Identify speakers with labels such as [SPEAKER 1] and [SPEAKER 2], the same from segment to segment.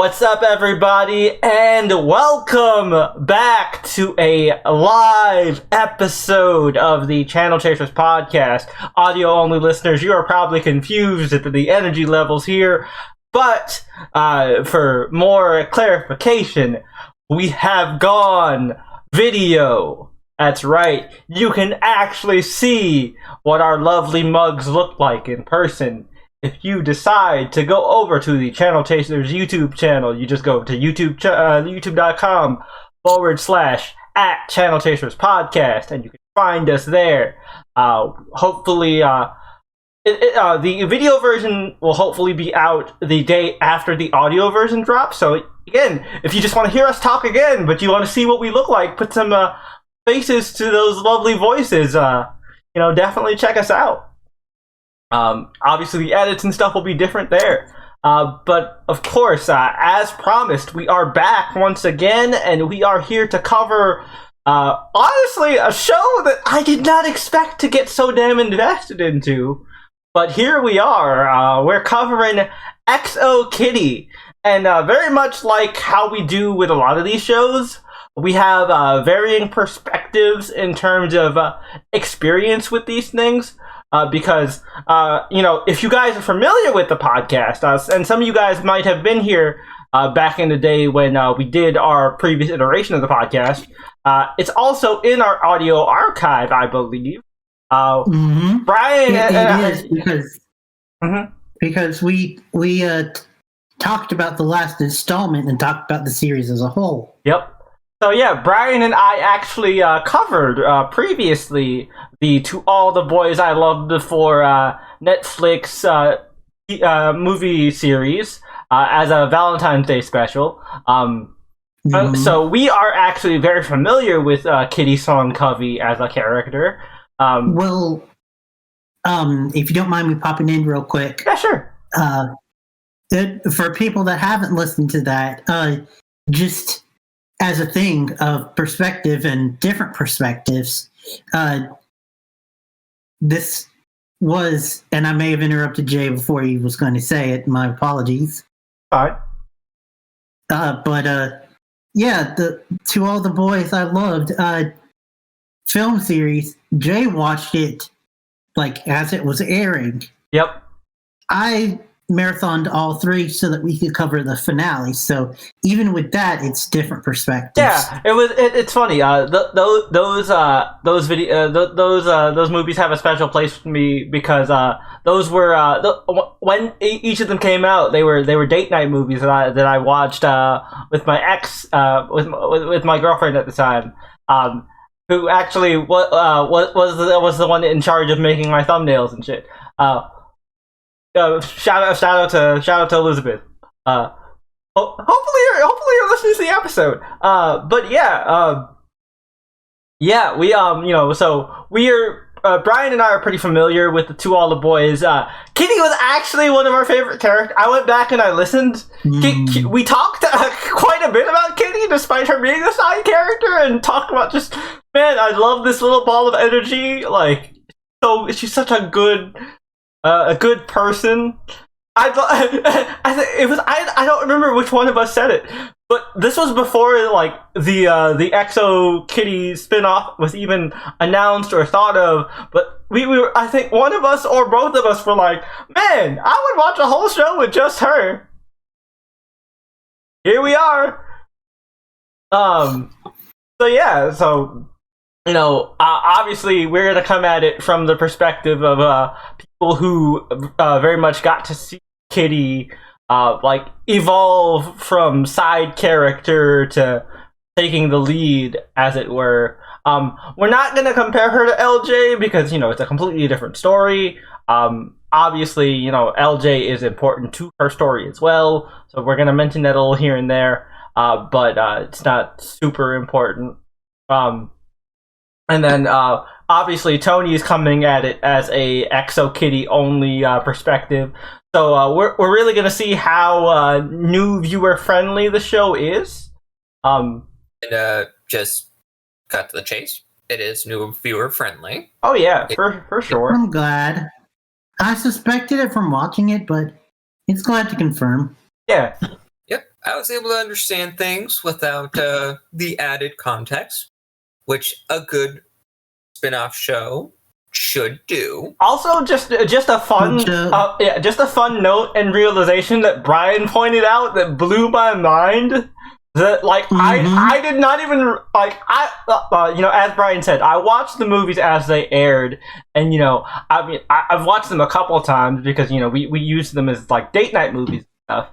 [SPEAKER 1] What's up, everybody, and welcome back to a live episode of the Channel Chasers podcast. Audio-only listeners, you are probably confused at the energy levels here, but for more clarification, we have gone video. That's right, you can actually see what our lovely mugs look like in person. If you decide to go over to the Channel Chasers YouTube channel, you just go to youtube.com/@Channel Chasers Podcast, and you can find us there. Hopefully, the video version will hopefully be out the day after the audio version drops. So again, if you just want to hear us talk again, but you want to see what we look like, put some faces to those lovely voices, definitely check us out. Obviously the edits and stuff will be different there. But of course, as promised, we are back once again, and we are here to cover, honestly, a show that I did not expect to get so damn invested into. But here we are. We're covering XO Kitty. And very much like how we do with a lot of these shows, we have varying perspectives in terms of experience with these things. Because, if you guys are familiar with the podcast, and some of you guys might have been here back in the day when we did our previous iteration of the podcast, it's also in our audio archive, I believe. Brian...
[SPEAKER 2] It is, because we talked about the last installment and talked about the series as a whole.
[SPEAKER 1] Yep. So yeah, Brian and I actually covered previously the To All the Boys I Loved Before Netflix movie series as a Valentine's Day special. So we are actually very familiar with Kitty Song Covey as a character.
[SPEAKER 2] If you don't mind me popping in real quick.
[SPEAKER 1] Yeah, sure.
[SPEAKER 2] For people that haven't listened to that, just as a thing of perspective and different perspectives, this was, and I may have interrupted Jay before he was going to say it, my apologies.
[SPEAKER 1] All right.
[SPEAKER 2] The To All the Boys I Loved film series, Jay watched it like as it was airing.
[SPEAKER 1] Yep. I
[SPEAKER 2] marathoned all three so that we could cover the finale. So even with that, it's different perspectives.
[SPEAKER 1] Yeah, it's funny. Those movies have a special place for me because those were when each of them came out, they were date night movies that I watched with my ex, with my girlfriend at the time, who actually was the one in charge of making my thumbnails and shit. Shout out to Elizabeth. Hopefully you're listening to the episode. So Brian and I are pretty familiar with the To All the Boys. Kitty was actually one of our favorite characters. I went back and I listened. We talked quite a bit about Kitty, despite her being a side character, and talked about just, man, I love this little ball of energy. Like, so she's such a good person. I don't remember which one of us said it, but this was before like the XO Kitty spinoff was even announced or thought of. But we were, I think one of us or both of us were like, man, I would watch a whole show with just her. Here we are. Obviously we're going to come at it from the perspective of people who very much got to see Kitty evolve from side character to taking the lead, as it were. We're not going to compare her to LJ because, it's a completely different story. Obviously, LJ is important to her story as well, so we're going to mention that a little here and there, but it's not super important. And then, obviously, Tony is coming at it as a XO Kitty only perspective. So we're really gonna see how new viewer friendly the show is.
[SPEAKER 3] Just cut to the chase. It is new viewer friendly.
[SPEAKER 1] Oh yeah, for sure.
[SPEAKER 2] I'm glad. I suspected it from watching it, but it's glad to confirm.
[SPEAKER 1] Yeah.
[SPEAKER 3] Yep. I was able to understand things without the added context, which a good spin-off show should do.
[SPEAKER 1] Also, just a fun, just a fun note and realization that Brian pointed out that blew my mind. That I did not even as Brian said, I watched the movies as they aired, and I've watched them a couple of times because we use them as like date night movies and stuff.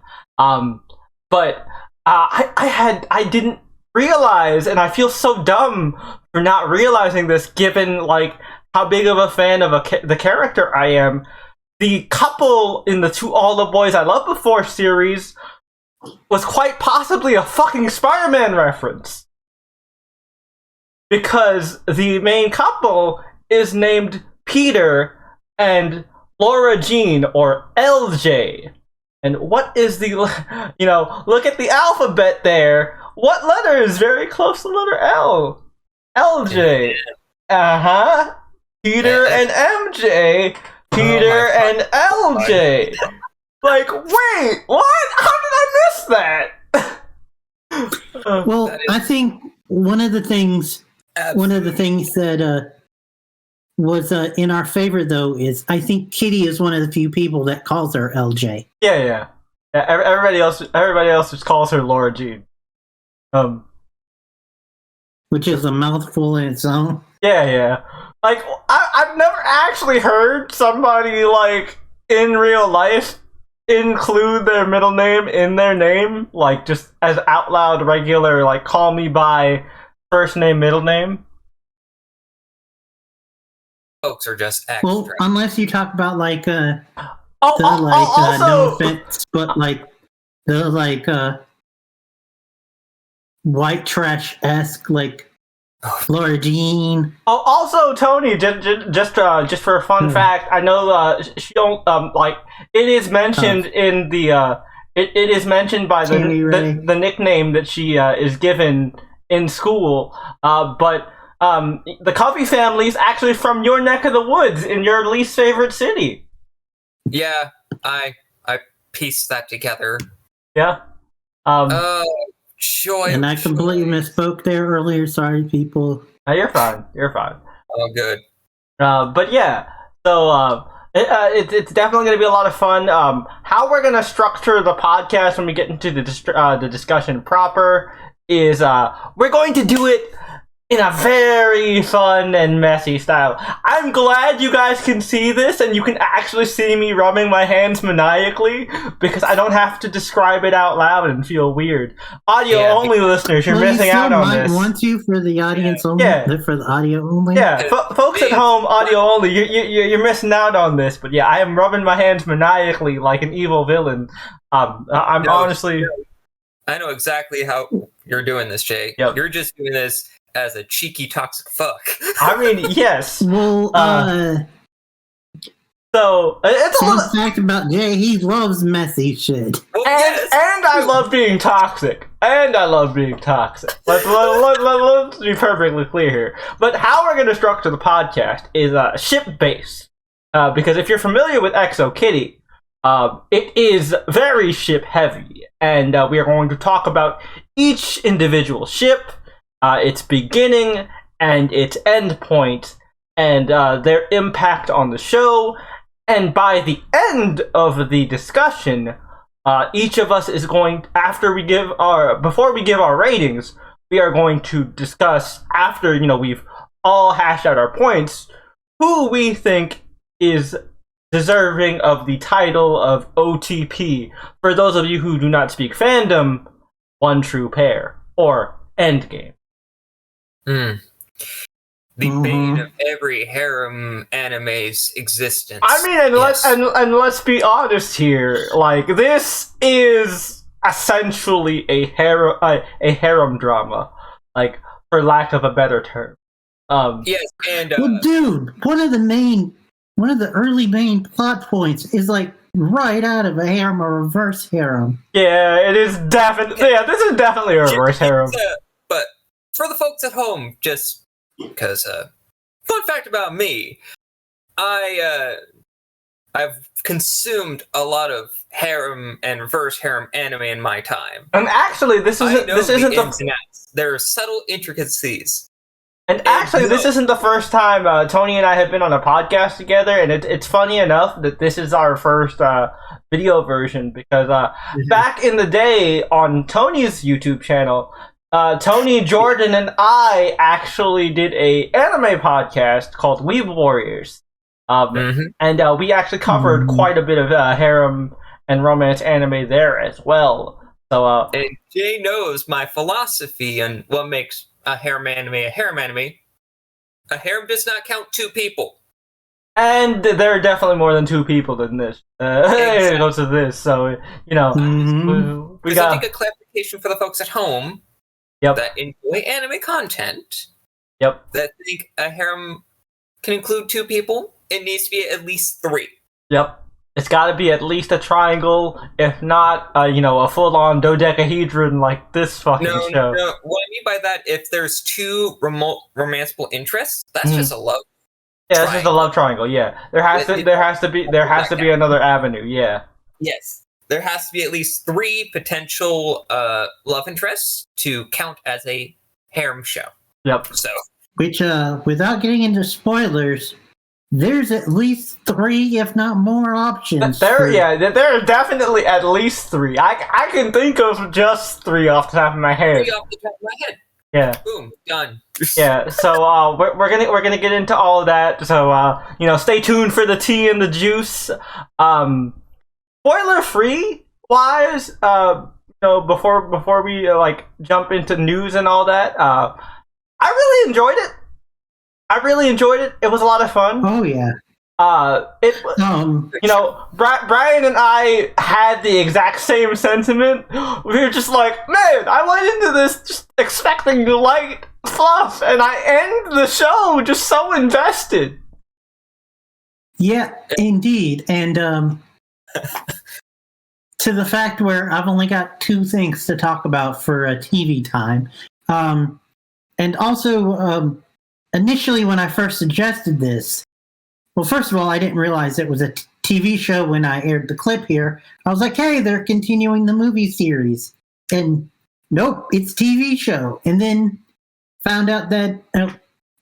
[SPEAKER 1] But I didn't realize, and I feel so dumb for not realizing this, given like how big of a fan of the character I am. The couple in the To All the Boys I Loved Before series was quite possibly a fucking Spider-Man reference. Because the main couple is named Peter and Laura Jean, or LJ. And what is the, look at the alphabet there. What letter is very close to the letter L? LJ. Uh-huh. Peter and MJ. Peter and LJ. Like, wait, what? How did I miss that?
[SPEAKER 2] Well, I think one of the things that was in our favor, though, is I think Kitty is one of the few people that calls her LJ.
[SPEAKER 1] Yeah. Everybody else just calls her Laura Jean.
[SPEAKER 2] Which is a mouthful in its own.
[SPEAKER 1] Yeah. Like, I've never actually heard somebody, like, in real life include their middle name in their name. Like, just as out loud, regular, like, call me by first name, middle name.
[SPEAKER 3] Folks are just extra.
[SPEAKER 2] Well, unless you talk about, like, no offense, but, like, the, like, white trash-esque, like, Laura Jean.
[SPEAKER 1] Oh, also, Tony, just for a fun fact, I know she don't it is mentioned in the it is mentioned by the nickname that she is given in school, but the Covey family is actually from your neck of the woods in your least favorite city.
[SPEAKER 3] Yeah, I pieced that together.
[SPEAKER 1] Yeah.
[SPEAKER 3] Joy.
[SPEAKER 2] And I completely misspoke there earlier. Sorry, people.
[SPEAKER 1] You're fine.
[SPEAKER 3] Oh, good.
[SPEAKER 1] But yeah, so it's definitely going to be a lot of fun. How we're going to structure the podcast when we get into the discussion proper is we're going to do it in a very fun and messy style. I'm glad you guys can see this and you can actually see me rubbing my hands maniacally because I don't have to describe it out loud and feel weird. Audio-only listeners, you're missing out on this.
[SPEAKER 2] Want to for the audience only? For the audio only?
[SPEAKER 1] Yeah, folks at home, audio only, you're missing out on this. But yeah, I am rubbing my hands maniacally like an evil villain. Honestly...
[SPEAKER 3] I know exactly how you're doing this, Jay.
[SPEAKER 1] Yep.
[SPEAKER 3] You're just doing this as a cheeky, toxic fuck.
[SPEAKER 1] I mean, yes.
[SPEAKER 2] Well,
[SPEAKER 1] so it's a
[SPEAKER 2] fun fact about Jay, he loves messy shit.
[SPEAKER 3] Well,
[SPEAKER 1] and I love being toxic. Let's be perfectly clear here. But how we're going to structure the podcast is ship-based. Because if you're familiar with Exo Kitty, it is very ship-heavy. And we are going to talk about each individual ship, its beginning and its end point, and their impact on the show. And by the end of the discussion, each of us is going, before we give our ratings, we are going to discuss, after we've all hashed out our points, who we think is deserving of the title of OTP. For those of you who do not speak fandom, One True Pair, or Endgame.
[SPEAKER 3] The bane of every harem anime's existence.
[SPEAKER 1] I mean, and let's be honest here. Like, this is essentially a harem drama, like, for lack of a better term.
[SPEAKER 3] Yes, and
[SPEAKER 2] well, dude, one of the early main plot points is like right out of a harem or reverse harem.
[SPEAKER 1] Yeah, it is definitely. Yeah, this is definitely a reverse harem.
[SPEAKER 3] But for the folks at home, just because fun fact about me, I I've consumed a lot of harem and reverse harem anime in my time.
[SPEAKER 1] And actually, this isn't the
[SPEAKER 3] ins and outs. There are subtle intricacies.
[SPEAKER 1] And actually, this isn't the first time Tony and I have been on a podcast together, and it's funny enough that this is our first video version, because back in the day on Tony's YouTube channel, Tony, Jordan, and I actually did a anime podcast called Weeb Warriors. And we actually covered quite a bit of harem and romance anime there as well. So,
[SPEAKER 3] and Jay knows my philosophy on what makes a harem anime a harem anime. A harem does not count 2 people.
[SPEAKER 1] And there are definitely more than 2 people in this. Exactly. It goes to this, so, we got...
[SPEAKER 3] I think a clarification for the folks at home that enjoy anime content, that think a harem can include 2 people, it needs to be at least 3.
[SPEAKER 1] Yep. It's got to be at least a triangle, if not, a full-on dodecahedron like this fucking show.
[SPEAKER 3] No. What I mean by that, if there's 2 romanceable interests, that's just a love.
[SPEAKER 1] Yeah, it's just a love triangle. Yeah, there has to be another avenue. Yeah.
[SPEAKER 3] Yes, there has to be at least 3 potential love interests to count as a harem show.
[SPEAKER 1] Yep.
[SPEAKER 3] So,
[SPEAKER 2] which, without getting into spoilers, there's at least 3, if not more, options.
[SPEAKER 1] There are definitely at least 3. I can think of just 3 off the top of my head.
[SPEAKER 3] 3 off the top of my head.
[SPEAKER 1] Yeah.
[SPEAKER 3] Boom. Done.
[SPEAKER 1] Yeah. So we're gonna get into all of that. So stay tuned for the tea and the juice. Spoiler free wise, before we jump into news and all that, I really enjoyed it. It was a lot of fun.
[SPEAKER 2] Oh yeah.
[SPEAKER 1] Brian and I had the exact same sentiment. We were just like, man, I went into this just expecting light fluff, and I end the show just so invested.
[SPEAKER 2] Yeah, indeed. And to the fact where I've only got 2 things to talk about for a TV time. And also, initially when I first suggested this, well, first of all, I didn't realize it was a TV show when I aired the clip here. I was like, hey, they're continuing the movie series. And nope, it's TV show. And then found out that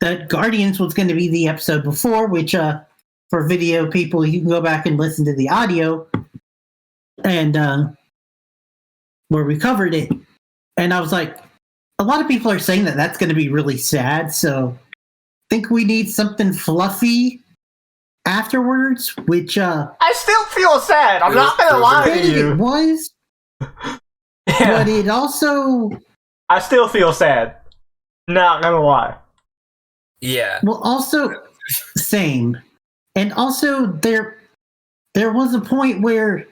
[SPEAKER 2] that Guardians was going to be the episode before, which for video people, you can go back and listen to the audio, and where we covered it. And I was like, a lot of people are saying that that's going to be really sad, so I think we need something fluffy afterwards, which
[SPEAKER 1] I still feel sad. I'm not gonna lie to you.
[SPEAKER 2] It was, but it also,
[SPEAKER 1] I still feel sad. Not gonna lie.
[SPEAKER 3] Yeah.
[SPEAKER 2] Well, also same, and also there was a point where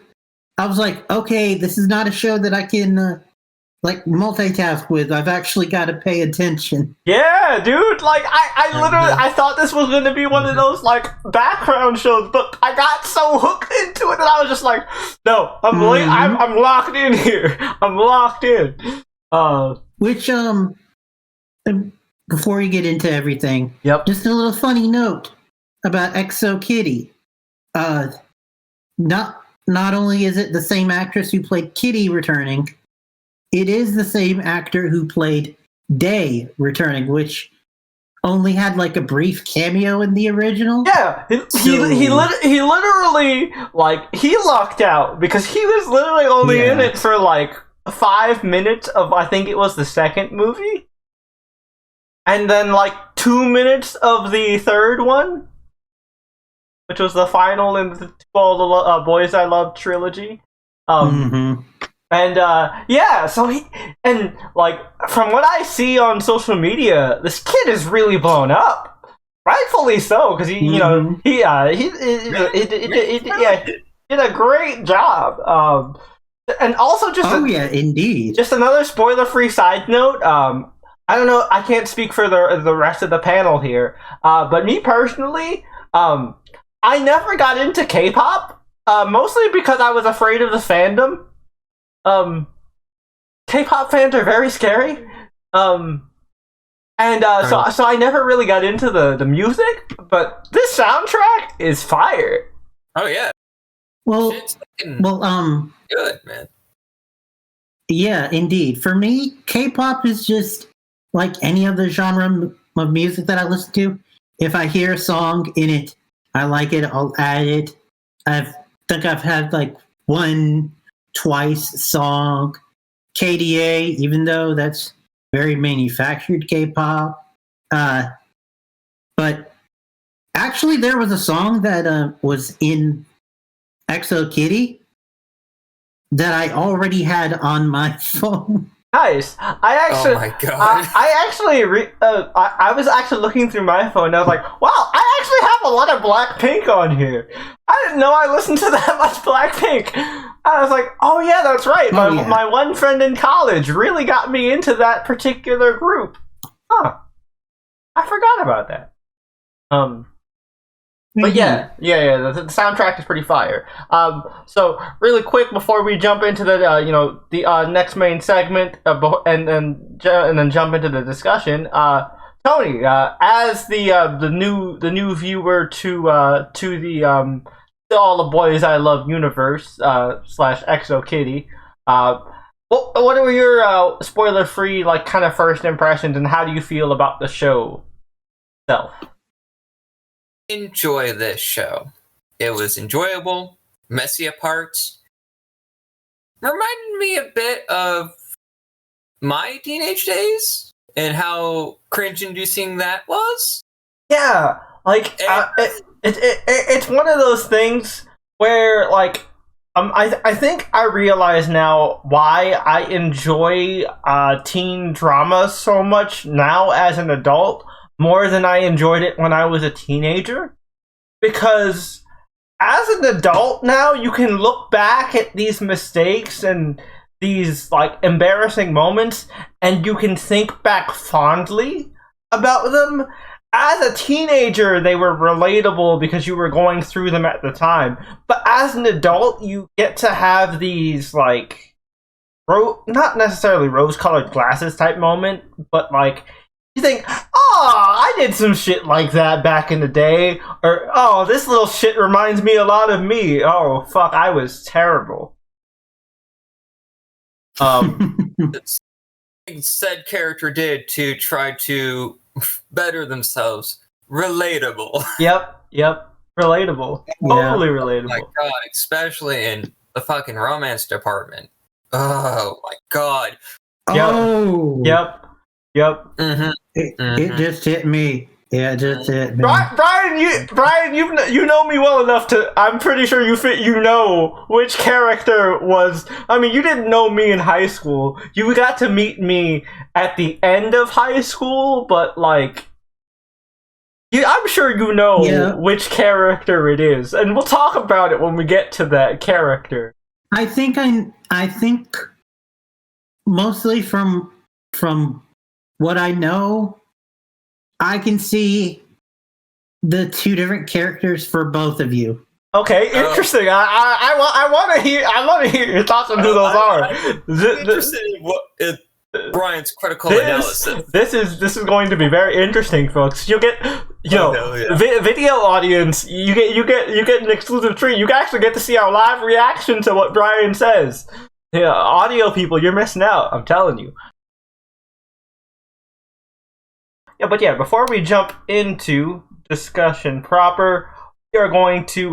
[SPEAKER 2] I was like, okay, this is not a show that I can multitask with. I've actually got to pay attention.
[SPEAKER 1] Yeah, dude. I literally, I thought this was going to be one of those background shows, but I got so hooked into it that I was just like, no, I'm locked in here. I'm locked in.
[SPEAKER 2] Which before you get into everything, just a little funny note about Exo Kitty. Not only is it the same actress who played Kitty returning, it is the same actor who played Day returning, which only had a brief cameo in the original.
[SPEAKER 1] Yeah, he literally he lucked out because he was literally only in it for 5 minutes of, I think it was the second movie, and then 2 minutes of the third one, which was the final in the All the Boys I Love trilogy. And so from what I see on social media, this kid is really blown up, rightfully so, because he did a great job. And also
[SPEAKER 2] indeed.
[SPEAKER 1] Just another spoiler-free side note. I don't know. I can't speak for the rest of the panel here, but me personally, I never got into K-pop, mostly because I was afraid of the fandom. K-pop fans are very scary. So I never really got into the music, but this soundtrack is fire.
[SPEAKER 3] Oh yeah.
[SPEAKER 2] Well,
[SPEAKER 3] good, man.
[SPEAKER 2] Yeah, indeed. For me, K-pop is just like any other genre of music that I listen to. If I hear a song in it, I like it, I'll add it. I think I've had like twice song KDA, even though that's very manufactured K-pop. But actually, there was a song that was in EXO Kitty that I already had on my phone.
[SPEAKER 1] Nice.
[SPEAKER 3] Oh my god.
[SPEAKER 1] I was actually looking through my phone and I was like, wow, I actually have a lot of Blackpink on here. I didn't know I listened to that much Blackpink. I was like, oh yeah, that's right. My one friend in college really got me into that particular group. Huh. I forgot about that. But yeah, the soundtrack is pretty fire. So really quick before we jump into the next main segment, and then jump into the discussion. Tony, as the new viewer to the All the Boys I Love universe / EXO Kitty, what were your spoiler free kind of first impressions, and how do you feel about the show itself?
[SPEAKER 3] Enjoy this show. It was enjoyable, messy at parts. Reminded me a bit of my teenage days and how cringe-inducing that was.
[SPEAKER 1] Yeah, it's one of those things where I think I realize now why I enjoy teen drama so much now as an adult, more than I enjoyed it when I was a teenager. Because as an adult now, you can look back at these mistakes and these embarrassing moments, and you can think back fondly about them. As a teenager, they were relatable because you were going through them at the time. But as an adult, you get to have these not necessarily rose-colored glasses type moment, but you think, oh, I did some shit like that back in the day. Or, oh, this little shit reminds me a lot of me. Oh, fuck, I was terrible.
[SPEAKER 3] Said character did to try to better themselves. Relatable.
[SPEAKER 1] Yep. Relatable. Totally relatable.
[SPEAKER 3] Oh my god, especially in the fucking romance department. Oh my god.
[SPEAKER 2] Oh.
[SPEAKER 1] Yep.
[SPEAKER 2] Mm-hmm. It just hit me. Yeah, it just hit me.
[SPEAKER 1] Brian, you know me well enough to. I'm pretty sure you know which character was. I mean, you didn't know me in high school. You got to meet me at the end of high school, but I'm sure you know which character it is, and we'll talk about it when we get to that character.
[SPEAKER 2] I think mostly from what I know, I can see the two different characters for both of you.
[SPEAKER 1] Okay, interesting. I want to hear your thoughts on who those are.
[SPEAKER 3] I'm interested in what Brian's critical analysis.
[SPEAKER 1] This is going to be very interesting, folks. You'll get video audience. You get an exclusive treat. You actually get to see our live reaction to what Brian says. Yeah, audio people, you're missing out. I'm telling you. Yeah, but before we jump into discussion proper, we are going to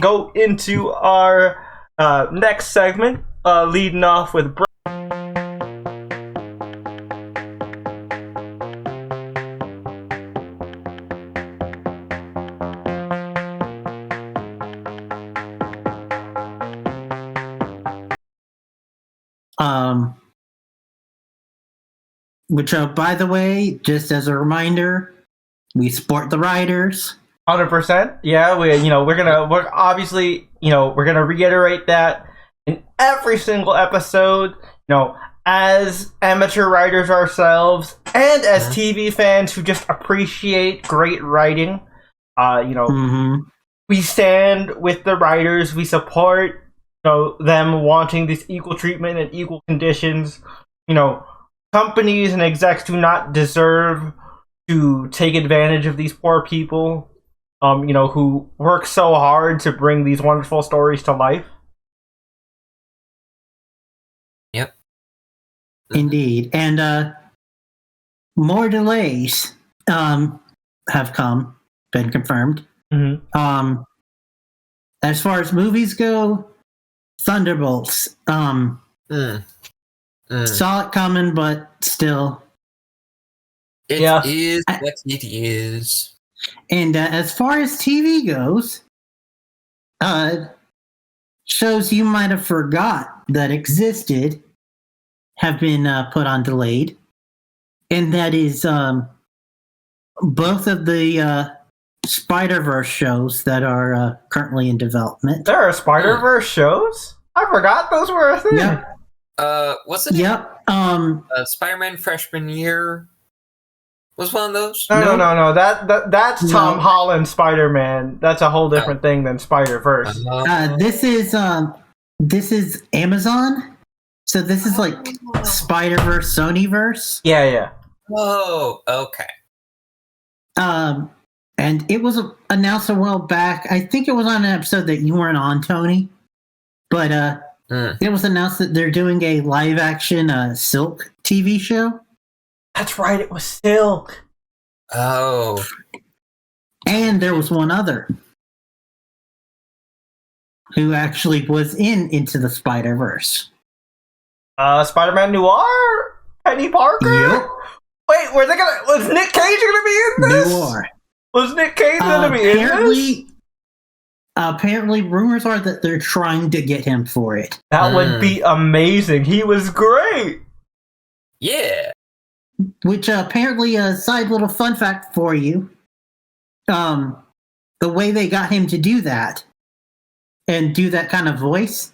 [SPEAKER 1] go into our next segment, leading off with
[SPEAKER 2] which, by the way, just as a reminder, we support the writers.
[SPEAKER 1] 100%. Yeah, we're obviously gonna reiterate that in every single episode. As amateur writers ourselves, and as TV fans who just appreciate great writing, we stand with the writers. We support them wanting this equal treatment and equal conditions. Companies and execs do not deserve to take advantage of these poor people. who work so hard to bring these wonderful stories to life.
[SPEAKER 3] Yep.
[SPEAKER 2] Indeed. And more delays have been confirmed.
[SPEAKER 1] Mm-hmm.
[SPEAKER 2] As far as movies go, Thunderbolts. Saw it coming, but still.
[SPEAKER 3] It is what it is.
[SPEAKER 2] And as far as TV goes, shows you might have forgot that existed have been put on delayed. And that is both of the Spider-Verse shows that are currently in development.
[SPEAKER 1] There are Spider-Verse shows? I forgot those were a thing.
[SPEAKER 2] Yep.
[SPEAKER 3] What's it?
[SPEAKER 2] Yep.
[SPEAKER 3] Spider-Man Freshman Year was one of those.
[SPEAKER 1] No. That's Tom Holland Spider-Man. That's a whole different thing than Spider-Verse.
[SPEAKER 2] This is Amazon. So this is like Spider-Verse, Sonyverse.
[SPEAKER 1] Yeah.
[SPEAKER 3] Oh, okay.
[SPEAKER 2] And it was announced a while back. I think it was on an episode that you weren't on, Tony. But it was announced that they're doing a live-action Silk TV show.
[SPEAKER 1] That's right, it was Silk.
[SPEAKER 3] Oh.
[SPEAKER 2] And there was one other who actually was in Into the Spider-Verse.
[SPEAKER 1] Spider-Man Noir? Penny Parker?
[SPEAKER 2] Yep.
[SPEAKER 1] Wait, was Nick Cage gonna be in this?
[SPEAKER 2] Noir.
[SPEAKER 1] Was Nick Cage gonna be in this?
[SPEAKER 2] Apparently, rumors are that they're trying to get him for it.
[SPEAKER 1] That would be amazing. He was great.
[SPEAKER 3] Yeah.
[SPEAKER 2] Which apparently, a side little fun fact for you. The way they got him to do that and do that kind of voice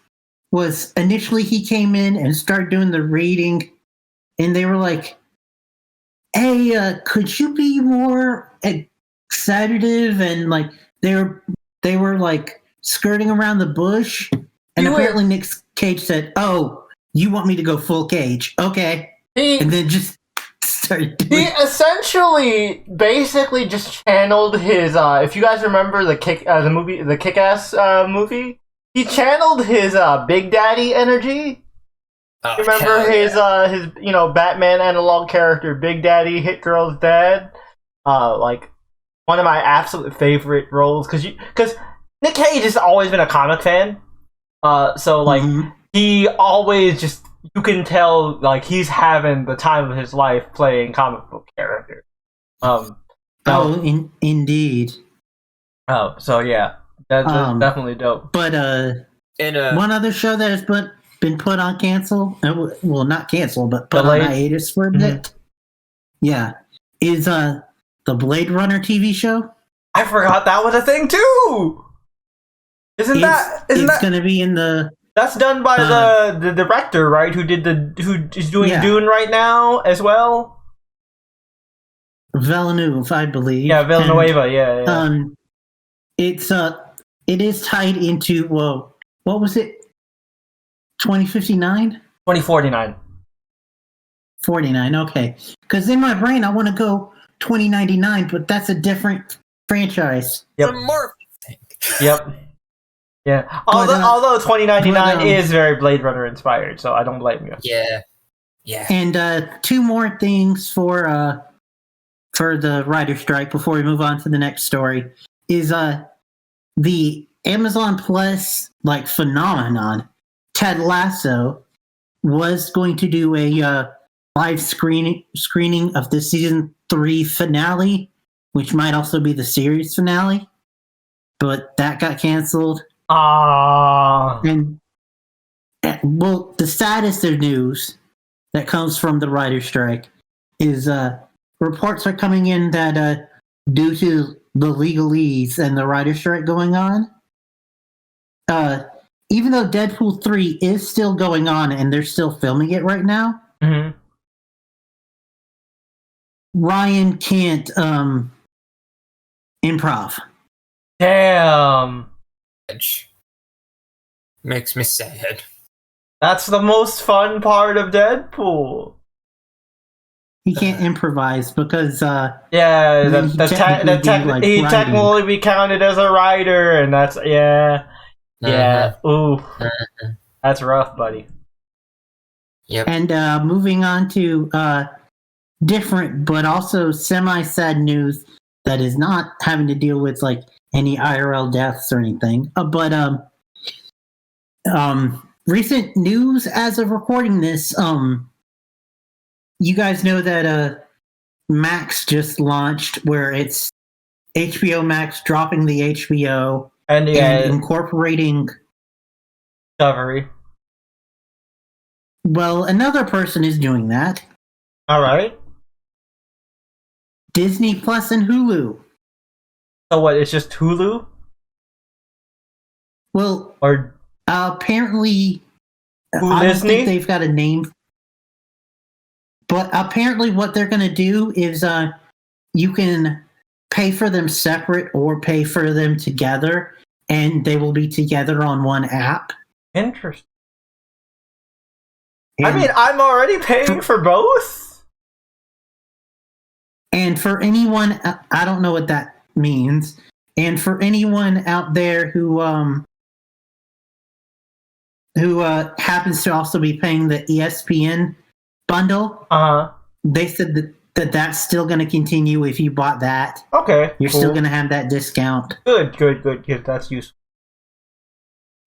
[SPEAKER 2] was initially he came in and started doing the reading, and they were like, "Hey, could you be more excitative?" And like they were like skirting around the bush, and apparently Nick Cage said, "Oh, you want me to go full Cage? Okay," and then just started doing.
[SPEAKER 1] He essentially, basically, just channeled his. If you guys remember the Kick-Ass movie, he channeled his Big Daddy energy.
[SPEAKER 3] Oh,
[SPEAKER 1] Remember his Batman analog character, Big Daddy, Hit Girl's dad. Like one of my absolute favorite roles because Nick Cage has always been a comic fan. So like he always just. You can tell, like, he's having the time of his life playing comic book characters.
[SPEAKER 2] Indeed.
[SPEAKER 1] Oh, so yeah, that's definitely dope.
[SPEAKER 2] But one other show that has been put on cancel, well, not cancel, but put on hiatus for a bit. Yeah, is the Blade Runner TV show.
[SPEAKER 1] I forgot that was a thing too. Isn't that
[SPEAKER 2] going to be in the?
[SPEAKER 1] That's done by the director, right? Who is doing Dune right now as well?
[SPEAKER 2] Villeneuve, I believe.
[SPEAKER 1] Yeah, Villanueva. Yeah.
[SPEAKER 2] It is tied into what was it? 2059.
[SPEAKER 1] 2049.
[SPEAKER 2] 49. Okay, because in my brain I want to go 2099, but that's a different franchise.
[SPEAKER 1] Yep.
[SPEAKER 3] The Marvel thing.
[SPEAKER 1] Yep. Yeah, although 2099 is very Blade Runner inspired, so I don't blame you.
[SPEAKER 3] Yeah.
[SPEAKER 2] And two more things for the writer strike before we move on to the next story is the Amazon Plus like phenomenon. Ted Lasso was going to do a live screening of the season 3 finale, which might also be the series finale, but that got canceled. And well, the saddest of news that comes from the writer's strike is reports are coming in that due to the legalese and the writer's strike going on, even though Deadpool 3 is still going on and they're still filming it right now, Ryan can't improv.
[SPEAKER 1] Damn.
[SPEAKER 3] Makes me sad.
[SPEAKER 1] That's the most fun part of Deadpool.
[SPEAKER 2] He can't improvise because
[SPEAKER 1] yeah,
[SPEAKER 2] then
[SPEAKER 1] he
[SPEAKER 2] writing.
[SPEAKER 1] technically be counted as a writer, and that's yeah. Ooh, that's rough, buddy.
[SPEAKER 3] Yep.
[SPEAKER 2] And moving on to different but also semi-sad news that is not having to deal with like any IRL deaths or anything. But recent news as of recording this, you guys know that Max just launched, where it's HBO Max dropping the HBO
[SPEAKER 1] And
[SPEAKER 2] incorporating
[SPEAKER 1] Discovery.
[SPEAKER 2] Well, another person is doing that.
[SPEAKER 1] All right.
[SPEAKER 2] Disney Plus and Hulu.
[SPEAKER 1] So what? It's just Hulu?
[SPEAKER 2] Well,
[SPEAKER 1] or
[SPEAKER 2] apparently, I don't
[SPEAKER 1] Disney?
[SPEAKER 2] think they've got a name. But apparently, what they're going to do is you can pay for them separate or pay for them together, and they will be together on one app.
[SPEAKER 1] Interesting. And I mean, I'm already paying for both. And
[SPEAKER 2] for anyone, I don't know what that means. And for anyone out there who happens to also be paying the ESPN bundle, they said that that's still going to continue if you bought that.
[SPEAKER 1] Okay,
[SPEAKER 2] you're still going to have that discount.
[SPEAKER 1] Good. That's useful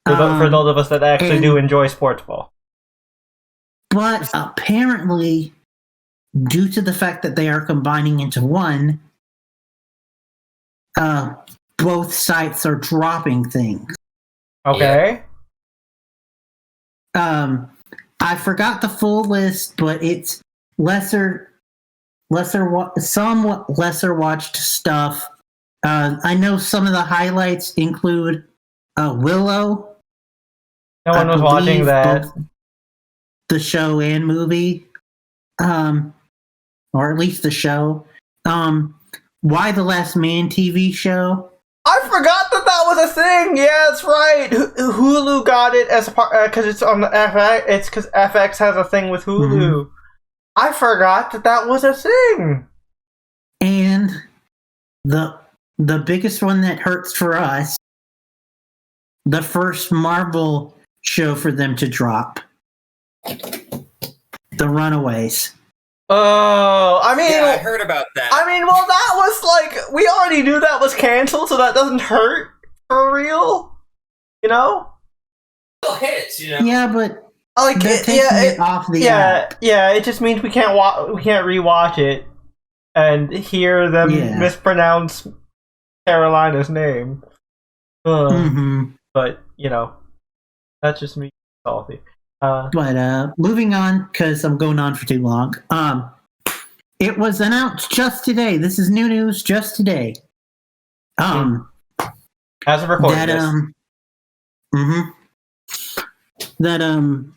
[SPEAKER 1] for those of us that actually do enjoy sports ball.
[SPEAKER 2] But apparently, due to the fact that they are combining into one, both sites are dropping things.
[SPEAKER 1] Okay.
[SPEAKER 2] I forgot the full list, but it's somewhat lesser watched stuff. I know some of the highlights include Willow.
[SPEAKER 1] No one was watching that.
[SPEAKER 2] The show and movie, or at least the show. Why the Last Man TV show?
[SPEAKER 1] I forgot that was a thing. Yeah, that's right. Hulu got it as a part because it's on the FX. It's because FX has a thing with Hulu. Mm-hmm. I forgot that was a thing.
[SPEAKER 2] And the biggest one that hurts for us, the first Marvel show for them to drop. The Runaways.
[SPEAKER 1] Oh, I mean...
[SPEAKER 3] Yeah, I heard about that.
[SPEAKER 1] I mean, well, that was like... We already knew that was canceled, so that doesn't hurt for real. You know?
[SPEAKER 3] Still hits, you know?
[SPEAKER 2] Yeah, but...
[SPEAKER 1] Like,
[SPEAKER 2] it off the app.
[SPEAKER 1] Yeah, it just means we can't rewatch it and hear them mispronounce Carolina's name. But, you know, that's just me salty.
[SPEAKER 2] But moving on, because I'm going on for too long. It was announced just today. This is new news just today.
[SPEAKER 1] As of recording
[SPEAKER 2] that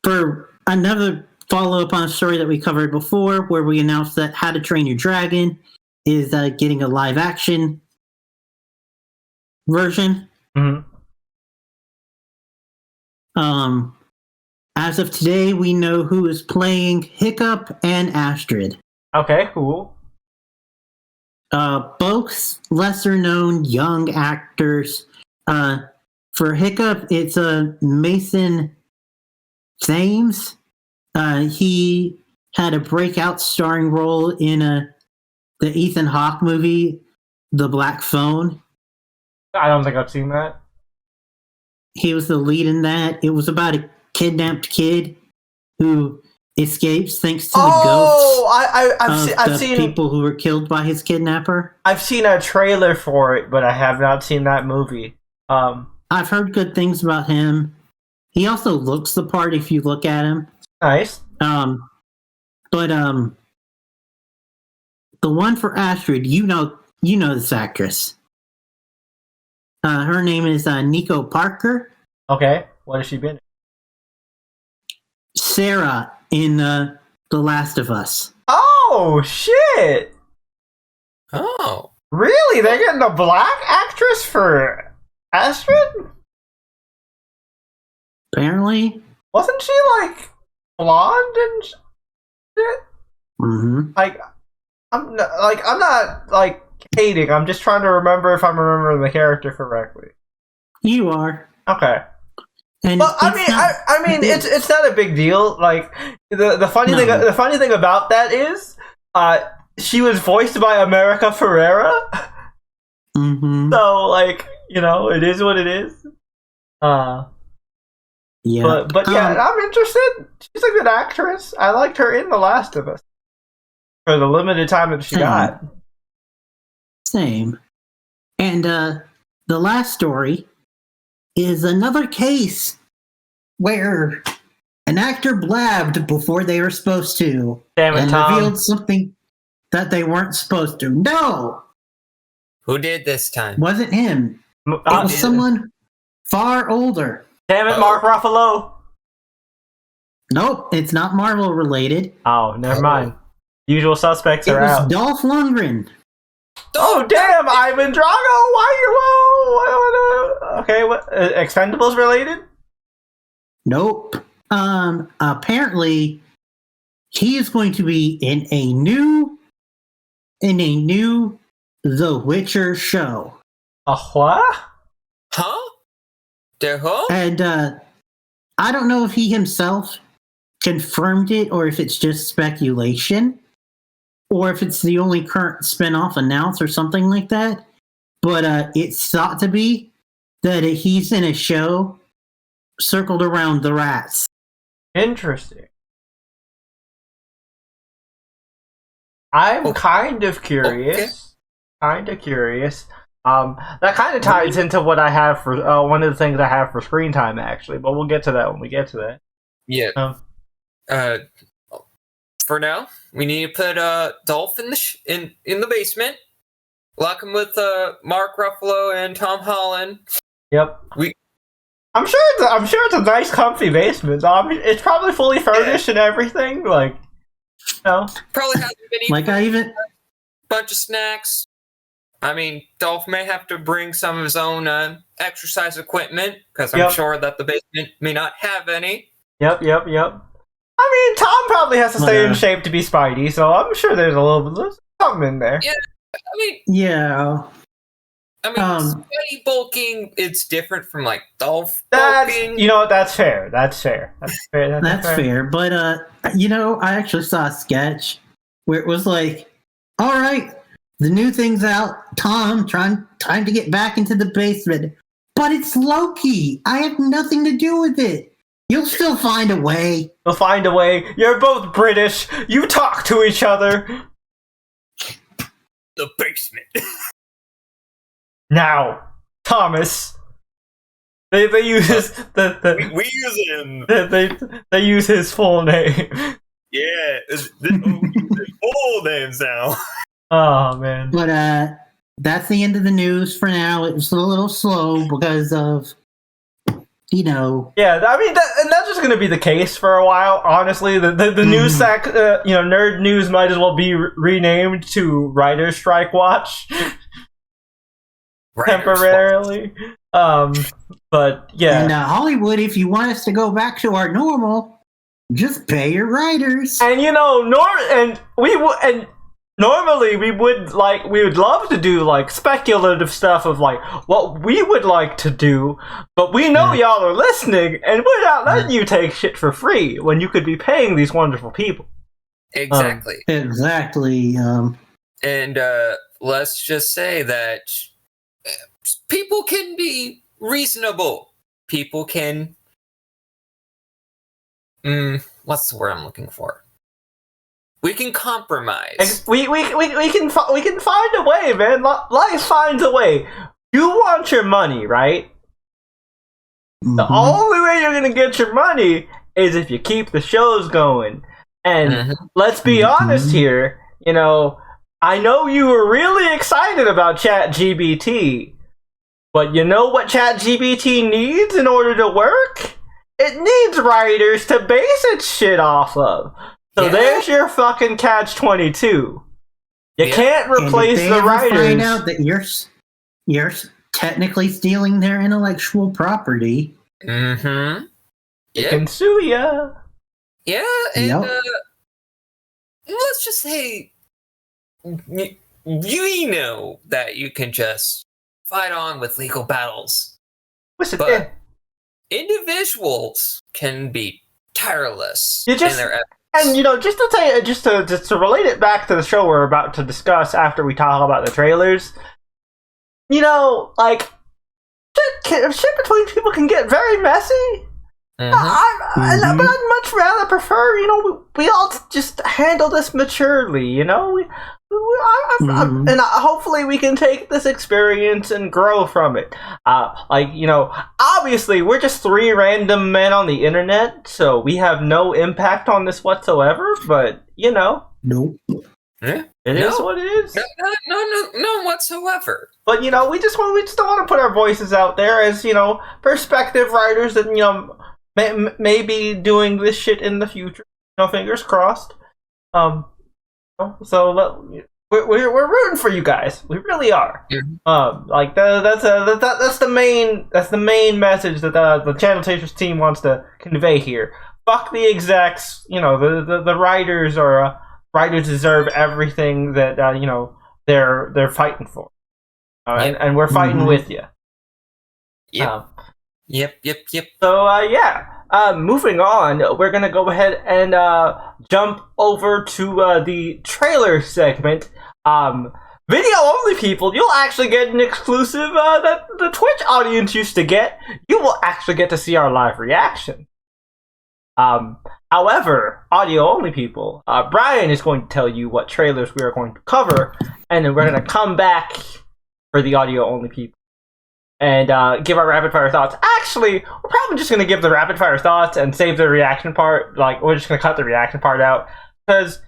[SPEAKER 2] for another follow-up on a story that we covered before, where we announced that How to Train Your Dragon is getting a live-action version. As of today, we know who is playing Hiccup and Astrid.
[SPEAKER 1] Okay, cool.
[SPEAKER 2] Both lesser-known young actors. For Hiccup, it's Mason Thames. He had a breakout starring role in the Ethan Hawke movie, The Black Phone.
[SPEAKER 1] I don't think I've seen that.
[SPEAKER 2] He was the lead in that. It was about a kidnapped kid who escapes thanks to the ghosts
[SPEAKER 1] I've seen
[SPEAKER 2] people who were killed by his kidnapper.
[SPEAKER 1] I've seen a trailer for it, but I have not seen that movie.
[SPEAKER 2] I've heard good things about him. He also looks the part if you look at him.
[SPEAKER 1] Nice.
[SPEAKER 2] But the one for Astrid, you know this actress. Her name is Nico Parker.
[SPEAKER 1] Okay, what has she been in?
[SPEAKER 2] Sarah in The Last of Us.
[SPEAKER 1] Oh, shit!
[SPEAKER 3] Oh.
[SPEAKER 1] Really? They're getting a black actress for Astrid?
[SPEAKER 2] Apparently.
[SPEAKER 1] Wasn't she, like, blonde and shit?
[SPEAKER 2] Mm-hmm.
[SPEAKER 1] Like, I'm not like hating. I'm just trying to remember if I'm remembering the character correctly.
[SPEAKER 2] You are.
[SPEAKER 1] Okay.
[SPEAKER 2] And
[SPEAKER 1] Well, I mean, it's not a big deal. Like the funny thing about that is, she was voiced by America Ferrera.
[SPEAKER 2] Mm-hmm.
[SPEAKER 1] So like, it is what it is.
[SPEAKER 2] Yeah.
[SPEAKER 1] But yeah, I'm interested. She's a good actress. I liked her in The Last of Us for the limited time that she got.
[SPEAKER 2] Same. And the last story is another case where an actor blabbed before they were supposed to.
[SPEAKER 1] Damn it,
[SPEAKER 2] and
[SPEAKER 1] Tom.
[SPEAKER 2] revealed something that they weren't supposed to. No!
[SPEAKER 3] Who did this time?
[SPEAKER 2] Wasn't him. It was someone far older.
[SPEAKER 1] Damn it, Mark Ruffalo.
[SPEAKER 2] Nope, it's not Marvel related.
[SPEAKER 1] Oh, never mind. Usual suspects
[SPEAKER 2] It
[SPEAKER 1] are
[SPEAKER 2] was
[SPEAKER 1] out.
[SPEAKER 2] Dolph Lundgren.
[SPEAKER 1] Oh damn, Ivan Drago! Why? Okay, what? Expendables related?
[SPEAKER 2] Nope. Apparently, he is going to be in a new The Witcher show.
[SPEAKER 1] A what?
[SPEAKER 3] Huh? The who?
[SPEAKER 2] And I don't know if he himself confirmed it or if it's just speculation or if it's the only current spinoff announced or something like that. But it's thought to be that he's in a show circled around the rats.
[SPEAKER 1] Interesting. I'm kind of curious. That kind of ties into what I have for one of the things I have for screen time, actually. But we'll get to that when we get to that.
[SPEAKER 3] Yeah. For now, we need to put Dolph in the basement. Lock him with Mark Ruffalo and Tom Holland.
[SPEAKER 1] Yep. I'm sure it's a nice, comfy basement. It's probably fully furnished and everything. Like,
[SPEAKER 3] probably hasn't been eating
[SPEAKER 2] a
[SPEAKER 3] bunch of snacks. I mean, Dolph may have to bring some of his own exercise equipment because I'm sure that the basement may not have any.
[SPEAKER 1] Yep. I mean, Tom probably has to stay in shape to be Spidey, so I'm sure there's a little bit of something in there.
[SPEAKER 3] Yeah,
[SPEAKER 2] yeah.
[SPEAKER 3] Spidey bulking, it's different from like Dolph bulking.
[SPEAKER 1] That's fair. That's fair.
[SPEAKER 2] But I actually saw a sketch where it was like, all right, the new thing's out. Tom time to get back into the basement, but it's Loki. I have nothing to do with it. You'll still find a way.
[SPEAKER 1] You'll find a way. You're both British. You talk to each other.
[SPEAKER 3] The basement.
[SPEAKER 1] Now, Thomas. They use his
[SPEAKER 3] we use him.
[SPEAKER 1] They use his full name.
[SPEAKER 3] Yeah, we use his full names now.
[SPEAKER 1] Oh man.
[SPEAKER 2] But that's the end of the news for now. It was a little slow because of
[SPEAKER 1] Yeah, I mean that's just going to be the case for a while. Honestly, the news sack, Nerd News might as well be renamed to Writer's Strike Watch temporarily. But yeah,
[SPEAKER 2] and Hollywood, if you want us to go back to our normal, just pay your writers.
[SPEAKER 1] And normally we would love to do like speculative stuff of like what we would like to do, but we know y'all are listening and we're not letting you take shit for free when you could be paying these wonderful people.
[SPEAKER 3] Exactly.
[SPEAKER 2] Exactly.
[SPEAKER 3] And let's just say that people can be reasonable. People can what's the word I'm looking for? We can compromise.
[SPEAKER 1] We can find a way, man. Life finds a way. You want your money, right? Mm-hmm. The only way you're gonna get your money is if you keep the shows going. And let's be honest here. I know you were really excited about ChatGPT, but you know what ChatGPT needs in order to work? It needs writers to base its shit off of. So there's your fucking catch-22. You can't replace the writers.
[SPEAKER 2] Find out that you're technically stealing their intellectual property.
[SPEAKER 1] They can sue ya.
[SPEAKER 3] Yeah, and let's just say you know that you can just fight on with legal battles.
[SPEAKER 1] Listen,
[SPEAKER 3] but individuals can be tireless in their efforts.
[SPEAKER 1] And just to say, just to relate it back to the show we're about to discuss after we talk about the trailers, like shit between people can get very messy. But I'd much rather prefer, we all just handle this maturely, and hopefully we can take this experience and grow from it. Obviously we're just three random men on the internet, so we have no impact on this whatsoever, but,
[SPEAKER 2] Nope.
[SPEAKER 1] It is what it is.
[SPEAKER 3] No whatsoever.
[SPEAKER 1] But, we just don't want to put our voices out there as, prospective writers that, may be doing this shit in the future. Fingers crossed. So we're rooting for you guys. We really are. That's the main message that the Channel Chasers team wants to convey here. Fuck the execs. The writers writers deserve everything that they're fighting for. And we're fighting with you.
[SPEAKER 3] Yep. Yep.
[SPEAKER 1] So, moving on, we're going to go ahead and jump over to the trailer segment. Video only people, you'll actually get an exclusive that the Twitch audience used to get. You will actually get to see our live reaction. However, audio only people, Brian is going to tell you what trailers we are going to cover, and then we're going to come back for the audio only people and give our rapid fire thoughts. Actually, we're probably just going to give the rapid fire thoughts and save the reaction part. We're just going to cut the reaction part out because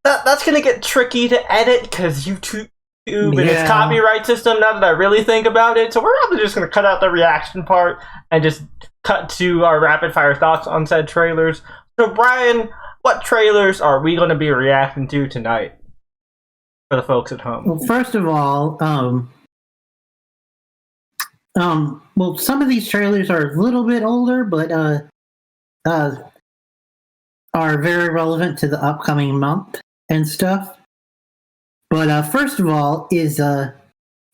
[SPEAKER 1] that's going to get tricky to edit because YouTube and its copyright system, now that I really think about it. So we're probably just going to cut out the reaction part and just cut to our rapid fire thoughts on said trailers. So Brian, what trailers are we going to be reacting to tonight for the folks at home?
[SPEAKER 2] Well, first of all, some of these trailers are a little bit older, but are very relevant to the upcoming month and stuff. But first of all is the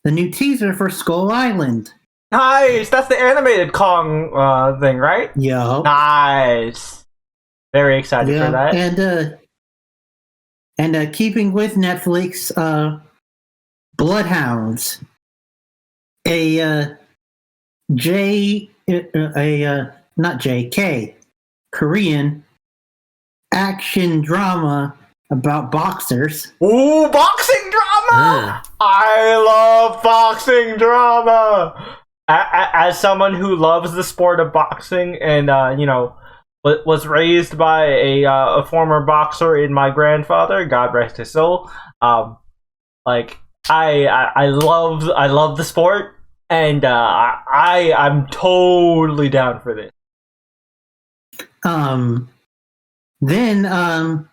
[SPEAKER 2] new teaser for Skull Island.
[SPEAKER 1] Nice! That's the animated Kong thing, right?
[SPEAKER 2] Yeah.
[SPEAKER 1] Nice! Very excited for that. And
[SPEAKER 2] keeping with Netflix, Bloodhounds. Korean action drama about boxers.
[SPEAKER 1] Ooh, boxing drama! I love boxing drama! As someone who loves the sport of boxing and, was raised by a former boxer in my grandfather, God rest his soul, I love the sport, and I'm totally down for this.
[SPEAKER 2] Then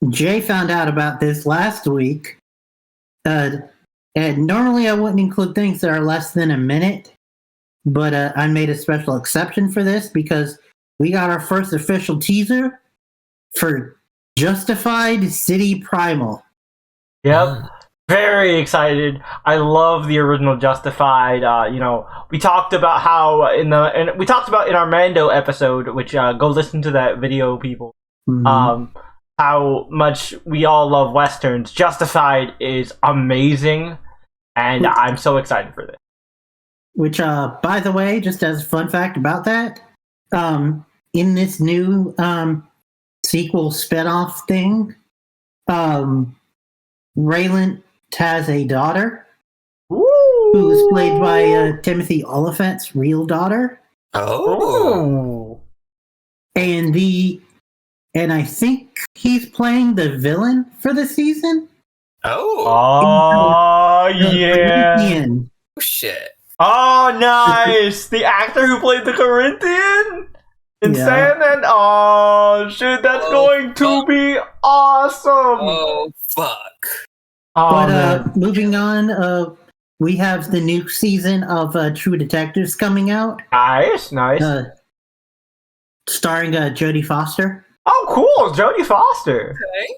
[SPEAKER 2] Jay found out about this last week. And normally I wouldn't include things that are less than a minute, but I made a special exception for this because we got our first official teaser for Justified City Primal.
[SPEAKER 1] Yep. Very excited. I love the original Justified. We talked about how we talked about in our Mando episode, which go listen to that video, people. How much we all love Westerns. Justified is amazing, and I'm so excited for this.
[SPEAKER 2] Which, by the way, just as a fun fact about that, in this new sequel spinoff thing, Raylan has a daughter who is played by Timothy Oliphant's real daughter.
[SPEAKER 1] Oh.
[SPEAKER 2] And I think he's playing the villain for the season.
[SPEAKER 1] Oh, yeah.
[SPEAKER 2] Corinthian.
[SPEAKER 3] Oh, shit.
[SPEAKER 1] Oh, nice. The actor who played the Corinthian in Sandman. Oh, shit. That's going to be awesome.
[SPEAKER 3] Oh, fuck.
[SPEAKER 2] But moving on, we have the new season of True Detectives coming out.
[SPEAKER 1] Nice.
[SPEAKER 2] Starring Jodie Foster.
[SPEAKER 1] Oh, cool, Jodie Foster.
[SPEAKER 3] Okay.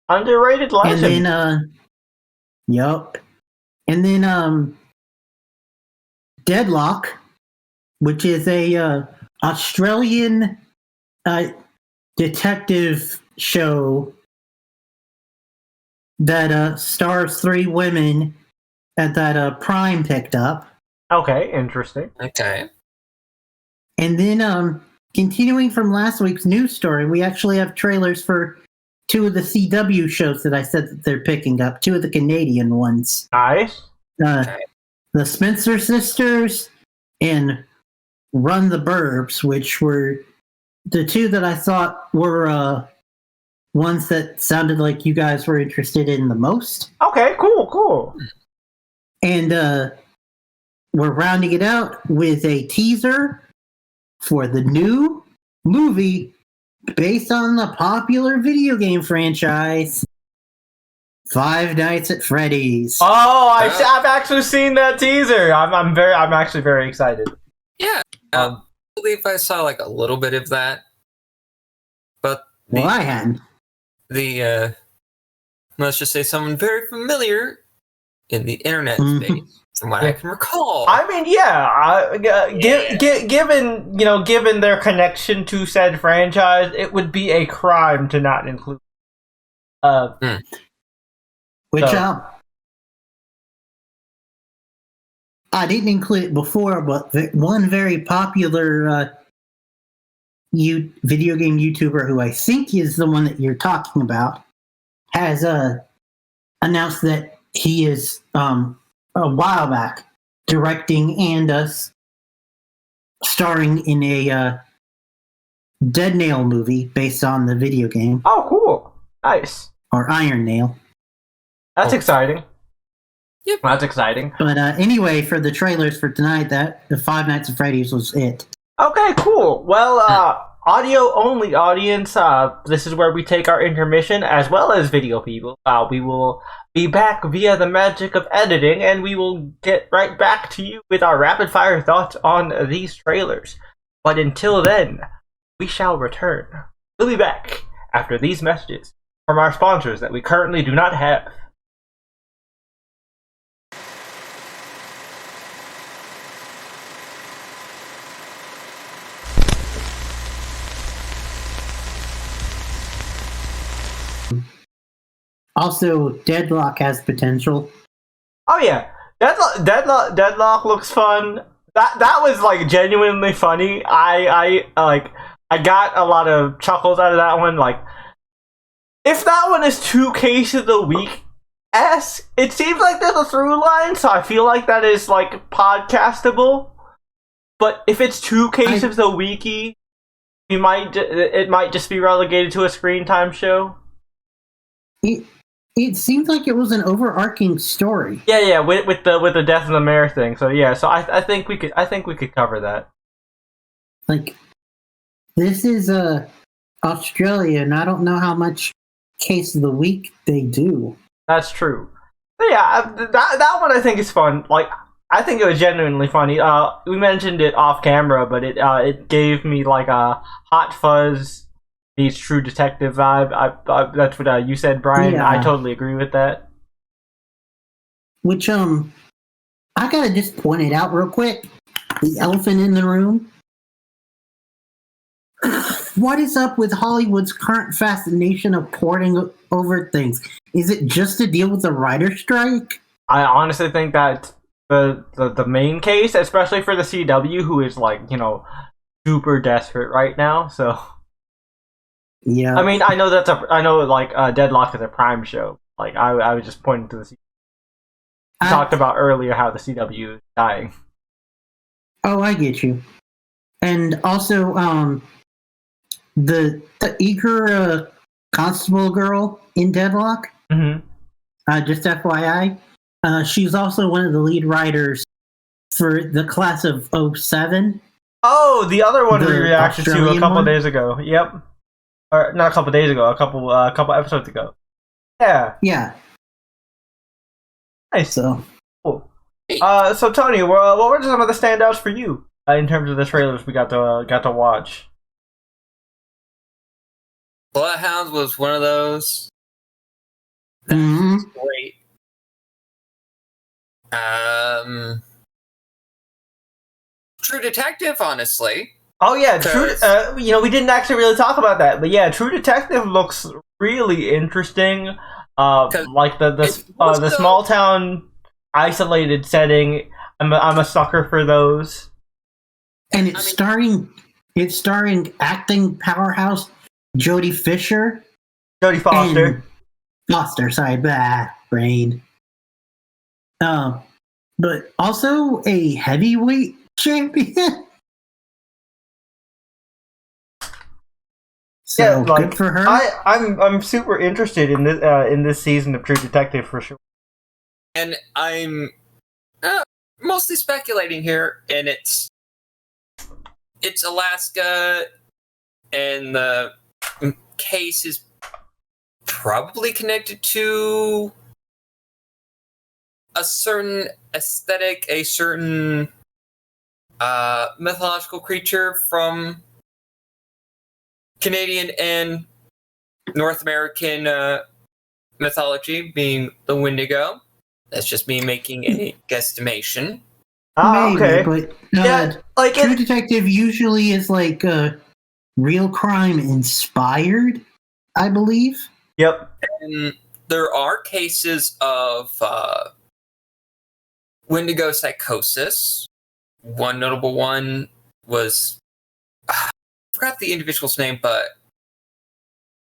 [SPEAKER 1] Underrated legend.
[SPEAKER 2] And then, yup. And then, Deadlock, which is a Australian detective show that stars 3 women that Prime picked up.
[SPEAKER 1] Okay, interesting.
[SPEAKER 3] Okay.
[SPEAKER 2] And then, continuing from last week's news story, we actually have trailers for 2 of the CW shows that I said that they're picking up, 2 of the Canadian ones.
[SPEAKER 1] Nice.
[SPEAKER 3] Okay.
[SPEAKER 2] The Spencer Sisters and Run the Burbs, which were the 2 that I thought were ones that sounded like you guys were interested in the most.
[SPEAKER 1] Okay, cool.
[SPEAKER 2] And we're rounding it out with a teaser for the new movie based on the popular video game franchise, Five Nights at Freddy's.
[SPEAKER 1] Oh, I've actually seen that teaser. I'm actually very excited.
[SPEAKER 3] Yeah. I believe I saw like a little bit of that. But
[SPEAKER 2] Well, I hadn't.
[SPEAKER 3] Let's just say someone very familiar in the internet space, from what I can recall.
[SPEAKER 1] I mean, given their connection to said franchise, it would be a crime to not include.
[SPEAKER 2] Which I didn't include it before, but one very popular video game YouTuber who I think is the one that you're talking about has announced that he is a while back directing and starring in a Dead Nail movie based on the video game.
[SPEAKER 1] Oh, cool. Nice.
[SPEAKER 2] Or Iron Nail.
[SPEAKER 1] That's exciting.
[SPEAKER 3] Yep.
[SPEAKER 1] That's exciting.
[SPEAKER 2] But anyway, for the trailers for tonight, the Five Nights at Freddy's was it.
[SPEAKER 1] Okay, cool. Well, audio only audience, this is where we take our intermission as well as video people. We will be back via the magic of editing, and we will get right back to you with our rapid fire thoughts on these trailers. But until then, we shall return. We'll be back after these messages from our sponsors that we currently do not have.
[SPEAKER 2] Also, Deadlock has potential.
[SPEAKER 1] Oh yeah, Deadlock looks fun. That was like genuinely funny. I got a lot of chuckles out of that one. Like, if that one is 2 cases of the week, it seems like there's a through line, so I feel like that is like podcastable. But if it's 2 cases a weeky, it might just be relegated to a screen time show.
[SPEAKER 2] It seems like it was an overarching story.
[SPEAKER 1] Yeah, with the death of the mayor thing. So yeah, so I think we could cover that.
[SPEAKER 2] Like, this is Australia, and I don't know how much case of the week they do.
[SPEAKER 1] That's true. But yeah, that one I think is fun. Like, I think it was genuinely funny. We mentioned it off camera, but it gave me like a Hot Fuzz meets True Detective vibe. That's what you said, Brian.
[SPEAKER 2] Yeah.
[SPEAKER 1] I totally agree with that.
[SPEAKER 2] Which I gotta just point it out real quick. The elephant in the room. What is up with Hollywood's current fascination of porting over things? Is it just to deal with the writer's strike?
[SPEAKER 1] I honestly think that the main case, especially for the CW, who is like, super desperate right now. So
[SPEAKER 2] yeah,
[SPEAKER 1] I mean, I know Deadlock is a Prime show. Like, I was just pointing to the CW. We talked about earlier how the CW is dying.
[SPEAKER 2] Oh, I get you. And also, the eager constable girl in Deadlock.
[SPEAKER 1] Mm-hmm.
[SPEAKER 2] Just FYI, she's also one of the lead writers for the class of 07.
[SPEAKER 1] Oh, the other one we reacted to a couple
[SPEAKER 2] one?
[SPEAKER 1] days ago. Yep. Or not a couple days ago, a couple episodes ago. Yeah.
[SPEAKER 2] Yeah.
[SPEAKER 1] Nice.
[SPEAKER 2] So
[SPEAKER 1] cool. So Tony, what were some of the standouts for you in terms of the trailers we got to watch?
[SPEAKER 3] Bloodhounds was one of those. That
[SPEAKER 2] Mhm.
[SPEAKER 3] was great. True Detective, honestly.
[SPEAKER 1] Oh yeah, True.
[SPEAKER 3] 'Cause-
[SPEAKER 1] We didn't actually really talk about that, but yeah, True Detective looks really interesting.
[SPEAKER 3] 'Cause
[SPEAKER 1] Like the
[SPEAKER 3] it's more
[SPEAKER 1] the
[SPEAKER 3] so-
[SPEAKER 1] small town, isolated setting. I'm a sucker for those.
[SPEAKER 2] And it's starring acting powerhouse Jodie Fisher
[SPEAKER 1] Jodie Foster.
[SPEAKER 2] and Foster. Sorry, brain. But also a heavyweight champion. So
[SPEAKER 1] Yeah, like,
[SPEAKER 2] good for her.
[SPEAKER 1] I'm super interested in this season of True Detective for sure.
[SPEAKER 3] And I'm mostly speculating here, and it's Alaska, and the case is probably connected to a certain aesthetic, a certain mythological creature from Canadian and North American mythology, being the Wendigo. That's just me making a guesstimation.
[SPEAKER 2] Maybe,
[SPEAKER 1] Okay.
[SPEAKER 2] but
[SPEAKER 1] Yeah, like
[SPEAKER 2] True Detective usually is like real crime inspired, I believe.
[SPEAKER 1] Yep.
[SPEAKER 3] And there are cases of Wendigo psychosis. One notable one was I forgot the individual's name, but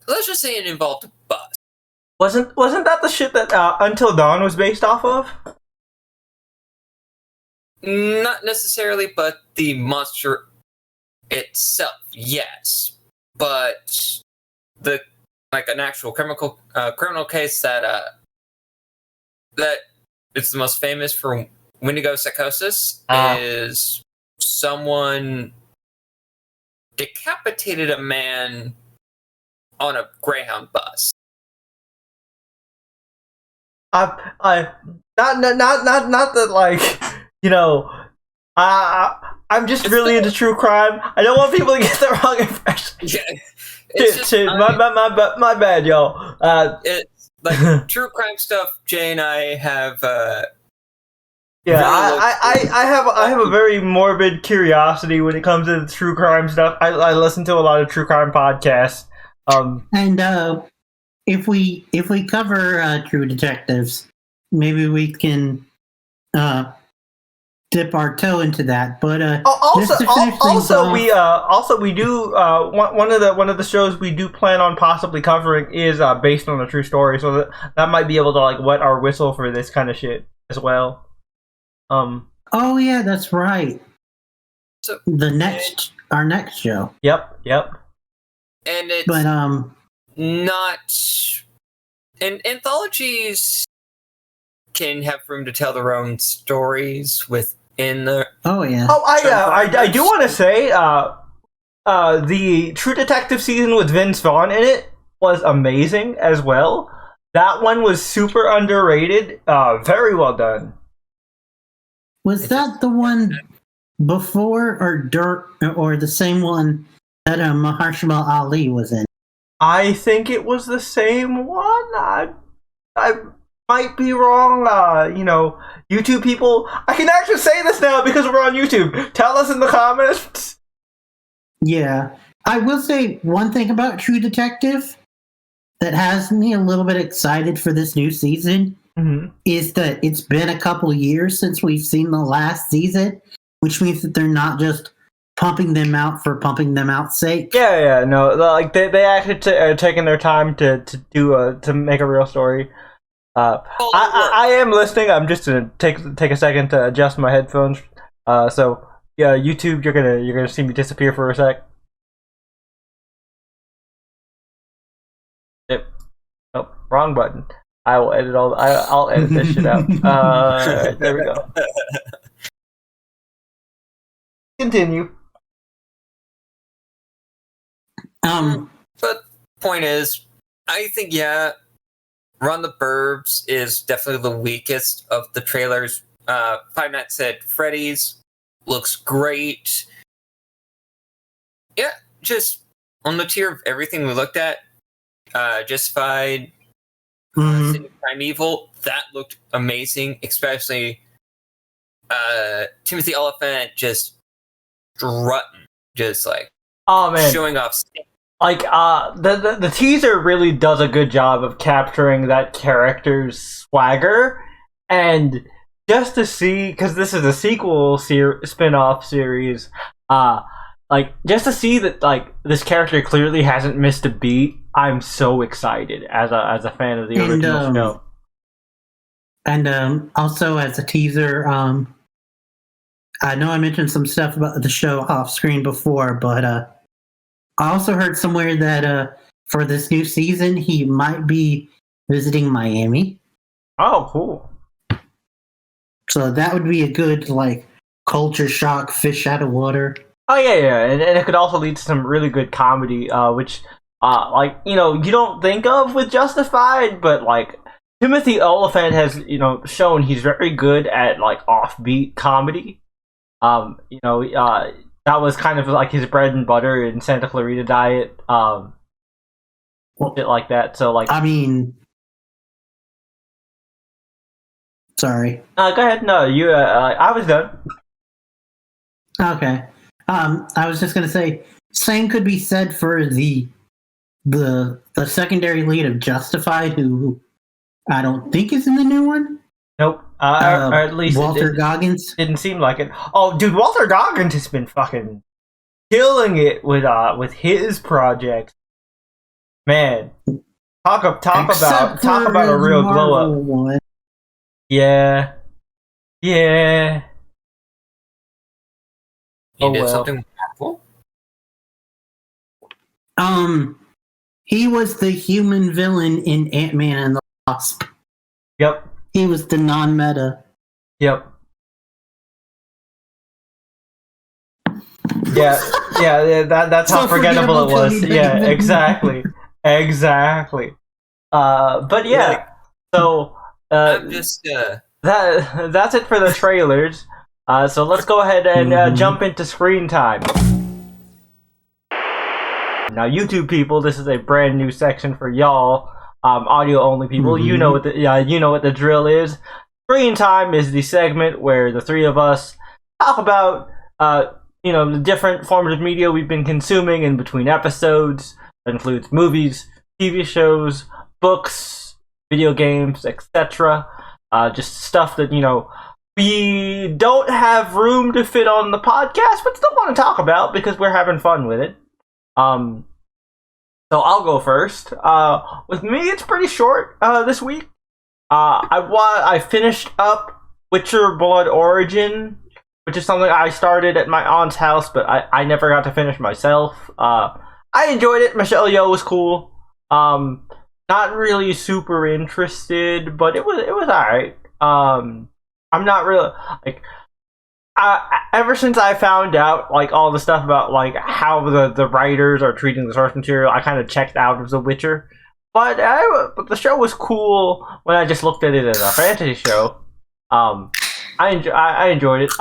[SPEAKER 3] let's just say it involved a bus.
[SPEAKER 1] Wasn't that the shit that Until Dawn was based off of?
[SPEAKER 3] Not necessarily, but the monster itself, yes. But an actual criminal case that it's the most famous for Wendigo psychosis is someone decapitated a man on a Greyhound bus.
[SPEAKER 1] Not that, like, I'm just really into true crime. I don't want people to get the wrong impression.
[SPEAKER 3] Yeah,
[SPEAKER 1] Shit, my bad, y'all.
[SPEAKER 3] It's like true crime stuff. Jay and I have.
[SPEAKER 1] Yeah,
[SPEAKER 3] really
[SPEAKER 1] I have a very morbid curiosity when it comes to true crime stuff. I listen to a lot of true crime podcasts.
[SPEAKER 2] And if we cover True Detectives, maybe we can dip our toe into that. But
[SPEAKER 1] we do one of the shows we do plan on possibly covering is based on a true story, so that might be able to like wet our whistle for this kind of shit as well.
[SPEAKER 2] Oh yeah, that's right.
[SPEAKER 3] So
[SPEAKER 2] our next show.
[SPEAKER 1] Yep.
[SPEAKER 3] And it's not. And anthologies can have room to tell their own stories within the.
[SPEAKER 2] Oh yeah.
[SPEAKER 1] Oh, I do want to say, the True Detective season with Vince Vaughn in it was amazing as well. That one was super underrated. Very well done.
[SPEAKER 2] Was that the one before or the same one that Mahershala Ali was in?
[SPEAKER 1] I think it was the same one. I might be wrong. YouTube people. I can actually say this now because we're on YouTube. Tell us in the comments.
[SPEAKER 2] Yeah. I will say one thing about True Detective that has me a little bit excited for this new season is that it's been a couple years since we've seen the last season, which means that they're not just pumping them out for pumping them out's sake.
[SPEAKER 1] Yeah, no, like they actually are taking their time to make a real story. I am listening. I'm just gonna take a second to adjust my headphones. So yeah, YouTube, you're gonna see me disappear for a sec. Yep. Oh, wrong button. I will edit I'll edit this shit out. There we go. Continue.
[SPEAKER 3] But point is, I think Run the Burbs is definitely the weakest of the trailers. Five Nights at Freddy's looks great. Yeah, just on the tier of everything we looked at, Justified, City of Primeval, that looked amazing, especially Timothy Oliphant just strutting, just like showing off.
[SPEAKER 1] Like the teaser really does a good job of capturing that character's swagger, and just to see, because this is a sequel spin-off series, like just to see that like this character clearly hasn't missed a beat. I'm so excited as a fan of the original show.
[SPEAKER 2] And also as a teaser, I know I mentioned some stuff about the show off screen before, but I also heard somewhere that for this new season he might be visiting Miami.
[SPEAKER 1] Oh, cool.
[SPEAKER 2] So that would be a good like culture shock, fish out of water.
[SPEAKER 1] Oh yeah, and it could also lead to some really good comedy, which like you don't think of with Justified, but like Timothy Oliphant has shown he's very good at like offbeat comedy. That was kind of like his bread and butter in Santa Clarita Diet, shit like that. So like,
[SPEAKER 2] I mean, sorry.
[SPEAKER 1] Go ahead. No, you. I was done.
[SPEAKER 2] Okay. I was just gonna say, same could be said for the secondary lead of Justified, who I don't think is in the new one.
[SPEAKER 1] Nope. Or at least
[SPEAKER 2] Walter Goggins.
[SPEAKER 1] Didn't seem like it. Oh, dude, Walter Goggins has been fucking killing it with his project. Man, talk about a real glow up. One. Yeah.
[SPEAKER 3] He did something Marvel?
[SPEAKER 2] He was the human villain in Ant-Man and the Wasp.
[SPEAKER 1] Yep.
[SPEAKER 2] He was the non-meta.
[SPEAKER 1] Yep. Yeah. That's how forgettable it was. Yeah, exactly. But yeah. So
[SPEAKER 3] I'm just
[SPEAKER 1] that's it for the trailers. So let's go ahead and jump into screen time. Now, YouTube people, this is a brand new section for y'all, audio only people. You know what the drill is. Screen time is the segment where the three of us talk about the different forms of media we've been consuming in between episodes. That includes movies, TV shows, books, video games, etc. Just stuff that we don't have room to fit on the podcast, but still want to talk about because we're having fun with it. So I'll go first. With me, it's pretty short this week. I finished up Witcher Blood Origin, which is something I started at my aunt's house, but I never got to finish myself. I enjoyed it. Michelle Yeoh was cool. Not really super interested, but it was alright. I'm not really like. Ever since I found out like all the stuff about like how the writers are treating the source material, I kind of checked out of The Witcher. But the show was cool when I just looked at it as a fantasy show. I enjoyed it.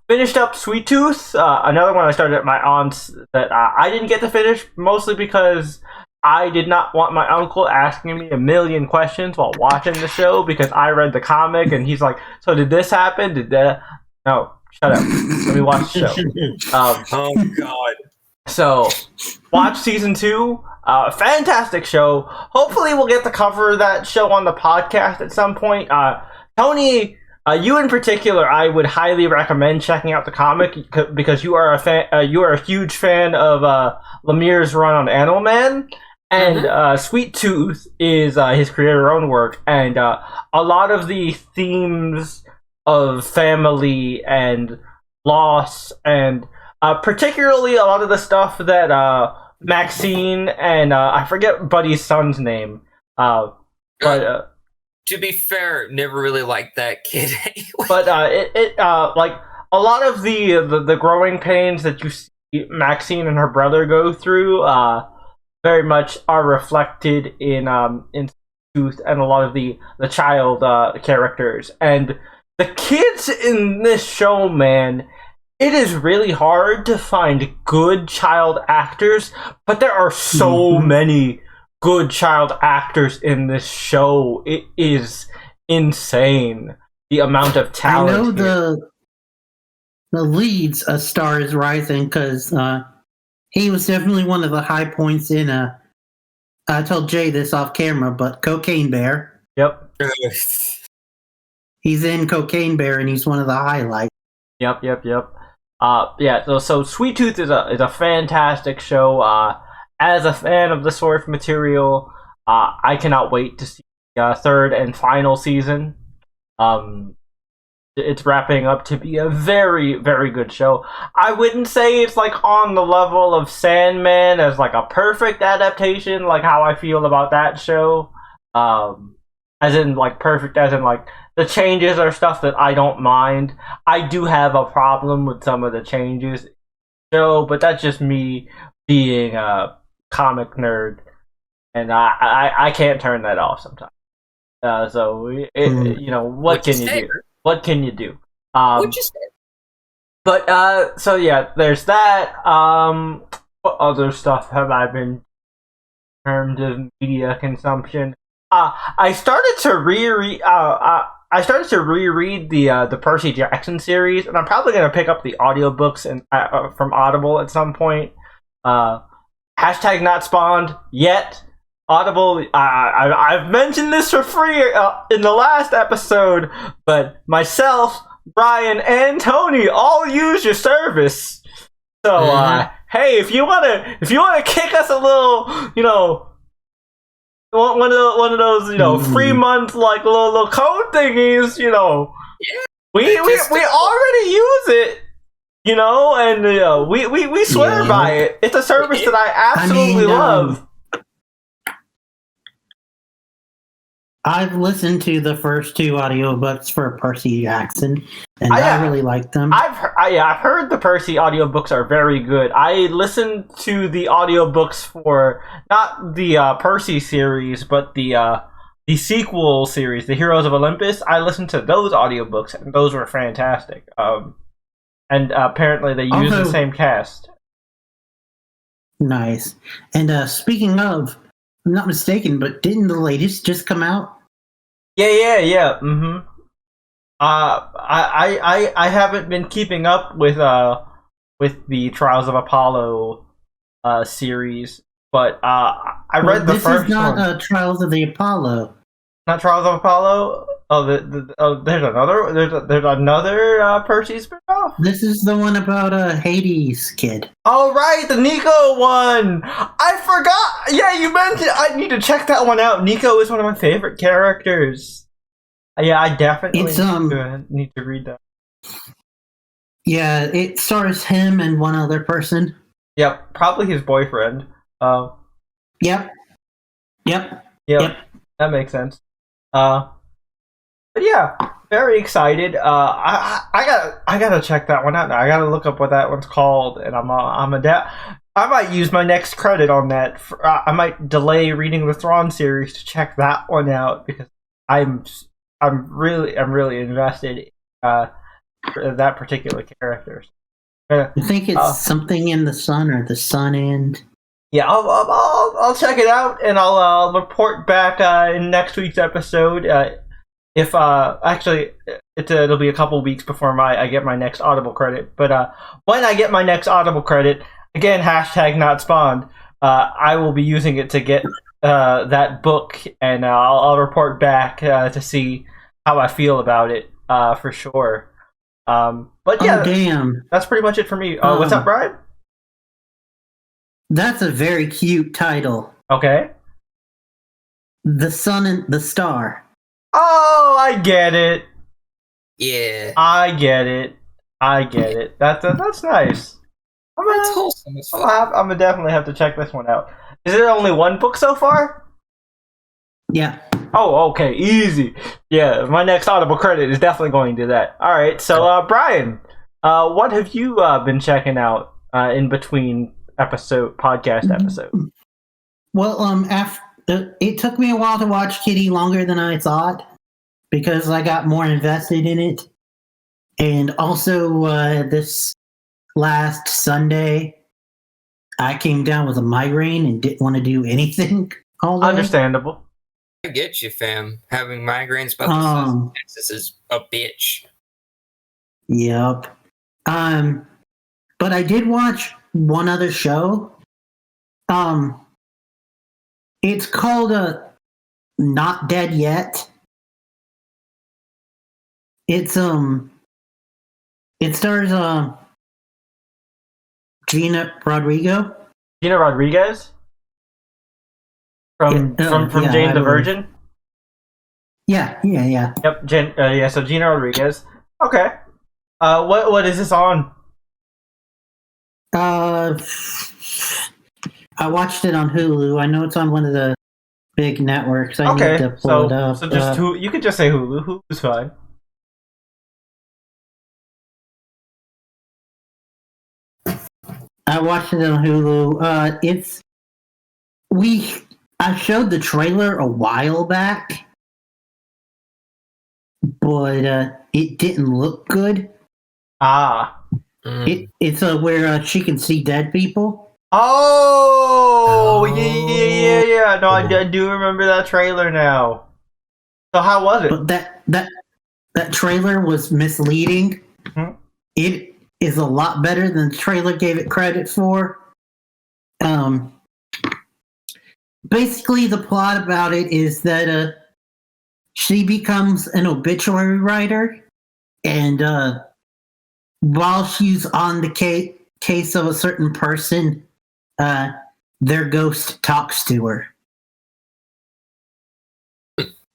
[SPEAKER 1] Finished up Sweet Tooth, another one I started at my aunt's that I didn't get to finish, mostly because I did not want my uncle asking me a million questions while watching the show because I read the comic and he's like, "So did this happen? Did that?" No, shut up. Let me watch the show.
[SPEAKER 3] Oh God.
[SPEAKER 1] So, watch season 2. Fantastic show. Hopefully, we'll get to cover that show on the podcast at some point. Tony, you in particular, I would highly recommend checking out the comic because you are a fan. You are a huge fan of Lemire's run on Animal Man. And Sweet Tooth is his creator-owned work, and a lot of the themes of family and loss, and particularly a lot of the stuff that Maxine and I forget Buddy's son's name, but
[SPEAKER 3] to be fair, never really liked that kid anyway.
[SPEAKER 1] But it like a lot of the growing pains that you see Maxine and her brother go through very much are reflected in Tooth and a lot of the child characters. And the kids in this show, man, it is really hard to find good child actors, but there are so many good child actors in this show. It is insane the amount of talent.
[SPEAKER 2] I know
[SPEAKER 1] here.
[SPEAKER 2] the lead's A Star Is Rising because he was definitely one of the high points in I told Jay this off camera, but Cocaine Bear.
[SPEAKER 1] Yep.
[SPEAKER 2] He's in Cocaine Bear, and he's one of the highlights.
[SPEAKER 1] Yep. Yeah. So Sweet Tooth is a fantastic show. As a fan of the source material, I cannot wait to see the third and final season. It's wrapping up to be a very, very good show. I wouldn't say it's like on the level of Sandman as like a perfect adaptation, like how I feel about that show. As in like perfect, as in like the changes are stuff that I don't mind. I do have a problem with some of the changes, but that's just me being a comic nerd, and I can't turn that off sometimes. What can you do? What can you do? But so yeah, there's that. What other stuff have I been in terms of media consumption? I started to reread the Percy Jackson series, and I'm probably going to pick up the audiobooks from Audible at some point. Hashtag not spawned yet. Audible, I've mentioned this for free in the last episode, but myself, Brian, and Tony all use your service. So, hey, if you wanna kick us a little, one of those, free month like little code thingies, we already use it, and we swear by it. It's a service that I absolutely love.
[SPEAKER 2] I've listened to the first 2 audiobooks for Percy Jackson, and I really like them.
[SPEAKER 1] I've heard the Percy audiobooks are very good. I listened to the audiobooks for not the Percy series, but the sequel series, the Heroes of Olympus. I listened to those audiobooks, and those were fantastic. And apparently they use the same cast.
[SPEAKER 2] Nice. And speaking of, I'm not mistaken, but didn't the latest just come out?
[SPEAKER 1] Yeah. Mm-hmm. I haven't been keeping up with the Trials of Apollo series, but I read the first one. This is
[SPEAKER 2] not Trials of the Apollo.
[SPEAKER 1] Not Trials of Apollo. Oh, there's another Percy spinoff.
[SPEAKER 2] This is the one about Hades' kid.
[SPEAKER 1] Oh right, the Nico one. I forgot. Yeah, you mentioned. I need to check that one out. Nico is one of my favorite characters. Yeah, I definitely need to read that.
[SPEAKER 2] Yeah, it stars him and one other person.
[SPEAKER 1] Yep, probably his boyfriend.
[SPEAKER 2] Yep.
[SPEAKER 1] That makes sense. But yeah, very excited. I gotta check that one out now. I gotta look up what that one's called, and I might use my next credit on that. I might delay reading the Thrawn series to check that one out because I'm really invested in that particular character.
[SPEAKER 2] I think it's something in the sun or the sun end.
[SPEAKER 1] Yeah, I'll check it out, and I'll report back in next week's episode. If actually, it'll be a couple weeks before I get my next Audible credit. But when I get my next Audible credit, again, hashtag not spawned, I will be using it to get that book, and I'll report back to see how I feel about it for sure. But yeah,
[SPEAKER 2] damn,
[SPEAKER 1] that's pretty much it for me. What's up, Brian?
[SPEAKER 2] That's a very cute title.
[SPEAKER 1] Okay.
[SPEAKER 2] The Sun and the Star.
[SPEAKER 1] Oh, I get it.
[SPEAKER 3] Yeah.
[SPEAKER 1] I get it. That's nice.
[SPEAKER 3] That's wholesome.
[SPEAKER 1] I'm gonna definitely have to check this one out. Is there only one book so far?
[SPEAKER 2] Yeah.
[SPEAKER 1] Oh, okay. Easy. Yeah, my next Audible credit is definitely going to that. All right. So, Brian, what have you been checking out in between podcast episodes?
[SPEAKER 2] Well, it took me a while to watch Kitty, longer than I thought, because I got more invested in it. And also, this last Sunday, I came down with a migraine and didn't want to do anything. all day.
[SPEAKER 1] Understandable.
[SPEAKER 3] I get you, fam. Having migraines about the size of Texas is a bitch.
[SPEAKER 2] Yep. But I did watch one other show. It's called Not Dead Yet. It stars Gina Rodrigo.
[SPEAKER 1] Gina Rodriguez from Jane the Virgin.
[SPEAKER 2] Yeah.
[SPEAKER 1] Yep, so Gina Rodriguez. Okay. What is this on?
[SPEAKER 2] I watched it on Hulu. I know it's on one of the big networks. I need to pull it up.
[SPEAKER 1] So just you could just say Hulu. Hulu's fine.
[SPEAKER 2] I watched it on Hulu. I showed the trailer a while back, but it didn't look good. It's where she can see dead people.
[SPEAKER 1] Oh, yeah. No, I do remember that trailer now. So how was it?
[SPEAKER 2] But that trailer was misleading.
[SPEAKER 1] Mm-hmm.
[SPEAKER 2] It is a lot better than the trailer gave it credit for. Basically, the plot about it is that she becomes an obituary writer, and while she's on the case of a certain person, their ghost talks to her.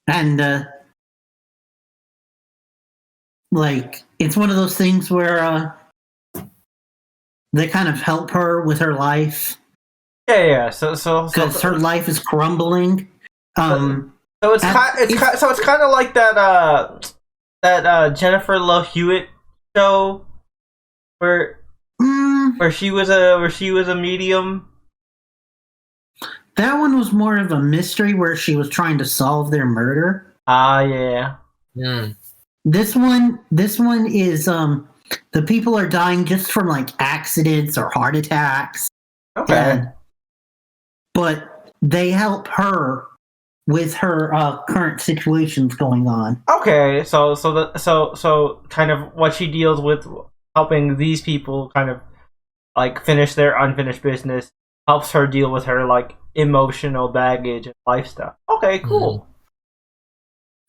[SPEAKER 2] And it's one of those things where they kind of help her with her life.
[SPEAKER 1] Yeah. So
[SPEAKER 2] because her life is crumbling.
[SPEAKER 1] So it's kind of like that Jennifer Love Hewitt show where she was a medium.
[SPEAKER 2] That one was more of a mystery where she was trying to solve their murder.
[SPEAKER 1] Yeah.
[SPEAKER 2] This one is the people are dying just from like accidents or heart attacks.
[SPEAKER 1] Okay.
[SPEAKER 2] But they help her with her current situations going on.
[SPEAKER 1] Okay, so kind of what she deals with, helping these people kind of like finish their unfinished business, helps her deal with her like emotional baggage and life stuff. Okay, cool.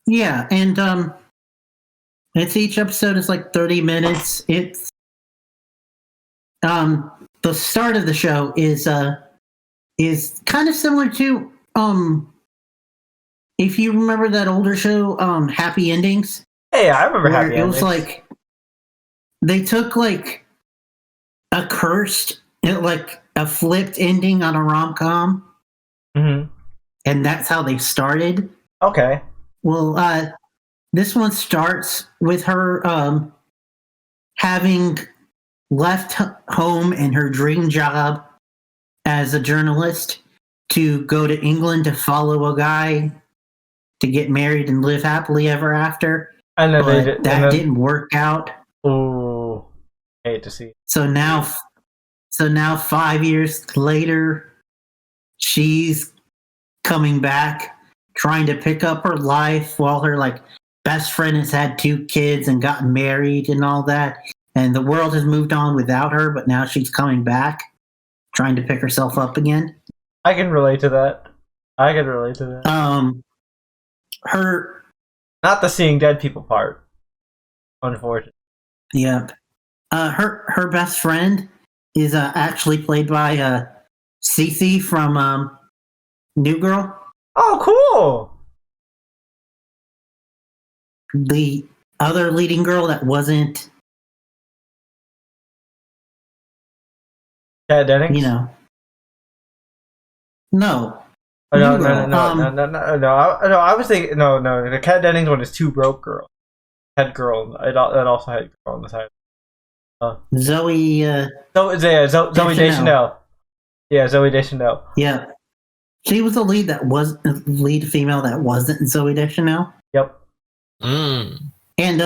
[SPEAKER 2] Yeah, and it's each episode is like 30 minutes. It's the start of the show is kind of similar to if you remember that older show, Happy Endings.
[SPEAKER 1] Hey, I remember Happy Endings.
[SPEAKER 2] It was like they took like a cursed, like a flipped ending on a rom-com, and that's how they started.
[SPEAKER 1] Okay.
[SPEAKER 2] Well, this one starts with her having left home and her dream job as a journalist to go to England to follow a guy to get married and live happily ever after.
[SPEAKER 1] And then
[SPEAKER 2] that didn't work out.
[SPEAKER 1] Oh, hate to see.
[SPEAKER 2] So now 5 years later, she's coming back, trying to pick up her life while her like best friend has had 2 kids and gotten married and all that. And the world has moved on without her, but now she's coming back, trying to pick herself up again.
[SPEAKER 1] I can relate to that.
[SPEAKER 2] Her
[SPEAKER 1] not the seeing dead people part, unfortunately.
[SPEAKER 2] Yep. Her best friend is actually played by Cece from New Girl.
[SPEAKER 1] Oh, cool!
[SPEAKER 2] The other leading girl that wasn't,
[SPEAKER 1] Kat Dennings?
[SPEAKER 2] you know, no.
[SPEAKER 1] Oh, no. I was thinking no. The Kat Dennings one is Two Broke Girl. Head girl. It also had girl on the side.
[SPEAKER 2] Zoe.
[SPEAKER 1] Zoe Deschanel. Yeah, Zoe Deschanel.
[SPEAKER 2] Yeah, she was the lead female that wasn't Zoe Deschanel.
[SPEAKER 1] Yep.
[SPEAKER 2] And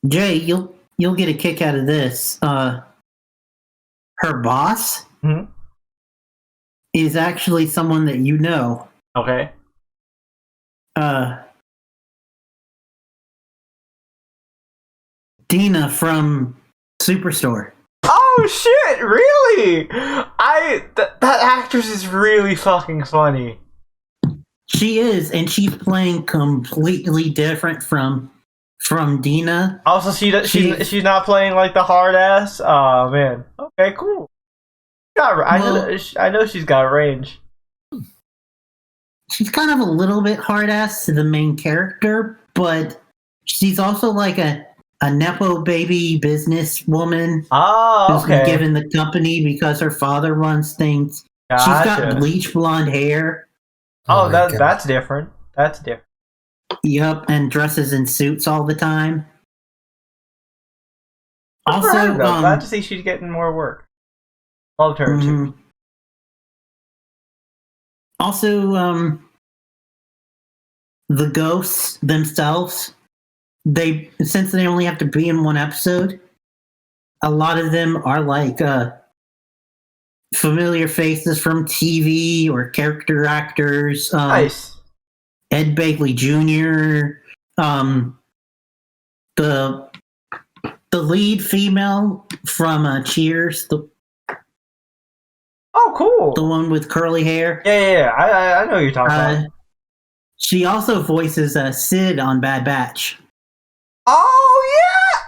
[SPEAKER 2] Jay, you'll get a kick out of this. Her boss is actually someone that you know.
[SPEAKER 1] Okay.
[SPEAKER 2] Dina from Superstore.
[SPEAKER 1] Oh shit! Really? That actress is really fucking funny.
[SPEAKER 2] She is, and she's playing completely different from Dina.
[SPEAKER 1] Also, she's not playing like the hard ass. Oh man. Okay, cool. I know she's got range.
[SPEAKER 2] She's kind of a little bit hard ass to the main character, but she's also like a nepo baby businesswoman.
[SPEAKER 1] Oh,
[SPEAKER 2] who's
[SPEAKER 1] okay.
[SPEAKER 2] been given the company because her father runs things.
[SPEAKER 1] Gotcha.
[SPEAKER 2] She's got bleach blonde hair.
[SPEAKER 1] Oh, that's different. That's different.
[SPEAKER 2] Yep, and dresses in suits all the time.
[SPEAKER 1] Also, glad to see she's getting more work. Loved her too.
[SPEAKER 2] Also, the ghosts themselves, since they only have to be in one episode, a lot of them are like familiar faces from TV or character actors.
[SPEAKER 1] Nice.
[SPEAKER 2] Ed Begley Jr., the lead female from Cheers,
[SPEAKER 1] oh, cool.
[SPEAKER 2] The one with curly hair.
[SPEAKER 1] Yeah. I know who you're talking about.
[SPEAKER 2] She also voices Sid on Bad Batch.
[SPEAKER 1] Oh yeah.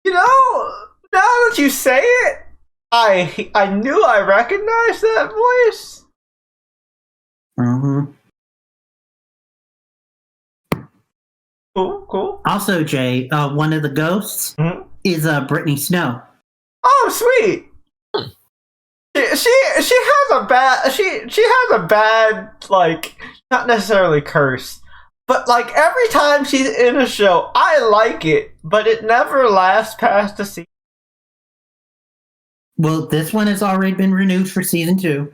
[SPEAKER 1] You know, now that you say it, I knew I recognized that voice.
[SPEAKER 2] Mm-hmm.
[SPEAKER 1] Cool.
[SPEAKER 2] Also, Jay, one of the ghosts is Brittany Snow.
[SPEAKER 1] Oh, sweet. She has a bad like, not necessarily curse, but like every time she's in a show, I like it, but it never lasts past the season.
[SPEAKER 2] Well, this one has already been renewed for season 2.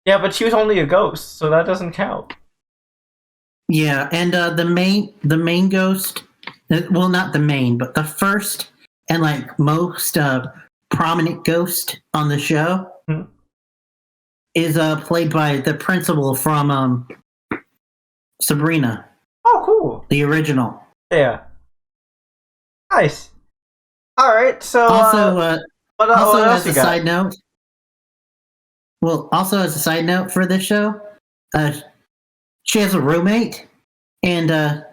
[SPEAKER 1] Yeah, but she was only a ghost, so that doesn't count.
[SPEAKER 2] Yeah, and the main ghost, well, not the main, but the first and like most prominent ghost on the show is played by the principal from Sabrina.
[SPEAKER 1] Oh, cool.
[SPEAKER 2] The original.
[SPEAKER 1] Yeah. Nice. All right, so
[SPEAKER 2] also,
[SPEAKER 1] what else
[SPEAKER 2] as a side note, for this show, she has a roommate, and her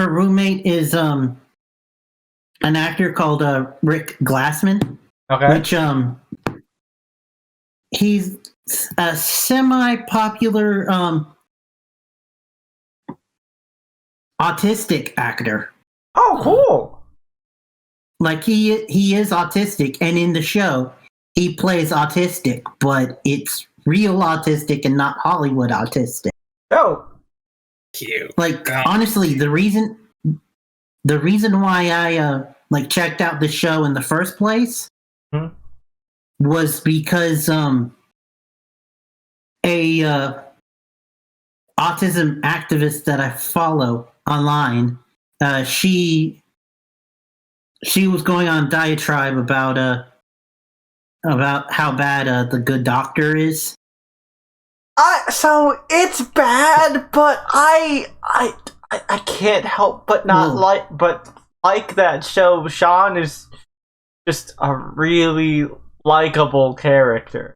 [SPEAKER 2] roommate is an actor called Rick Glassman.
[SPEAKER 1] Okay.
[SPEAKER 2] Which he's a semi-popular autistic actor.
[SPEAKER 1] Oh, cool.
[SPEAKER 2] Like he is autistic, and in the show he plays autistic, but it's real autistic and not Hollywood autistic.
[SPEAKER 1] Oh,
[SPEAKER 3] cute.
[SPEAKER 2] Like honestly, the reason why I like checked out the show in the first place was because a autism activist that I follow online, she was going on diatribe about how bad The Good Doctor is.
[SPEAKER 1] So it's bad, but I can't help but not like that show. Sean is just a really likable character.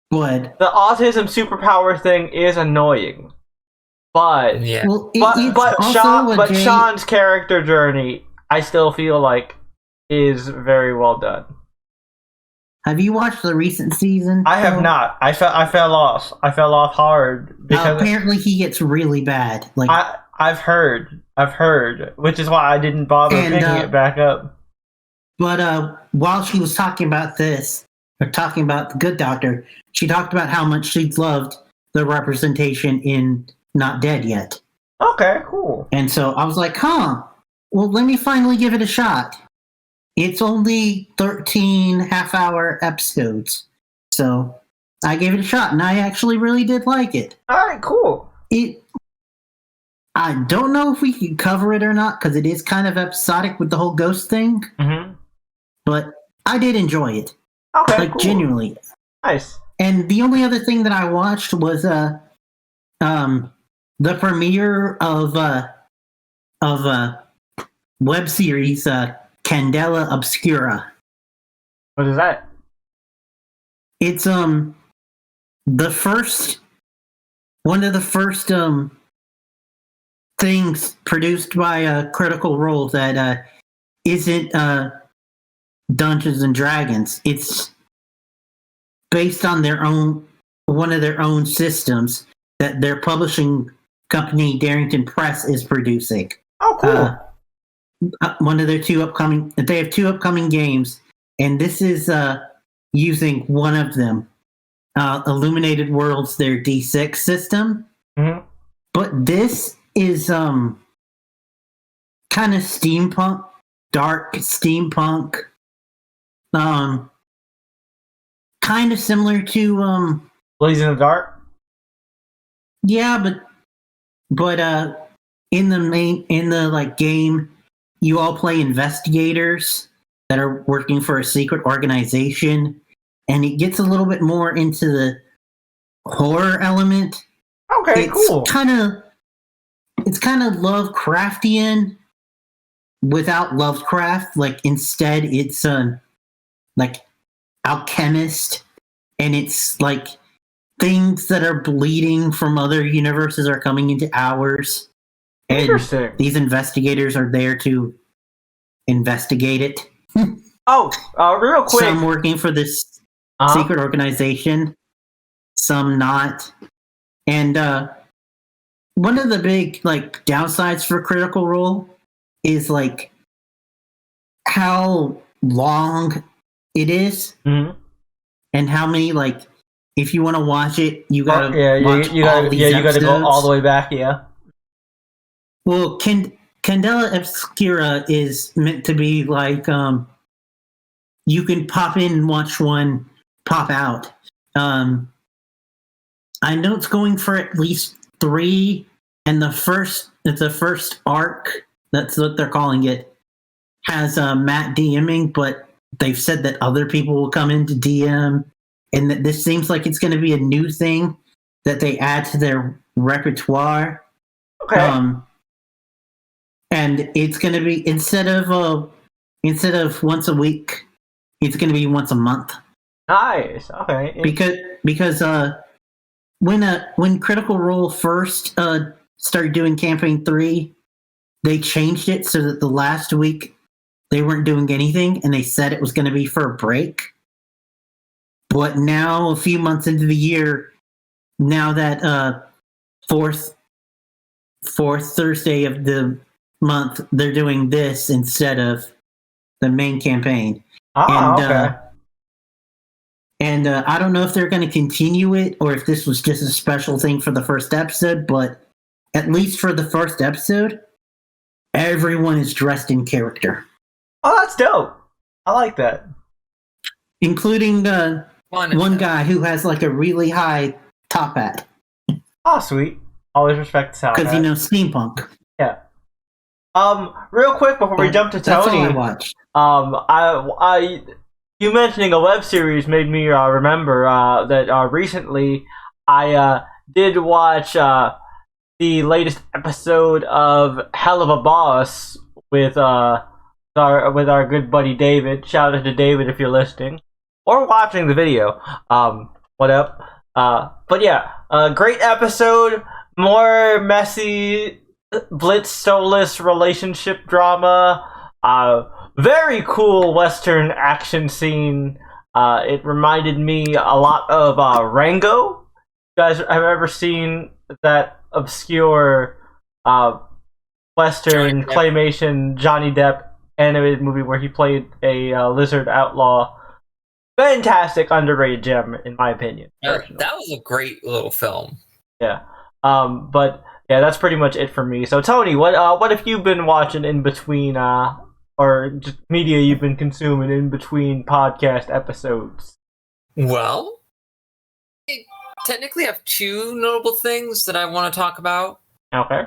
[SPEAKER 2] What?
[SPEAKER 1] The autism superpower thing is annoying, but
[SPEAKER 3] yeah.
[SPEAKER 2] Well,
[SPEAKER 1] Sean's character journey, I still feel like, is very well done.
[SPEAKER 2] Have you watched the recent season?
[SPEAKER 1] I have not. I fell off. I fell off hard because
[SPEAKER 2] apparently he gets really bad. Like
[SPEAKER 1] I've heard, which is why I didn't bother picking it back up.
[SPEAKER 2] But while she was talking about this, or talking about The Good Doctor, she talked about how much she loved the representation in Not Dead Yet.
[SPEAKER 1] Okay, cool.
[SPEAKER 2] And so I was like, well, let me finally give it a shot. It's only 13 half-hour episodes. So I gave it a shot, and I actually really did like it.
[SPEAKER 1] All right, cool.
[SPEAKER 2] I don't know if we can cover it or not, because it is kind of episodic with the whole ghost thing.
[SPEAKER 1] Mm-hmm.
[SPEAKER 2] But I did enjoy it.
[SPEAKER 1] Okay,
[SPEAKER 2] like,
[SPEAKER 1] cool.
[SPEAKER 2] Genuinely.
[SPEAKER 1] Nice.
[SPEAKER 2] And the only other thing that I watched was the premiere of web series Candela Obscura.
[SPEAKER 1] What is that?
[SPEAKER 2] It's one of the first things produced by Critical Role that isn't Dungeons and Dragons. It's based on one of their own systems that their publishing company Darrington Press is producing.
[SPEAKER 1] Oh, cool!
[SPEAKER 2] One of their they have two upcoming games, and this is using one of them, Illuminated Worlds, their D6 system.
[SPEAKER 1] Mm-hmm.
[SPEAKER 2] But this is kind of steampunk, dark steampunk, kind of similar to
[SPEAKER 1] Blazing in the Dark.
[SPEAKER 2] Yeah, but in the game, you all play investigators that are working for a secret organization, and it gets a little bit more into the horror element.
[SPEAKER 1] Okay, cool.
[SPEAKER 2] It's kind of Lovecraftian without Lovecraft. Like instead, it's like alchemist, and it's like things that are bleeding from other universes are coming into ours.
[SPEAKER 1] Interesting.
[SPEAKER 2] And these investigators are there to investigate it.
[SPEAKER 1] Real quick.
[SPEAKER 2] Some working for this secret organization, some not. And one of the big downsides for Critical Role is how long it is,
[SPEAKER 1] mm-hmm.
[SPEAKER 2] and how many if you want to watch it, you gotta
[SPEAKER 1] you gotta go all the way back. Yeah.
[SPEAKER 2] Well, Candela Obscura is meant to be you can pop in and watch one, pop out. I know it's going for at least 3, and the first arc, that's what they're calling it, has Matt DMing, but they've said that other people will come into DM, and that this seems like it's going to be a new thing that they add to their repertoire.
[SPEAKER 1] Okay.
[SPEAKER 2] And it's going to be instead of once a week, it's going to be once a month.
[SPEAKER 1] Nice. Okay.
[SPEAKER 2] Because when Critical Role first started doing Campaign 3, they changed it so that the last week they weren't doing anything, and they said it was going to be for a break. But now, a few months into the year, now that fourth Thursday of the month, they're doing this instead of the main campaign.
[SPEAKER 1] Okay.
[SPEAKER 2] And I don't know if they're going to continue it or if this was just a special thing for the first episode, but at least for the first episode, everyone is dressed in character.
[SPEAKER 1] Oh, that's dope. I like that.
[SPEAKER 2] Including one guy who has a really high top hat.
[SPEAKER 1] Oh, sweet. Always respect the sound.
[SPEAKER 2] Because, steampunk.
[SPEAKER 1] Yeah. Real quick before we jump to Tony.
[SPEAKER 2] That's all I watched.
[SPEAKER 1] You mentioning a web series made me remember that recently I did watch the latest episode of Hell of a Boss with our good buddy David. Shout out to David if you're listening or watching the video. What up? But yeah, great episode. More messy Blitz-Stolas relationship drama. Very cool Western action scene. It reminded me a lot of Rango. You guys have ever seen that obscure Western claymation Johnny Depp animated movie where he played a lizard outlaw? Fantastic, underrated gem, in my opinion.
[SPEAKER 3] That was a great little film.
[SPEAKER 1] Yeah. But yeah, that's pretty much it for me. So Tony, what have you been watching in between or just media you've been consuming in between podcast episodes?
[SPEAKER 3] Well, I technically have 2 notable things that I want to talk about.
[SPEAKER 1] Okay.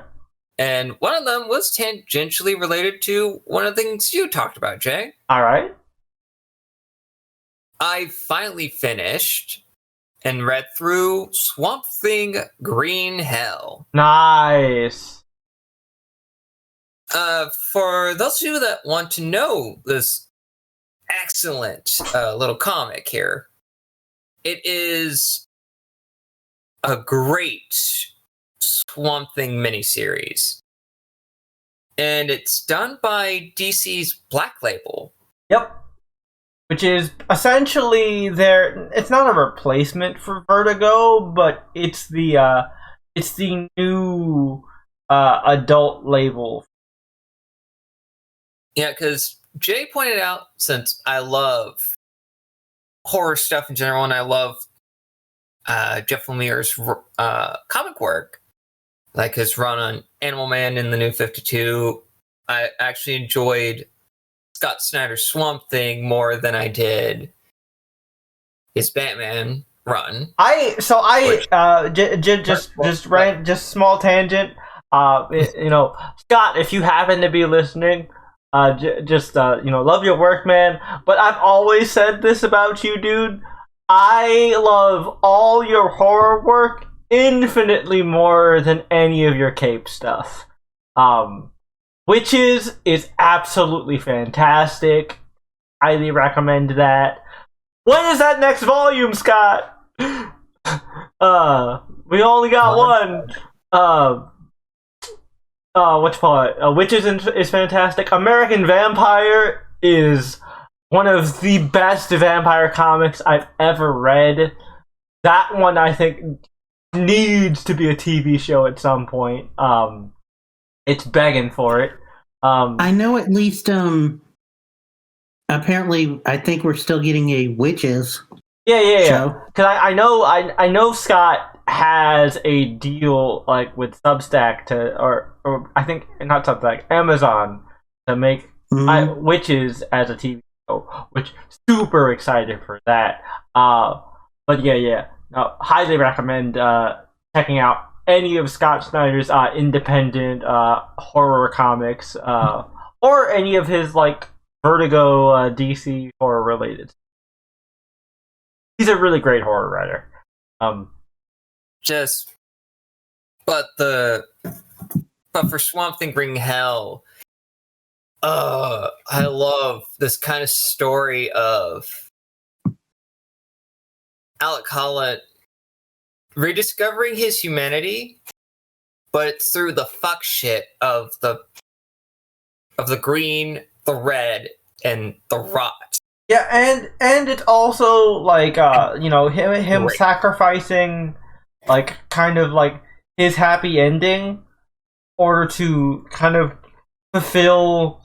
[SPEAKER 3] And one of them was tangentially related to one of the things you talked about, Jay.
[SPEAKER 1] All right.
[SPEAKER 3] I finally finished and read through Swamp Thing Green Hell.
[SPEAKER 1] Nice.
[SPEAKER 3] For those of you that want to know this excellent little comic here, it is a great Swamp Thing miniseries. And it's done by DC's Black Label.
[SPEAKER 1] Yep. Which is essentially it's not a replacement for Vertigo, but it's the new adult label.
[SPEAKER 3] Yeah, because Jay pointed out, since I love horror stuff in general, and I love Jeff Lemire's comic work, like his run on Animal Man in the New 52, I actually enjoyed Scott Snyder's Swamp Thing more than I did his Batman run.
[SPEAKER 1] Just small tangent. Scott, if you happen to be listening, love your work, man. But I've always said this about you, dude. I love all your horror work infinitely more than any of your cape stuff. Witches is absolutely fantastic. Highly recommend that. When is that next volume, Scott? We only got one. Witches is fantastic. American Vampire is one of the best vampire comics I've ever read. That one, I think, needs to be a TV show at some point. It's begging for it.
[SPEAKER 2] I know at least, apparently, I think we're still getting a Witches show.
[SPEAKER 1] Because I know Scott has a deal like with Substack or I think not Substack, Amazon to make Witches as a TV show, which super excited for that. But highly recommend checking out any of Scott Snyder's independent horror comics, or any of his like Vertigo DC horror related. He's a really great horror writer.
[SPEAKER 3] But for Swamp Thing Bring Hell, I love this kind of story of Alec Holland rediscovering his humanity, but it's through the fuck shit of the green, the red, and the rot.
[SPEAKER 1] Yeah, and it's also like him sacrificing like kind of like his happy ending in order to kind of fulfill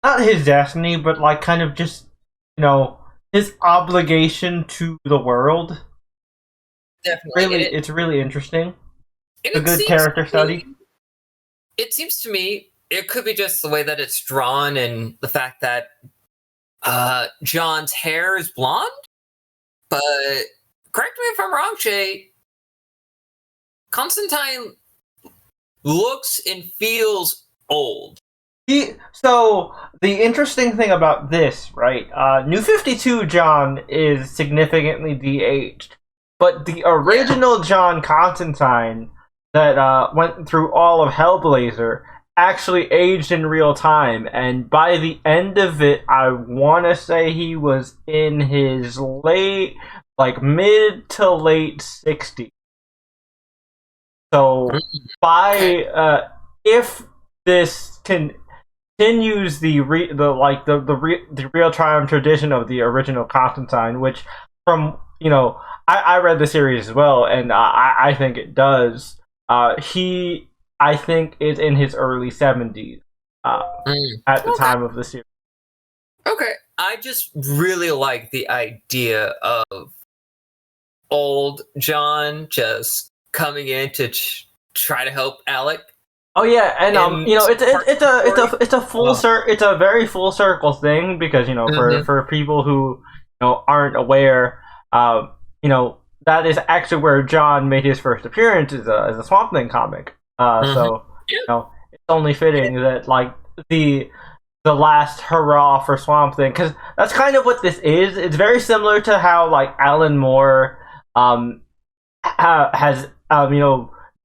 [SPEAKER 1] not his destiny, but like kind of just his obligation to the world.
[SPEAKER 3] Definitely.
[SPEAKER 1] It's really interesting. It's a good character study.
[SPEAKER 3] It seems to me it could be just the way that it's drawn and the fact that John's hair is blonde. But correct me if I'm wrong, Jay. Constantine looks and feels old.
[SPEAKER 1] So the interesting thing about this, right? New 52 John is significantly de-aged. But the original John Constantine that went through all of Hellblazer actually aged in real time, and by the end of it, I want to say he was in his mid to late 60s. So if this continues the real time tradition of the original Constantine, which from I read the series as well, and I think it does. He, I think, is in his early 70s at the time of the series.
[SPEAKER 3] Okay, I just really like the idea of old John just coming in to try to help Alec.
[SPEAKER 1] Oh yeah, and it's a very full circle thing because for people who aren't aware. That is actually where John made his first appearance as a Swamp Thing comic. So it's only fitting that like the last hurrah for Swamp Thing, because that's kind of what this is. It's very similar to how like Alan Moore has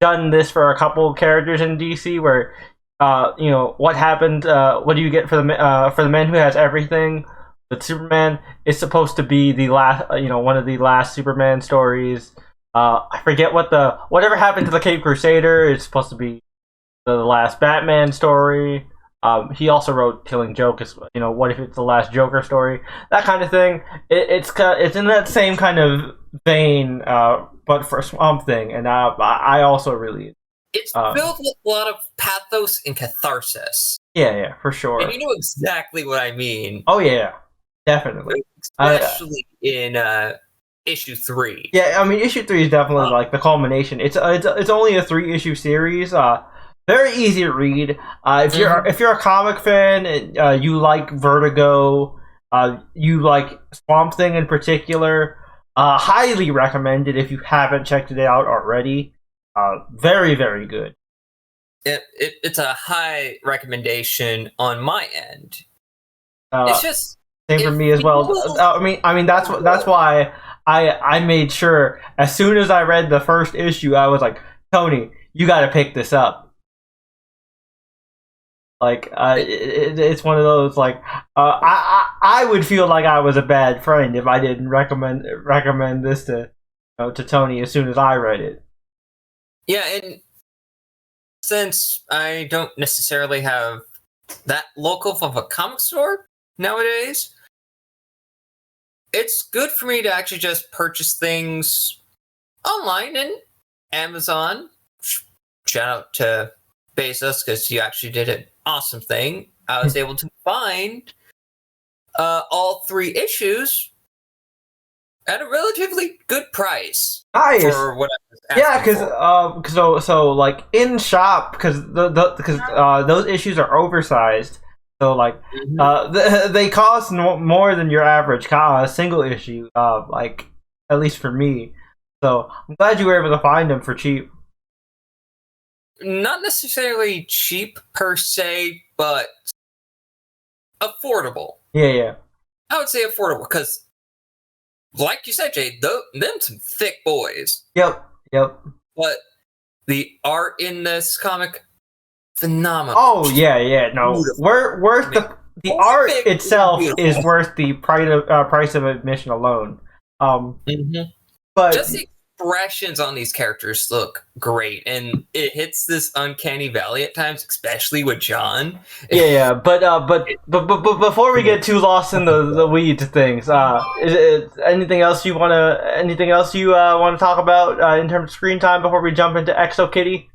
[SPEAKER 1] done this for a couple characters in DC where what happened, what do you get for the man who has everything. With Superman, it's supposed to be the last, one of the last Superman stories. I forget whatever happened to the Cape Crusader. It's supposed to be the last Batman story. He also wrote Killing Joke. What if it's the last Joker story? That kind of thing. It's in that same kind of vein, but for Swamp Thing, and I also really.
[SPEAKER 3] It's filled with a lot of pathos and catharsis.
[SPEAKER 1] Yeah, for sure.
[SPEAKER 3] And you know exactly what I mean.
[SPEAKER 1] Oh yeah, definitely.
[SPEAKER 3] Especially in issue 3.
[SPEAKER 1] Yeah, I mean issue 3 is definitely like the culmination. It's only a 3-issue series. Very easy to read. If you're a comic fan, and you like Vertigo, you like Swamp Thing in particular, highly recommended if you haven't checked it out already. Very, very good.
[SPEAKER 3] It's a high recommendation on my end. It's just
[SPEAKER 1] same for me as well. I mean that's why I made sure as soon as I read the first issue, I was like, Tony, you got to pick this up. Like it's one of those like I would feel like I was a bad friend if I didn't recommend this to Tony as soon as I read it.
[SPEAKER 3] Yeah, and since I don't necessarily have that local of a comic store nowadays, it's good for me to actually just purchase things online and Amazon. Shout out to Bezos because you actually did an awesome thing. I was able to find all 3 issues at a relatively good price.
[SPEAKER 1] Nice.
[SPEAKER 3] For what I was asking
[SPEAKER 1] because so like in shop because those issues are oversized. So like they cost more than your average single issue. Like at least for me. So I'm glad you were able to find them for cheap.
[SPEAKER 3] Not necessarily cheap per se, but affordable.
[SPEAKER 1] Yeah.
[SPEAKER 3] I would say affordable because, like you said, Jay, them some thick boys.
[SPEAKER 1] Yep.
[SPEAKER 3] But the art in this comic, phenomenal.
[SPEAKER 1] Oh yeah. No, worth the art itself is worth the price of admission alone. But
[SPEAKER 3] just the expressions on these characters look great, and it hits this uncanny valley at times, especially with John.
[SPEAKER 1] Yeah. But before we get too lost in the weeds of things, is anything else you want to talk about in terms of screen time before we jump into Exo Kitty?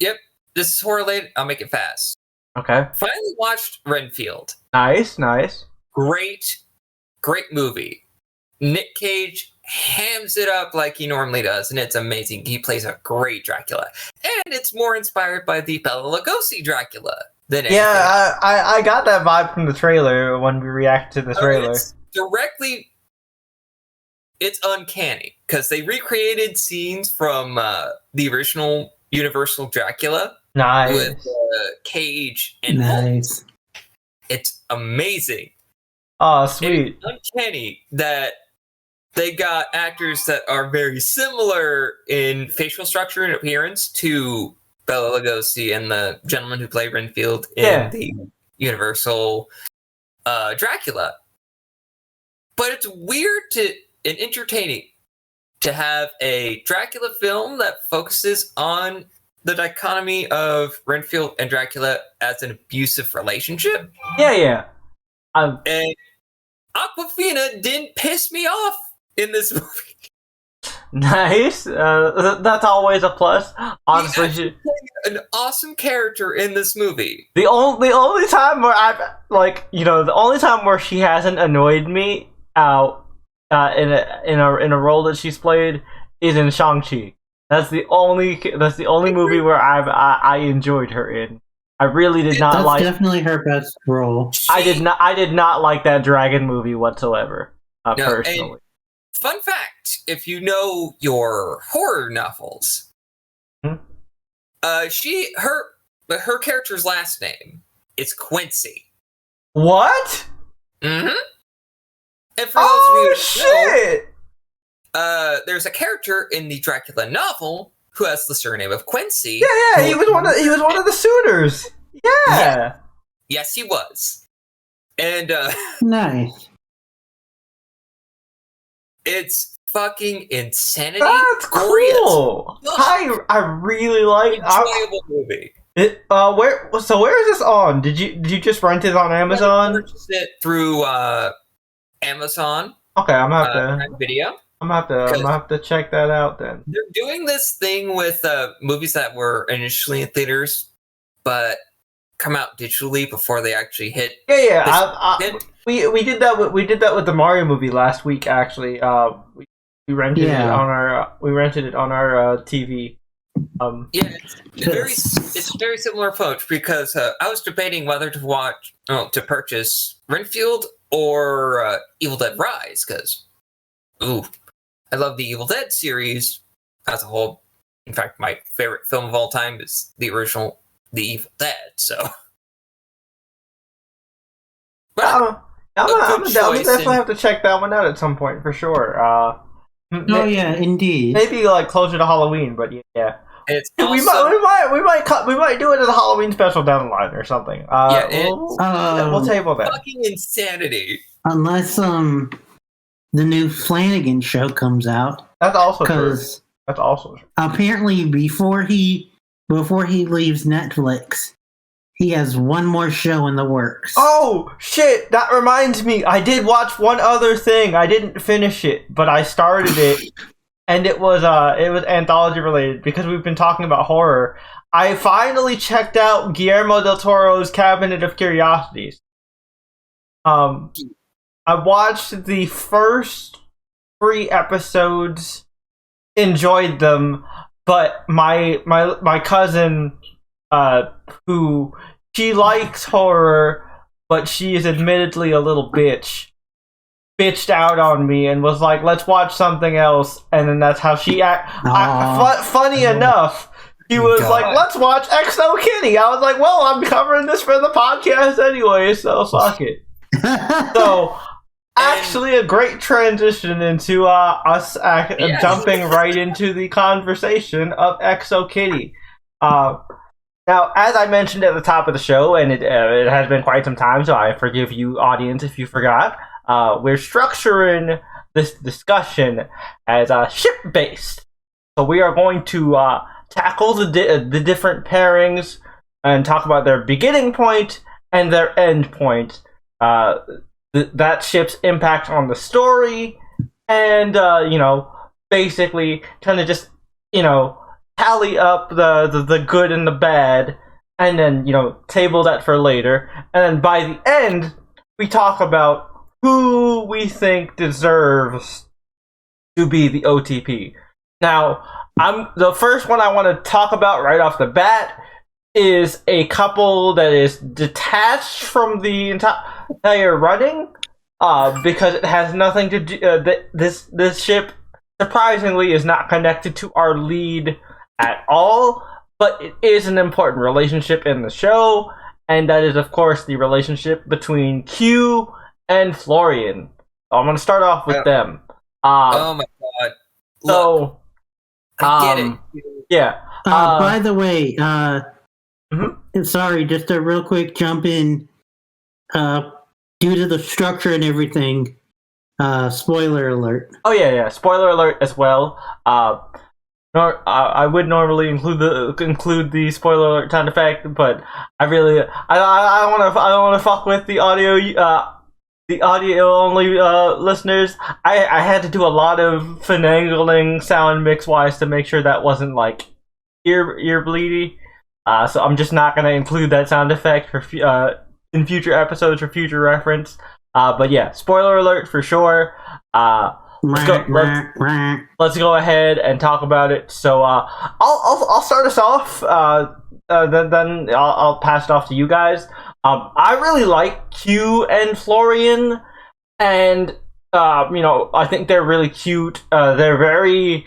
[SPEAKER 3] Yep, this is horror related. I'll make it fast.
[SPEAKER 1] Okay.
[SPEAKER 3] Finally watched Renfield.
[SPEAKER 1] Nice.
[SPEAKER 3] Great movie. Nick Cage hams it up like he normally does, and it's amazing. He plays a great Dracula, and it's more inspired by the Bela Lugosi Dracula than anything.
[SPEAKER 1] Yeah, I got that vibe from the trailer when we reacted to the trailer.
[SPEAKER 3] It's uncanny because they recreated scenes from the original Universal Dracula.
[SPEAKER 1] Nice.
[SPEAKER 3] With Cage and
[SPEAKER 2] nice.
[SPEAKER 3] It's amazing.
[SPEAKER 1] Oh, sweet.
[SPEAKER 3] It's uncanny that they got actors that are very similar in facial structure and appearance to Bela Lugosi and the gentleman who played Renfield in the Universal Dracula. But it's weird and entertaining to have a Dracula film that focuses on the dichotomy of Renfield and Dracula as an abusive relationship.
[SPEAKER 1] Yeah.
[SPEAKER 3] And Awkwafina didn't piss me off in this movie.
[SPEAKER 1] Nice. That's always a plus. Honestly, she's
[SPEAKER 3] an awesome character in this movie.
[SPEAKER 1] The only time where the only time where she hasn't annoyed me out in a role that she's played is in Shang-Chi. That's the only movie where I enjoyed her in. I really did not like.
[SPEAKER 2] That's definitely her best role.
[SPEAKER 1] I did not like that dragon movie whatsoever. Personally.
[SPEAKER 3] Fun fact: if you know your horror novels, her character's last name is Quincy.
[SPEAKER 1] What?
[SPEAKER 3] Mm-hmm. And for those of you who don't know, there's a character in the Dracula novel who has the surname of Quincy.
[SPEAKER 1] Yeah, he was one of the suitors. Yeah.
[SPEAKER 3] Yes, he was. And
[SPEAKER 2] Nice.
[SPEAKER 3] it's fucking insanity.
[SPEAKER 1] That's cool. I really like
[SPEAKER 3] enjoyable movie.
[SPEAKER 1] Where is this on? Did you just rent it on Amazon?
[SPEAKER 3] I purchased it through Amazon.
[SPEAKER 1] Okay, I'm gonna have to
[SPEAKER 3] Prime Video.
[SPEAKER 1] I'm gonna have to check that out then.
[SPEAKER 3] They're doing this thing with movies that were initially in theaters, but come out digitally before they actually hit.
[SPEAKER 1] Yeah. We did that with the Mario movie last week. Actually, we rented it on our TV.
[SPEAKER 3] It's a very similar approach because I was debating whether to purchase Renfield or Evil Dead Rise because, I love the Evil Dead series as a whole. In fact, my favorite film of all time is the original The Evil Dead. So,
[SPEAKER 1] I'm definitely have to check that one out at some point for sure.
[SPEAKER 2] Indeed.
[SPEAKER 1] Maybe like closer to Halloween, but yeah.
[SPEAKER 3] It's
[SPEAKER 1] we might do it as a Halloween special down the line or something. We'll table that.
[SPEAKER 3] Fucking insanity.
[SPEAKER 2] Unless the new Flanagan show comes out.
[SPEAKER 1] That's also true. That's also true.
[SPEAKER 2] Apparently, before he leaves Netflix, he has one more show in the works.
[SPEAKER 1] Oh shit! That reminds me. I did watch one other thing. I didn't finish it, but I started it. And it was anthology related because we've been talking about horror. I finally checked out Guillermo del Toro's Cabinet of Curiosities. I watched the first 3 episodes, enjoyed them, but my cousin, who she likes horror, but she is admittedly a little bitched out on me and was like, let's watch something else, and then that's how she funny enough, he was like, let's watch XO Kitty. I was like, well, I'm covering this for the podcast anyway, so fuck it. So actually a great transition into us jumping right into the conversation of XO Kitty. Now, as I mentioned at the top of the show, and it has been quite some time, so I forgive you, audience, if you forgot, we're structuring this discussion as ship-based. So we are going to tackle the different pairings and talk about their beginning point and their end point. That ship's impact on the story, and basically kind of just tally up the good and the bad, and then table that for later. And then by the end, we talk about who we think deserves to be the OTP. Now, the first one I want to talk about right off the bat is a couple that is detached from the entire running, because it has nothing to do. This ship, surprisingly, is not connected to our lead at all, but it is an important relationship in the show, and that is, of course, the relationship between Q and Florian. I'm going to start off with them.
[SPEAKER 3] Oh my god.
[SPEAKER 1] So,
[SPEAKER 3] I get it.
[SPEAKER 1] Yeah.
[SPEAKER 2] By the way, sorry, just a real quick jump in. Due to the structure and everything, spoiler alert.
[SPEAKER 1] Oh yeah. Spoiler alert as well. I would normally include the spoiler alert sound effect, but I want to fuck with the audio. The audio only listeners. I had to do a lot of finagling sound mix wise to make sure that wasn't like ear bleedy. So I'm just not gonna include that sound effect for in future episodes for future reference. But yeah, spoiler alert for sure. Let's go ahead and talk about it. So I'll start us off. Then I'll pass it off to you guys. I really like Q and Florian, and I think they're really cute. They're very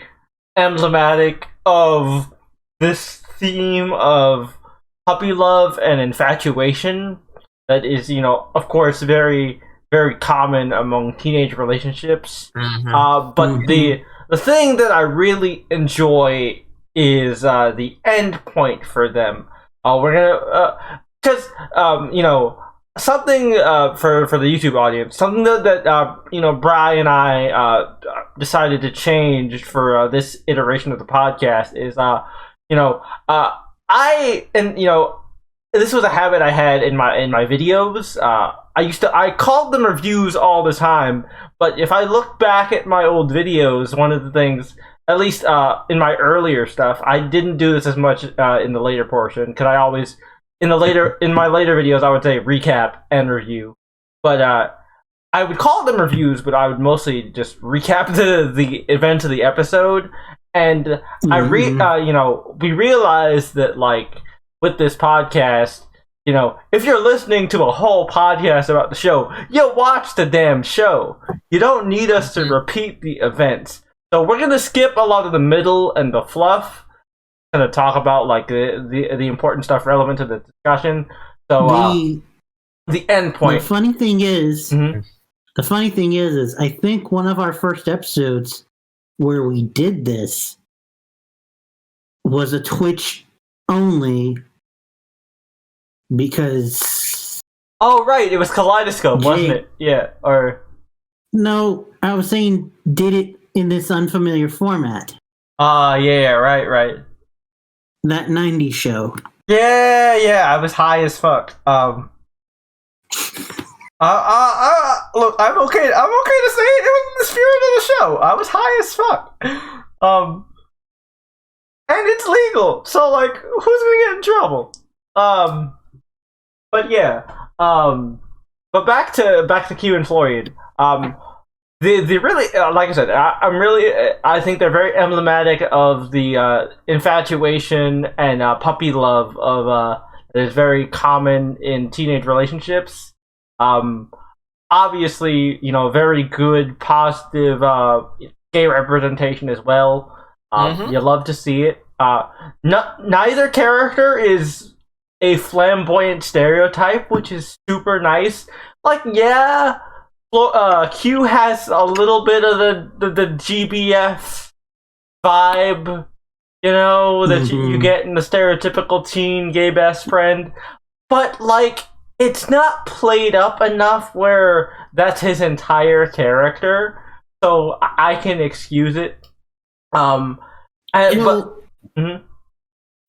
[SPEAKER 1] emblematic of this theme of puppy love and infatuation that is, of course, very, very common among teenage relationships. But the thing that I really enjoy is the end point for them. We're gonna because something for the YouTube audience, something that Bri and I decided to change for this iteration of the podcast is this was a habit I had in my videos. I called them reviews all the time, but if I look back at my old videos, one of the things, at least in my earlier stuff, I didn't do this as much in the later portion, because I always in my later videos I would say recap and review, but I would call them reviews, but I would mostly just recap the events of the episode. And we realized that, like, with this podcast, if you're listening to a whole podcast about the show, you watch the damn show. You don't need us to repeat the events. So we're gonna skip a lot of the middle and the fluff, kind of talk about like the important stuff relevant to the discussion. So the end point.
[SPEAKER 2] The funny thing is, I think one of our first episodes where we did this was a Twitch only, because
[SPEAKER 1] it was Kaleidoscope, wasn't it? Yeah, or
[SPEAKER 2] no, I was saying did it in this unfamiliar format.
[SPEAKER 1] Right.
[SPEAKER 2] That 90s show.
[SPEAKER 1] Yeah, I was high as fuck. Look, I'm okay to say it was in the spirit of the show. I was high as fuck. And it's legal, so like, who's gonna get in trouble? But yeah, but back to Q and Florian. The really, like I said, I think they're very emblematic of the infatuation and puppy love of that is very common in teenage relationships. Obviously, very good, positive gay representation as well. You love to see it. Neither character is a flamboyant stereotype, which is super nice. Like, yeah, Q has a little bit of the GBF vibe, that you get in the stereotypical teen gay best friend, but like, it's not played up enough where that's his entire character, so I can excuse it.
[SPEAKER 3] I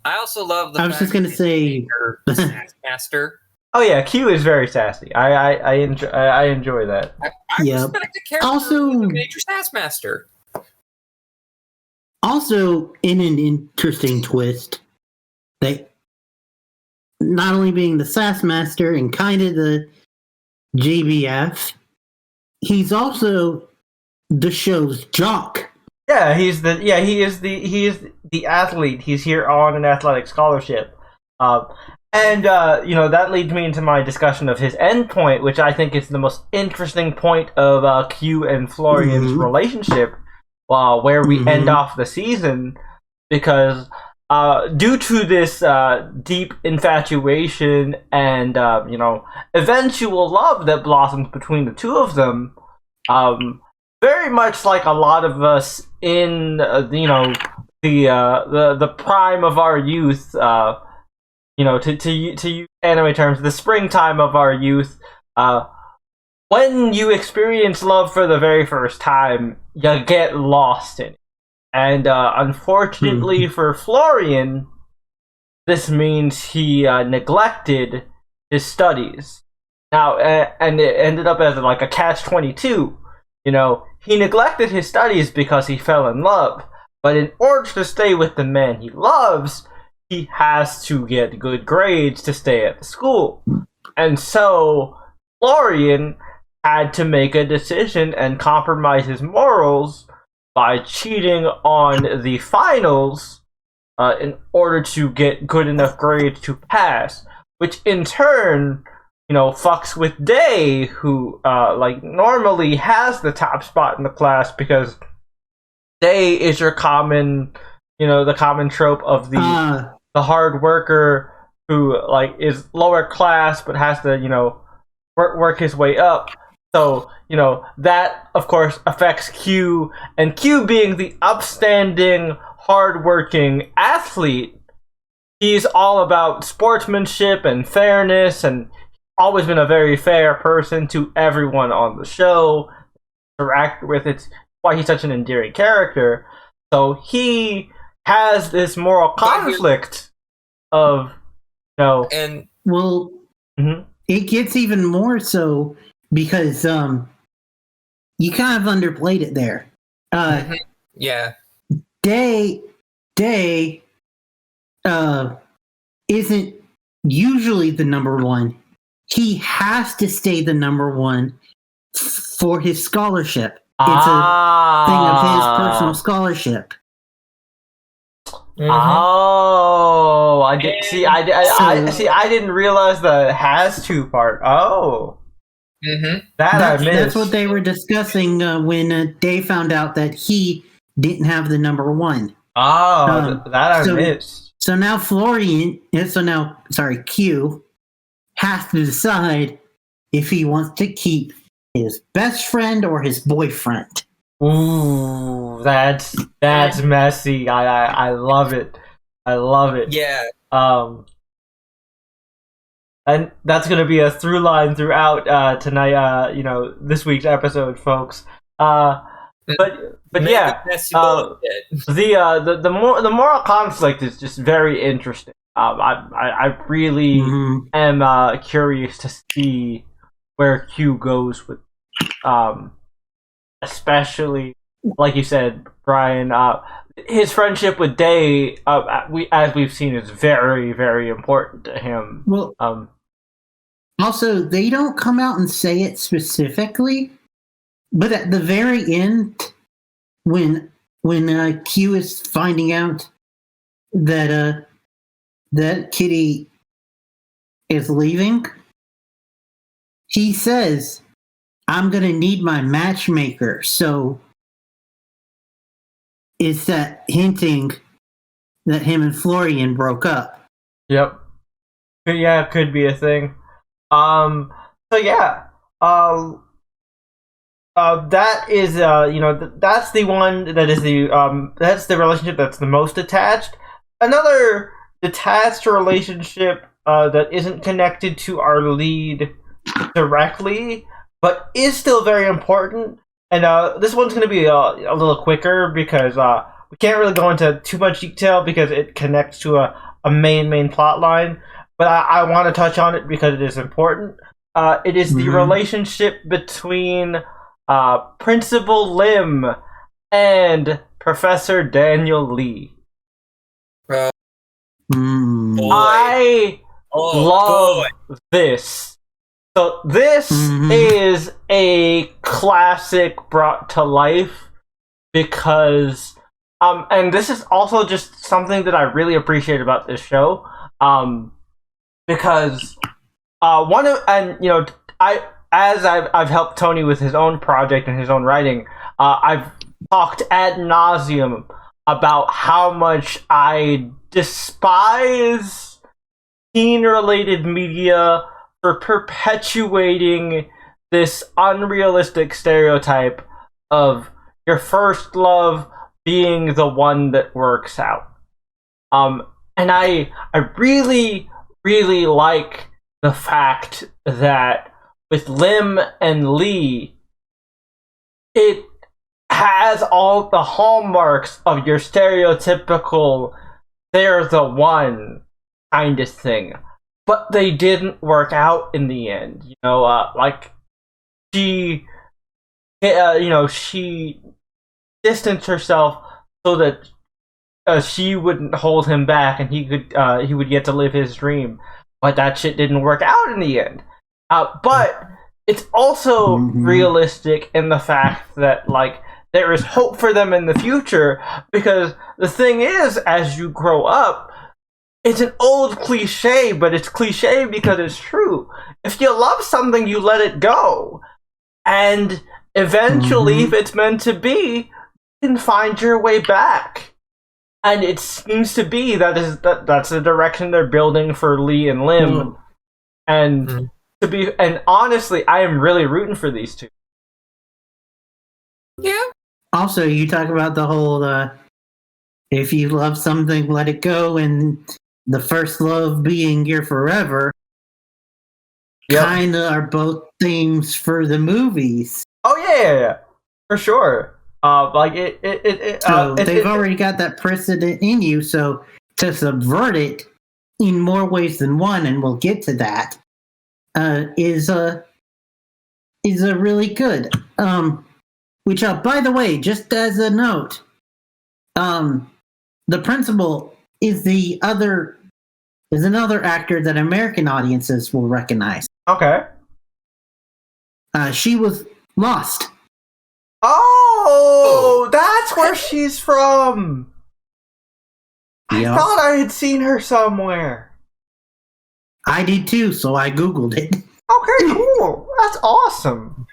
[SPEAKER 3] also love the.
[SPEAKER 2] I was just gonna say,
[SPEAKER 3] master.
[SPEAKER 1] Oh yeah, Q is very sassy. I enjoy that.
[SPEAKER 3] I respect the character
[SPEAKER 2] also,
[SPEAKER 3] of the major Sassmaster.
[SPEAKER 2] Also, in an interesting twist, they not only being the Sassmaster and kind of the GBF, he's also the show's jock.
[SPEAKER 1] Yeah, he is the athlete. He's here on an athletic scholarship. And that leads me into my discussion of his endpoint, which I think is the most interesting point of Q and Florian's relationship, where we end off the season, because due to this deep infatuation and eventual love that blossoms between the two of them, very much like a lot of us in the prime of our youth. To use anime terms, the springtime of our youth, when you experience love for the very first time, you get lost in it. And unfortunately for Florian, this means he neglected his studies. Now, and it ended up as like a catch-22. He neglected his studies because he fell in love. But in order to stay with the man he loves, he has to get good grades to stay at the school. And so Florian had to make a decision and compromise his morals by cheating on the finals in order to get good enough grades to pass, which in turn, fucks with Day, who normally has the top spot in the class, because Day is your common, the common trope of the hard worker who is lower class but has to work his way up. So, that, of course, affects Q, and Q being the upstanding, hardworking athlete, he's all about sportsmanship and fairness, and always been a very fair person to everyone on the show, interact with. It's why he's such an endearing character. So he has this moral conflict of,
[SPEAKER 3] And
[SPEAKER 2] well, it gets even more so because you kind of underplayed it there.
[SPEAKER 3] Yeah.
[SPEAKER 2] Day isn't usually the number one. He has to stay the number one for his scholarship. It's a thing of his personal scholarship.
[SPEAKER 1] Oh, I did see. I didn't realize that it has two part. Oh, I missed.
[SPEAKER 2] That's what they were discussing when Dave found out that he didn't have the number one.
[SPEAKER 1] Oh, that I missed.
[SPEAKER 2] So now Q has to decide if he wants to keep his best friend or his boyfriend.
[SPEAKER 1] Ooh, that's messy. I love it. I love it.
[SPEAKER 3] Yeah.
[SPEAKER 1] And that's gonna be a through line throughout tonight. This week's episode, folks. But yeah, the moral conflict is just very interesting. I really am curious to see where Q goes with, especially like you said, Brian. His friendship with Day, as we've seen, is very, very important to him.
[SPEAKER 2] Well, also they don't come out and say it specifically, but at the very end, when Q is finding out that Kitty is leaving, he says, "I'm gonna need my matchmaker." So it's that hinting that him and Florian broke up.
[SPEAKER 1] Yep. Yeah, it could be a thing. So yeah. That is, that's the one that is that's the relationship that's the most attached. Another detached relationship that isn't connected to our lead directly, but is still very important. And this one's going to be a little quicker because we can't really go into too much detail because it connects to a main plot line. But I want to touch on it because it is important. It is the relationship between Principal Lim and Professor Daniel Lee. I love this. So this is a classic brought to life because, and this is also just something that I really appreciate about this show, because I've helped Tony with his own project and his own writing. I've talked ad nauseum about how much I despise teen-related media for perpetuating this unrealistic stereotype of your first love being the one that works out. And I really, really like the fact that with Lim and Lee, it has all the hallmarks of your stereotypical they're the one kind of thing. But they didn't work out in the end. Like she distanced herself so that she wouldn't hold him back, and he would get to live his dream. But that shit didn't work out in the end. But it's also realistic in the fact that there is hope for them in the future, because the thing is, as you grow up, it's an old cliche, but it's cliche because it's true. If you love something, you let it go. And eventually, if it's meant to be, you can find your way back. And it seems to be that's the direction they're building for Lee and Lim. And and honestly, I am really rooting for these two.
[SPEAKER 3] Yeah.
[SPEAKER 2] Also, you talk about the whole if you love something, let it go, and the first love being your forever. Yep. Kind of are both themes for the movies.
[SPEAKER 1] Oh yeah, for sure. Like
[SPEAKER 2] they've already got that precedent in you, so to subvert it in more ways than one, and we'll get to that, is a really good. Which, by the way, just as a note, the principal is another actor that American audiences will recognize.
[SPEAKER 1] Okay.
[SPEAKER 2] She was Lost.
[SPEAKER 1] Oh, that's where she's from.
[SPEAKER 2] Yep.
[SPEAKER 1] I thought I had seen her somewhere.
[SPEAKER 2] I did too, so I Googled it.
[SPEAKER 1] Okay, cool. That's awesome.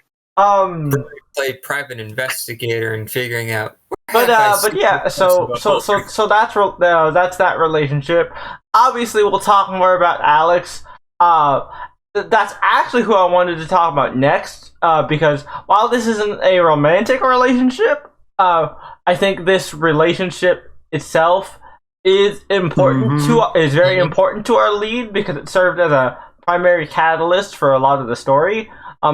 [SPEAKER 3] Played private investigator and figuring out.
[SPEAKER 1] But yeah, so that's that relationship. Obviously, we'll talk more about Alex. That's actually who I wanted to talk about next. Because while this isn't a romantic relationship, I think this relationship itself is important is very important to our lead because it served as a primary catalyst for a lot of the story.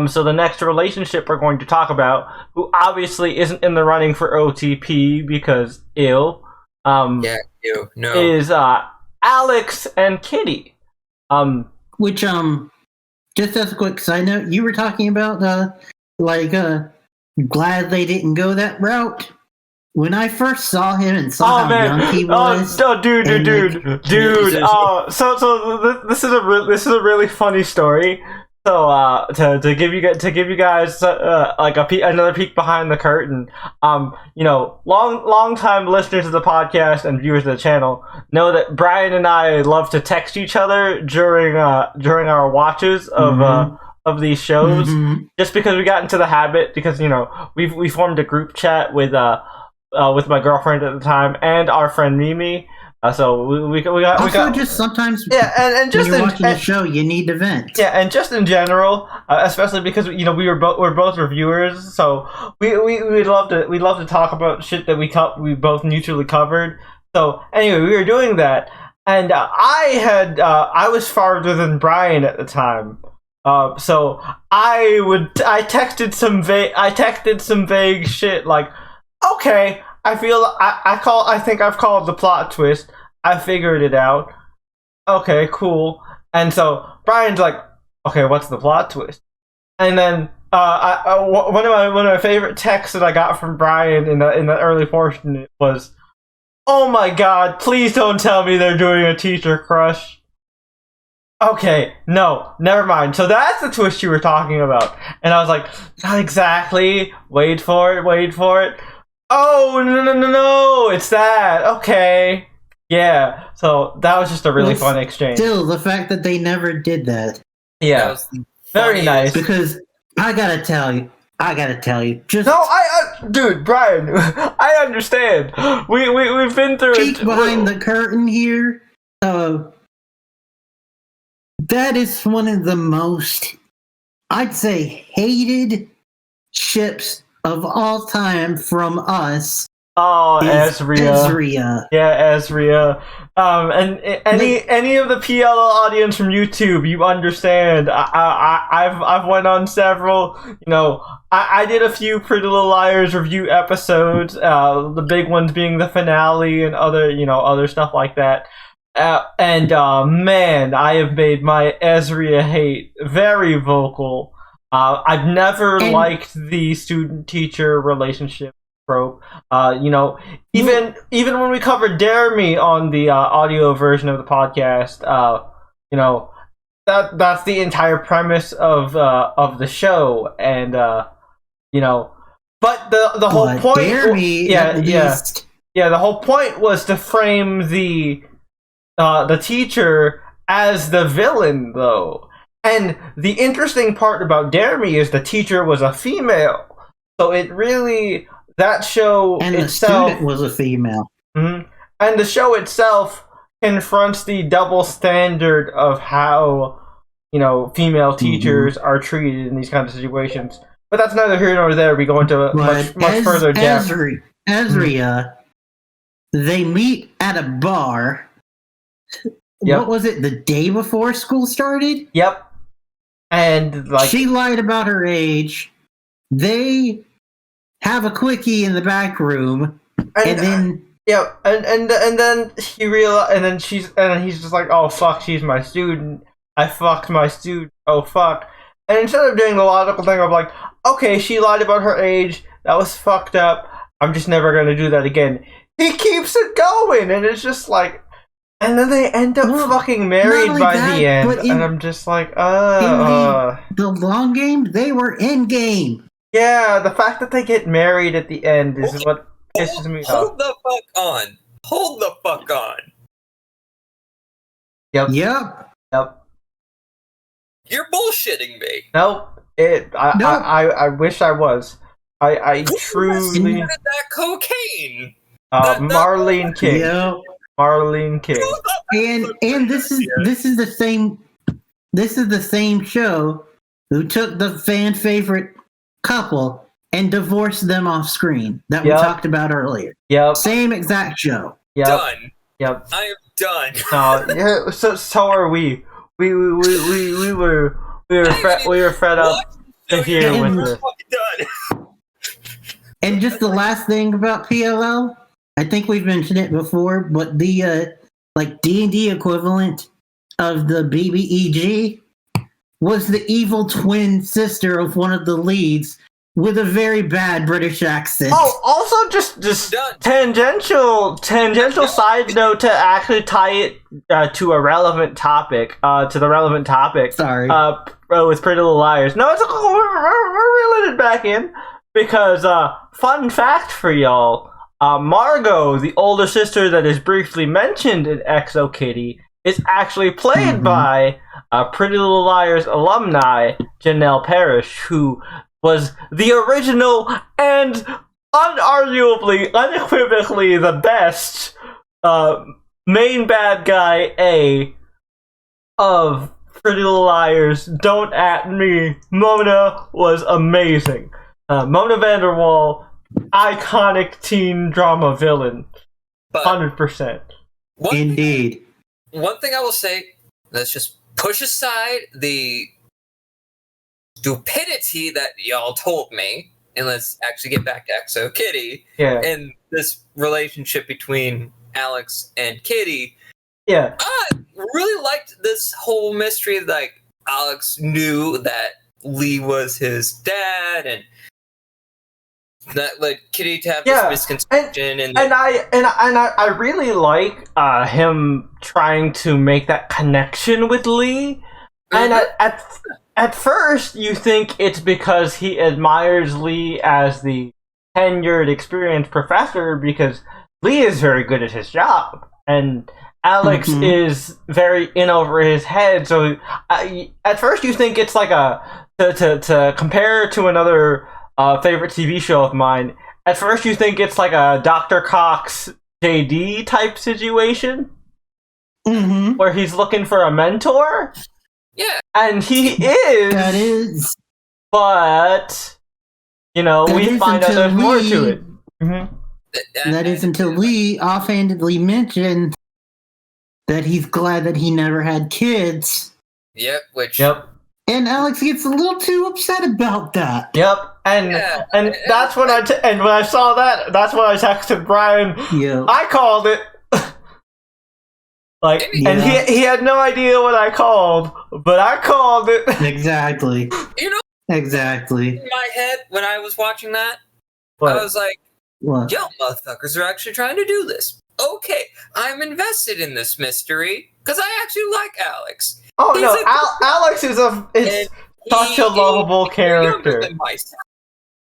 [SPEAKER 1] So the next relationship we're going to talk about, who obviously isn't in the running for OTP because no, is Alex and Kitty.
[SPEAKER 2] Which just as a quick side note, you were talking about glad they didn't go that route. When I first saw him and saw how young he was,
[SPEAKER 1] dude. So this is a really funny story. So to give you guys like another peek behind the curtain, long time listeners of the podcast and viewers of the channel know that Brian and I love to text each other during our watches of these shows, just because we got into the habit because we formed a group chat with my girlfriend at the time and our friend Mimi. So we got
[SPEAKER 2] just sometimes
[SPEAKER 1] and just
[SPEAKER 2] when you're watching a show you need to vent.
[SPEAKER 1] Yeah, and just in general, especially because we're both reviewers, so we'd love to talk about shit that we both mutually covered. So anyway, we were doing that, and I was farther than Brian at the time. So I texted some vague shit like, okay, I think I've called the plot twist. I figured it out. Okay, cool. And so Brian's like, okay, what's the plot twist? And then one of my favorite texts that I got from Brian in the early portion was, "Oh my God, please don't tell me they're doing a teacher crush." Okay, no, never mind. So that's the twist you were talking about. And I was like, not exactly. Wait for it. Oh, no, it's that. Okay. Yeah. So that was just a really fun exchange.
[SPEAKER 2] Still, the fact that they never did that.
[SPEAKER 1] Yeah. Very nice.
[SPEAKER 2] Because I gotta tell you. Just
[SPEAKER 1] no, dude, Brian, I understand. We've been through
[SPEAKER 2] peek behind the curtain here. That is one of the most, I'd say, hated ships of all time from us.
[SPEAKER 1] Oh, Ezria. Yeah, Ezria. And any of the PL audience from YouTube, you understand. I've went on several. I did a few Pretty Little Liars review episodes. The big ones being the finale and other stuff like that. Man, I have made my Ezria hate very vocal. I've never liked the student-teacher relationship trope. Even when we covered Dare Me on the audio version of the podcast, that's the entire premise of the show, and but the whole point,
[SPEAKER 2] Dare Me,
[SPEAKER 1] the whole point was to frame the teacher as the villain, though. And the interesting part about Dare Me is the teacher was a female, so it really, that show
[SPEAKER 2] and
[SPEAKER 1] itself,
[SPEAKER 2] the student was a female.
[SPEAKER 1] Mm-hmm. And the show itself confronts the double standard of how female teachers are treated in these kinds of situations. But that's neither here nor there. We go into much further depth.
[SPEAKER 2] Ezria, they meet at a bar.
[SPEAKER 1] Yep.
[SPEAKER 2] What was it, the day before school started?
[SPEAKER 1] Yep. And
[SPEAKER 2] she lied about her age. They have a quickie in the back room, and then
[SPEAKER 1] and then he's just like, oh fuck, she's my student. I fucked my student. Oh fuck. And instead of doing the logical thing of like, okay, she lied about her age. That was fucked up. I'm just never gonna do that again. He keeps it going, and it's just like. And then they end up fucking married by the end, and I'm just like,
[SPEAKER 2] the long game, they were in game.
[SPEAKER 1] Yeah, the fact that they get married at the end is what pisses me off.
[SPEAKER 3] Hold the fuck on. Hold the fuck on.
[SPEAKER 1] Yep.
[SPEAKER 3] You're bullshitting me.
[SPEAKER 1] Nope. I wish I was. I truly.
[SPEAKER 3] Who started that cocaine?
[SPEAKER 1] Marlene King.
[SPEAKER 2] Yep.
[SPEAKER 1] Marlene King.
[SPEAKER 2] And this is the same show who took the fan favorite couple and divorced them off screen that we talked about earlier.
[SPEAKER 1] Yep.
[SPEAKER 2] Same exact show.
[SPEAKER 1] Yep.
[SPEAKER 3] Done.
[SPEAKER 1] Yep.
[SPEAKER 3] I am done.
[SPEAKER 1] Yeah. So are we. We were fed up to hear with this.
[SPEAKER 3] Done.
[SPEAKER 2] And just the last thing about PLL. I think we've mentioned it before, but the D&D equivalent of the BBEG was the evil twin sister of one of the leads with a very bad British accent.
[SPEAKER 1] Oh, also just tangential side note to actually tie it to a relevant topic. To the relevant topic.
[SPEAKER 2] Sorry.
[SPEAKER 1] With Pretty Little Liars. No, it's we're reeling it back in because fun fact for y'all. Margot, the older sister that is briefly mentioned in Exo Kitty, is actually played by Pretty Little Liars alumni Janelle Parrish, who was the original and unarguably, unequivocally the best main bad guy A of Pretty Little Liars. Don't at me. Mona was amazing. Mona Vanderwall. Iconic teen drama villain, 100%.
[SPEAKER 2] Indeed.
[SPEAKER 3] One thing I will say, let's just push aside the stupidity that y'all told me, and let's actually get back to Exo Kitty and this relationship between Alex and Kitty.
[SPEAKER 1] Yeah,
[SPEAKER 3] I really liked this whole mystery. Like Alex knew that Lee was his dad, and that led Kitty to have this misconception, and
[SPEAKER 1] I really like him trying to make that connection with Lee. Mm-hmm. And at first, you think it's because he admires Lee as the tenured, experienced professor because Lee is very good at his job, and Alex is very in over his head. So at first, you think it's like to compare to another. Favorite TV show of mine. At first, you think it's like a Dr. Cox JD type situation, where he's looking for a mentor.
[SPEAKER 3] Yeah,
[SPEAKER 1] and he is.
[SPEAKER 2] That is.
[SPEAKER 1] But we find out there's more to it.
[SPEAKER 2] That is until Lee offhandedly mentioned that he's glad that he never had kids.
[SPEAKER 3] Yep.
[SPEAKER 2] And Alex gets a little too upset about that.
[SPEAKER 1] Yep, and that's when when I saw that, that's when I texted Brian.
[SPEAKER 2] Yep.
[SPEAKER 1] I called it. And he had no idea what I called, but I called it.
[SPEAKER 2] Exactly. Exactly.
[SPEAKER 3] In my head, when I was watching that,
[SPEAKER 1] What?
[SPEAKER 3] I was like, "Yo, motherfuckers are actually trying to do this." Okay, I'm invested in this mystery because I actually like Alex.
[SPEAKER 1] Oh no, Alex is such a lovable character.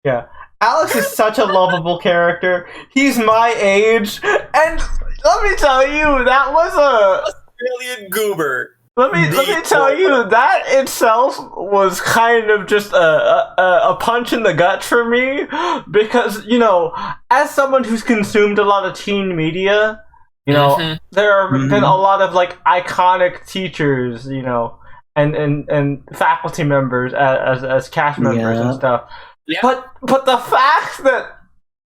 [SPEAKER 1] Yeah, Alex is such a lovable character. He's my age, and let me tell you, that was a
[SPEAKER 3] Australian goober.
[SPEAKER 1] Let me tell you, that itself was kind of just a punch in the gut for me because as someone who's consumed a lot of teen media. There have been a lot of iconic teachers, and and faculty members as cast members and stuff.
[SPEAKER 3] Yeah.
[SPEAKER 1] But the fact that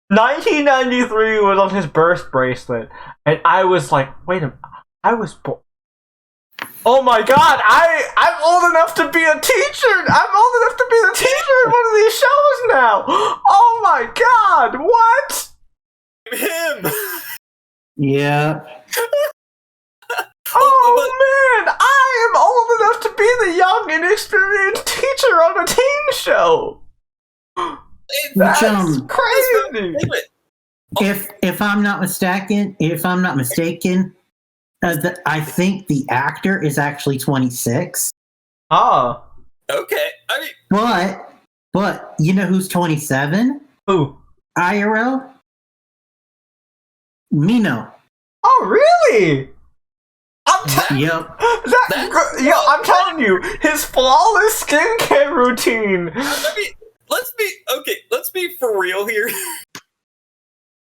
[SPEAKER 1] 1993 was on his birth bracelet, and I was like, wait a minute, I was born. Oh my god, I'm old enough to be a teacher! I'm old enough to be the teacher in one of these shows now! Oh my god, what?
[SPEAKER 3] Him!
[SPEAKER 2] Yeah.
[SPEAKER 1] Oh man, I am old enough to be the young, inexperienced teacher on a teen show! That's crazy!
[SPEAKER 2] If I'm not mistaken, I think the actor is actually 26.
[SPEAKER 1] Oh.
[SPEAKER 3] Okay. I mean,
[SPEAKER 2] But you know who's 27?
[SPEAKER 1] Who?
[SPEAKER 2] IRL? Mino.
[SPEAKER 1] Oh, really?
[SPEAKER 2] Yep.
[SPEAKER 1] I'm telling you, his flawless skincare routine.
[SPEAKER 3] I mean, let's be for real here.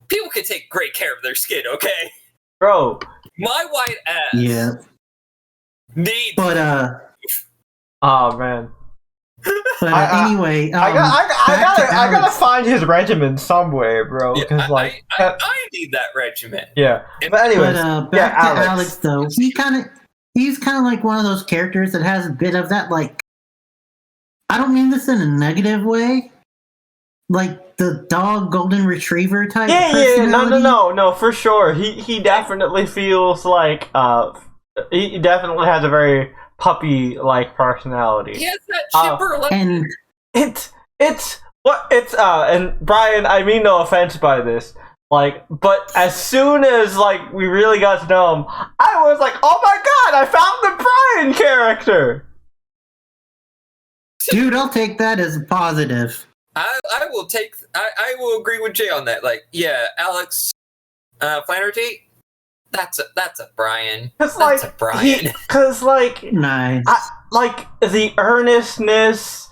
[SPEAKER 3] People can take great care of their skin, okay?
[SPEAKER 1] Bro.
[SPEAKER 3] My white ass.
[SPEAKER 2] Yeah.
[SPEAKER 3] Needs.
[SPEAKER 2] But
[SPEAKER 1] Oh man.
[SPEAKER 2] But anyway,
[SPEAKER 1] I gotta find his regimen some way, bro.
[SPEAKER 3] Yeah,
[SPEAKER 1] Like,
[SPEAKER 3] I need that regimen.
[SPEAKER 1] yeah. But anyways,
[SPEAKER 2] back to Alex though. He's kind of like one of those characters that has a bit of that, like, I don't mean this in a negative way, like the dog golden retriever type.
[SPEAKER 1] Yeah, no, for sure. He definitely feels like he definitely has a very puppy-like personality.
[SPEAKER 3] He has that chipper like,
[SPEAKER 2] and
[SPEAKER 1] and Brian, I mean no offense by this, like, but as soon as like we really got to know him, I was like, oh my god, I found the Brian character.
[SPEAKER 2] dude, I'll take that as a positive.
[SPEAKER 3] I will agree with Jay on that. Like, yeah, Alex Flaherty, that's a Brian. That's a Brian.
[SPEAKER 1] Because like
[SPEAKER 2] Nice.
[SPEAKER 1] like the earnestness,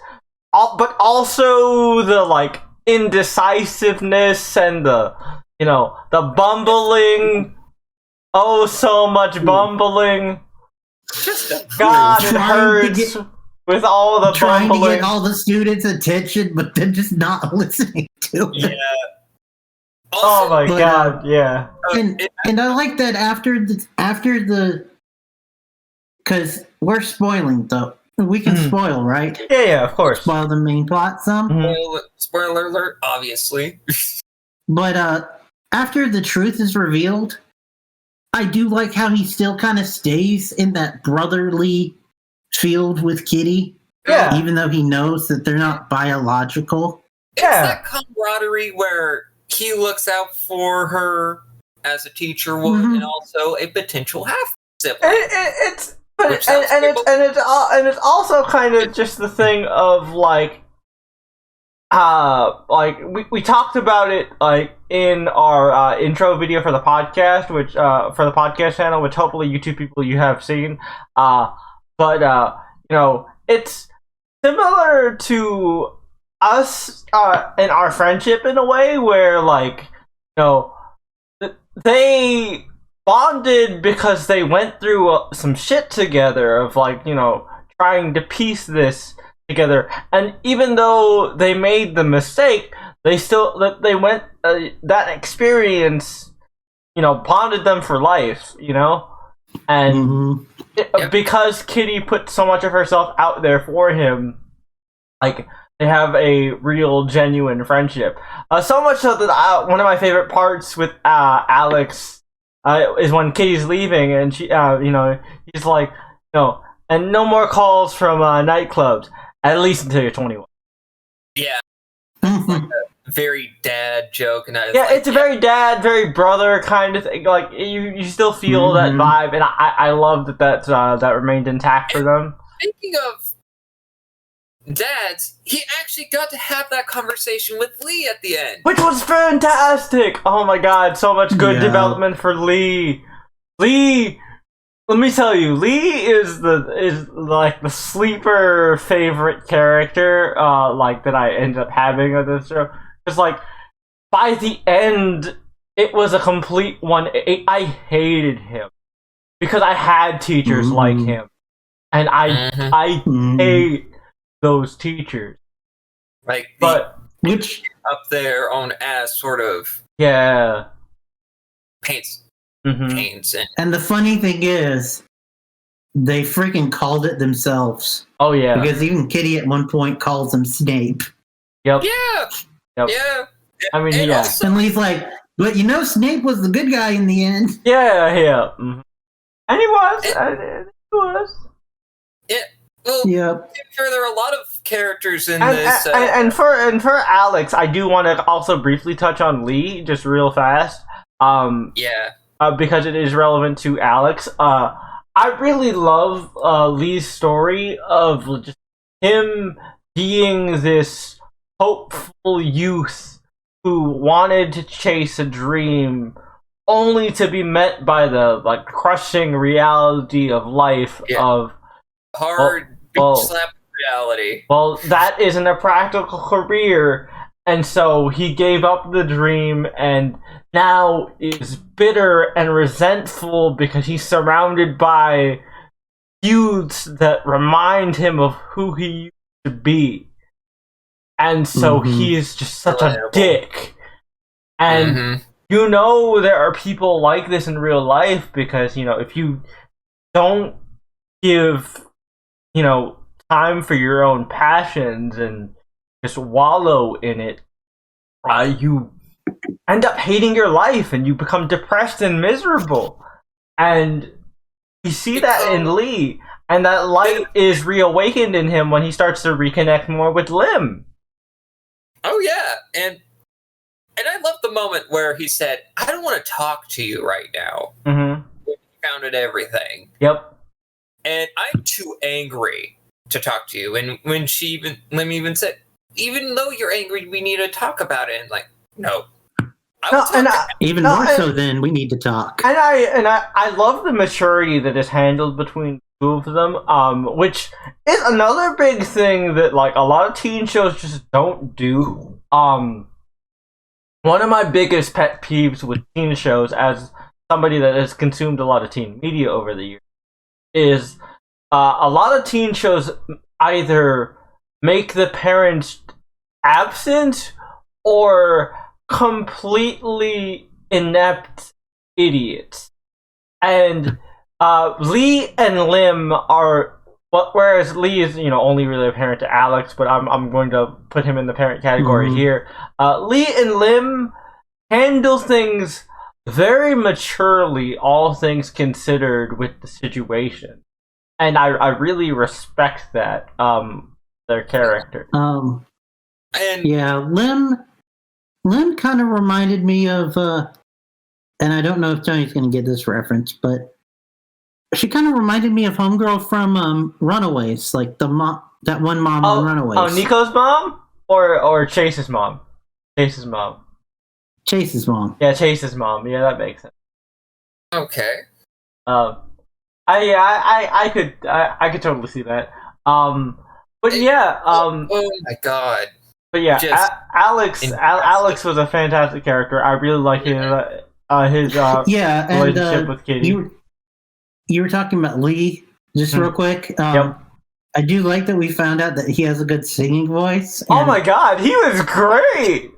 [SPEAKER 1] but also the like indecisiveness and the the bumbling. Oh, so much bumbling. God, it hurts with all the
[SPEAKER 2] trying
[SPEAKER 1] bumbling.
[SPEAKER 2] to get all the students' attention, but then just not listening to it.
[SPEAKER 3] Yeah.
[SPEAKER 1] Oh my god, yeah.
[SPEAKER 2] And I like that after the because we're spoiling though. We can spoil, right?
[SPEAKER 1] Yeah, of course.
[SPEAKER 2] Spoil the main plot some.
[SPEAKER 3] Spoiler alert, obviously.
[SPEAKER 2] But after the truth is revealed, I do like how he still kind of stays in that brotherly field with Kitty.
[SPEAKER 1] Yeah.
[SPEAKER 2] Even though he knows that they're not biological.
[SPEAKER 3] It's that camaraderie where he looks out for her as a teacher would, and also a potential half sibling.
[SPEAKER 1] It's also kind of just the thing of like we talked about it like in our intro video for the podcast, which for the podcast channel, which hopefully you two people you have seen. But it's similar to us in our friendship in a way where like they bonded because they went through some shit together of like trying to piece this together, and even though they made the mistake, they went that experience bonded them for life, and because Kitty put so much of herself out there for him, like they have a real genuine friendship, so much so that one of my favorite parts with Alex is when Kitty's leaving and she he's like and no more calls from nightclubs, at least until you're 21.
[SPEAKER 3] Yeah. Like a very dad joke, and
[SPEAKER 1] it's a very dad, very brother kind of thing. Like you still feel that vibe, and I love that remained intact for them.
[SPEAKER 3] Speaking of dads, he actually got to have that conversation with Lee at the end,
[SPEAKER 1] which was fantastic. Oh my god, so much good development for Lee. Let me tell you, Lee is like the sleeper favorite character like that I end up having on this show. Because like by the end, it was a complete 180. I hated him because I had teachers like him. and I hate those teachers.
[SPEAKER 3] Like,
[SPEAKER 1] but
[SPEAKER 2] which
[SPEAKER 3] up their own ass sort of paints.
[SPEAKER 2] And the funny thing is, they freaking called it themselves.
[SPEAKER 1] Oh yeah,
[SPEAKER 2] because even Kitty at one point calls him Snape.
[SPEAKER 1] Yep.
[SPEAKER 3] Yeah.
[SPEAKER 1] Yep.
[SPEAKER 3] Yeah.
[SPEAKER 1] I mean,
[SPEAKER 3] and also,
[SPEAKER 2] and Lee's like, but Snape was the good guy in the end.
[SPEAKER 1] Yeah. And he was. He was.
[SPEAKER 3] Yeah. Well, sure, there are a lot of characters in this.
[SPEAKER 1] And for Alex, I do want to also briefly touch on Lee, just real fast. Because it is relevant to Alex. I really love Lee's story of just him being this hopeful youth who wanted to chase a dream, only to be met by the crushing reality of life of
[SPEAKER 3] hard slap reality.
[SPEAKER 1] Well, that isn't a practical career, and so he gave up the dream and now is bitter and resentful because he's surrounded by youths that remind him of who he used to be. And so he is just such a dick. And there are people like this in real life because, if you don't give, time for your own passions and just wallow in it, you end up hating your life and you become depressed and miserable. And you see that in Lee, and that light is reawakened in him when he starts to reconnect more with Lim.
[SPEAKER 3] Oh yeah, and I love the moment where he said, "I don't want to talk to you right now." He founded everything.
[SPEAKER 1] Yep.
[SPEAKER 3] And I'm too angry to talk to you. And when Lim even said, "Even though you're angry, we need to talk about it." And no.
[SPEAKER 2] Even more so than we need to talk.
[SPEAKER 1] And I love the maturity that is handled between the two of them, which is another big thing that a lot of teen shows just don't do. One of my biggest pet peeves with teen shows, as somebody that has consumed a lot of teen media over the years, is a lot of teen shows either make the parents absent or completely inept idiots. And Lee and Lim are, whereas Lee is only really a parent to Alex, but I'm going to put him in the parent category here. Lee and Lim handle things very maturely, all things considered, with the situation, and I really respect that their character.
[SPEAKER 2] Lim kind of reminded me of, and I don't know if Tony's going to get this reference, but she kind of reminded me of Homegirl from Runaways, like that one mom on Runaways.
[SPEAKER 1] Oh, Nico's mom or Chase's mom? Chase's mom. Yeah, Chase's mom. Yeah, that makes sense.
[SPEAKER 3] Okay.
[SPEAKER 1] I could totally see that. But yeah.
[SPEAKER 3] Oh my god.
[SPEAKER 1] But yeah, Alex was a fantastic character. I really like his relationship with Kitty.
[SPEAKER 2] You were talking about Lee, just real quick. I do like that we found out that he has a good singing voice.
[SPEAKER 1] Oh my god, he was great!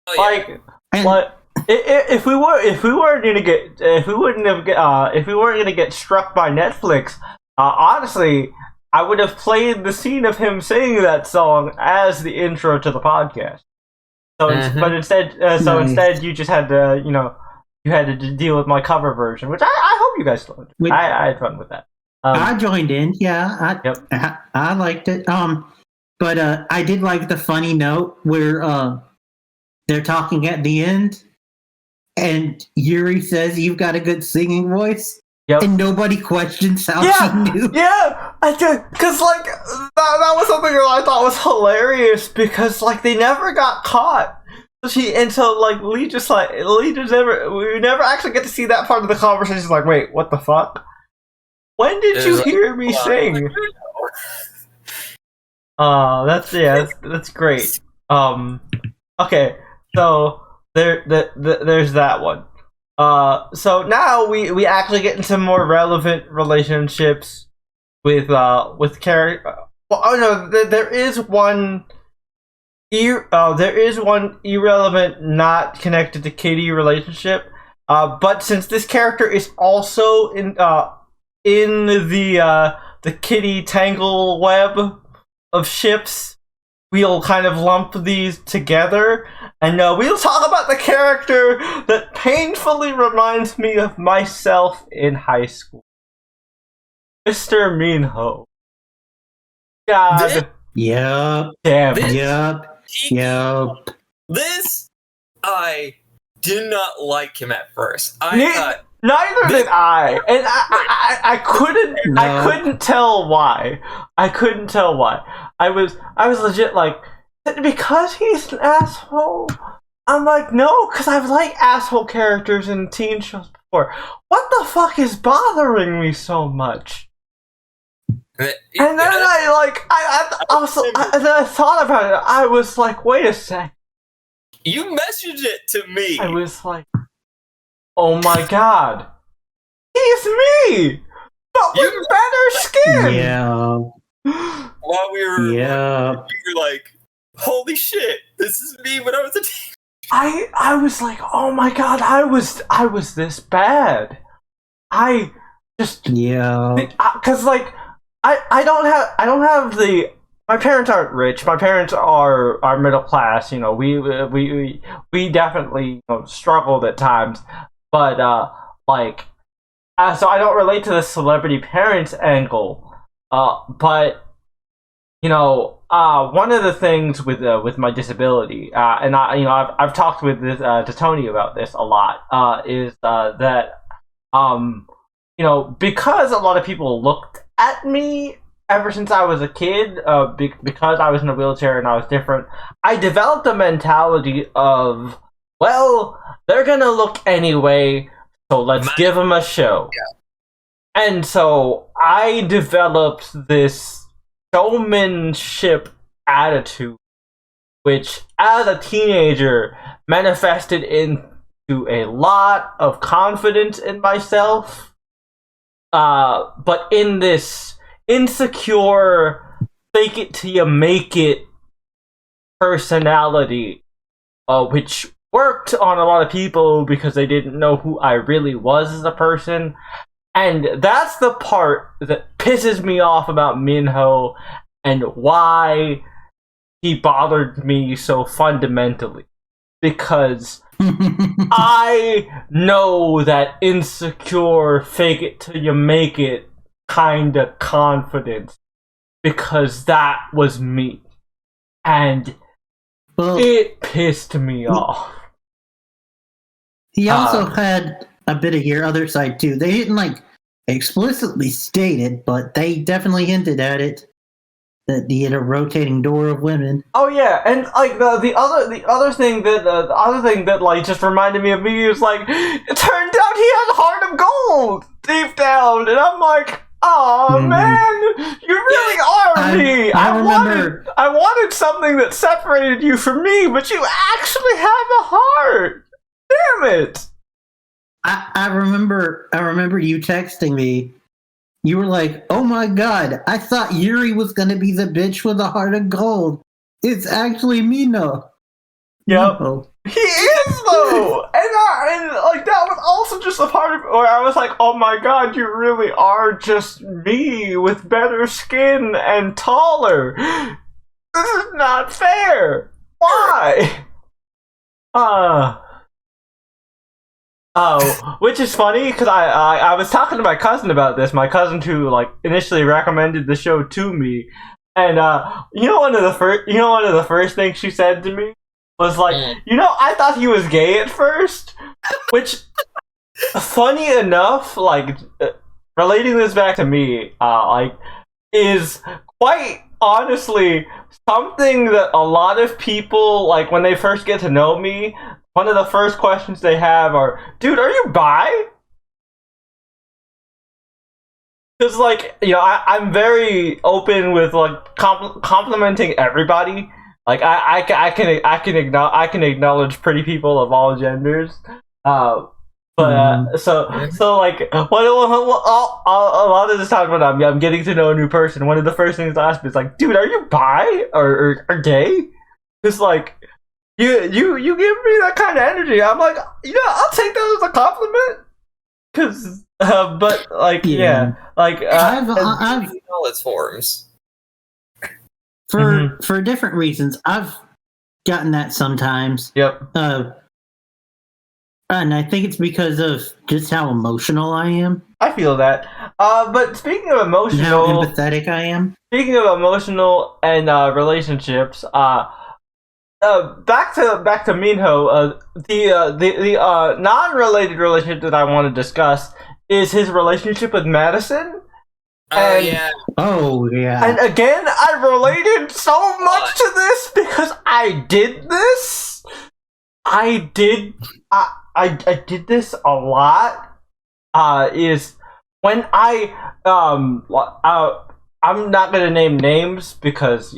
[SPEAKER 1] Oh, yeah. If we weren't gonna get struck by Netflix, honestly, I would have played the scene of him singing that song as the intro to the podcast. So, but instead, you just had to, you had to deal with my cover version, which I hope you guys still enjoyed. I had fun with that.
[SPEAKER 2] I joined in, yeah. I liked it. But I did like the funny note where they're talking at the end, and Yuri says, "You've got a good singing voice." Yep. And nobody questions how she knew.
[SPEAKER 1] Yeah, I did. Because, that was something that I thought was hilarious because, they never got caught. We never actually get to see that part of the conversation. She's like, wait, what the fuck? When did you hear me sing? That's great. Okay, so there's that one. So now we actually get into more relevant relationships. character. Well, oh no, there is one. There is one irrelevant, not connected to Kitty relationship. But since this character is also in the Kitty tangle web of ships, we'll kind of lump these together, and we'll talk about the character that painfully reminds me of myself in high school, Mr. Minho. God.
[SPEAKER 2] Yep.
[SPEAKER 1] Damn.
[SPEAKER 2] Yep.
[SPEAKER 3] This, I did not like him at first.
[SPEAKER 1] Neither did I, and I couldn't tell why. I couldn't tell why. I was legit like, because he's an asshole. I'm like, no, because I've liked asshole characters in teen shows before. What the fuck is bothering me so much? And then I thought about it. I was like, wait a sec.
[SPEAKER 3] You messaged it to me.
[SPEAKER 1] I was like, oh my god, he's me, but with better skin.
[SPEAKER 2] Yeah.
[SPEAKER 3] While we were, you were like, holy shit, this is me when I was a teen.
[SPEAKER 1] I was like, oh my god, I was this bad. I just because like I don't have the. My parents aren't rich. My parents are middle class. You know, we definitely struggled at times, but so I don't relate to the celebrity parents angle. But one of the things with my disability, and I've talked with this to Tony about this a lot, is that because a lot of people looked at me ever since I was a kid, because I was in a wheelchair and I was different, I developed a mentality of, well, they're gonna look anyway, so let's give them a show. Yeah. And so I developed this showmanship attitude, which as a teenager manifested into a lot of confidence in myself, but in this insecure, fake it till you make it personality, which worked on a lot of people because they didn't know who I really was as a person. And that's the part that pisses me off about Minho and why he bothered me so fundamentally. Because I know that insecure, fake it till you make it kind of confidence, because that was me, and it pissed me off.
[SPEAKER 2] He also had a bit of your other side too. They didn't explicitly state it, but they definitely hinted at it, that he had a rotating door of women.
[SPEAKER 1] Oh yeah, and the other thing that just reminded me of me is it turned out he had a heart of gold deep down, and I'm like, oh man, you really are me. I wanted something that separated you from me, but you actually have a heart. Damn it.
[SPEAKER 2] I remember you texting me. You were like, oh my god, I thought Yuri was going to be the bitch with a heart of gold. It's actually Minho.
[SPEAKER 1] Yep. No. He is, though! and that was also just a part of it where I was like, oh my god, you really are just me with better skin and taller. This is not fair. Why? Oh, which is funny because I was talking to my cousin about this. My cousin who initially recommended the show to me, and one of the first things she said to me was I thought he was gay at first, which, funny enough, relating this back to me, is quite honestly something that a lot of people when they first get to know me. One of the first questions they have are, dude, are you bi? Because, I'm very open with, complimenting everybody. I can acknowledge pretty people of all genders. But But so like a lot of this time when I'm getting to know a new person, one of the first things I ask is like, dude, are you bi or gay? Because like you give me that kind of energy. I'm like, I'll take that as a compliment. Because but like like
[SPEAKER 3] I've all its forms
[SPEAKER 2] for different reasons. I've gotten that sometimes.
[SPEAKER 1] Yep.
[SPEAKER 2] And I think it's because of just how emotional I am.
[SPEAKER 1] I feel that. But speaking of emotional,
[SPEAKER 2] how empathetic I am.
[SPEAKER 1] Speaking of emotional and relationships, back to Minho. The non-related relationship that I want to discuss is his relationship with Madison.
[SPEAKER 3] Oh
[SPEAKER 2] yeah.
[SPEAKER 1] And again, I related so much to this because I did this. I did this a lot. Is when I'm not gonna name names because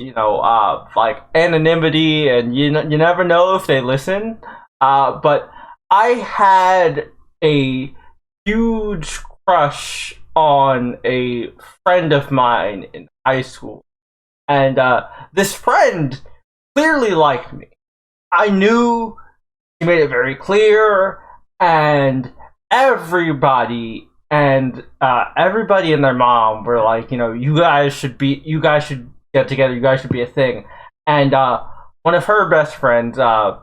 [SPEAKER 1] like anonymity, and you never know if they listen. But I had a huge crush on a friend of mine in high school, and this friend clearly liked me. I knew. He made it very clear, and everybody and their mom were like, you guys should get together. You guys should be a thing. And one of her best friends, a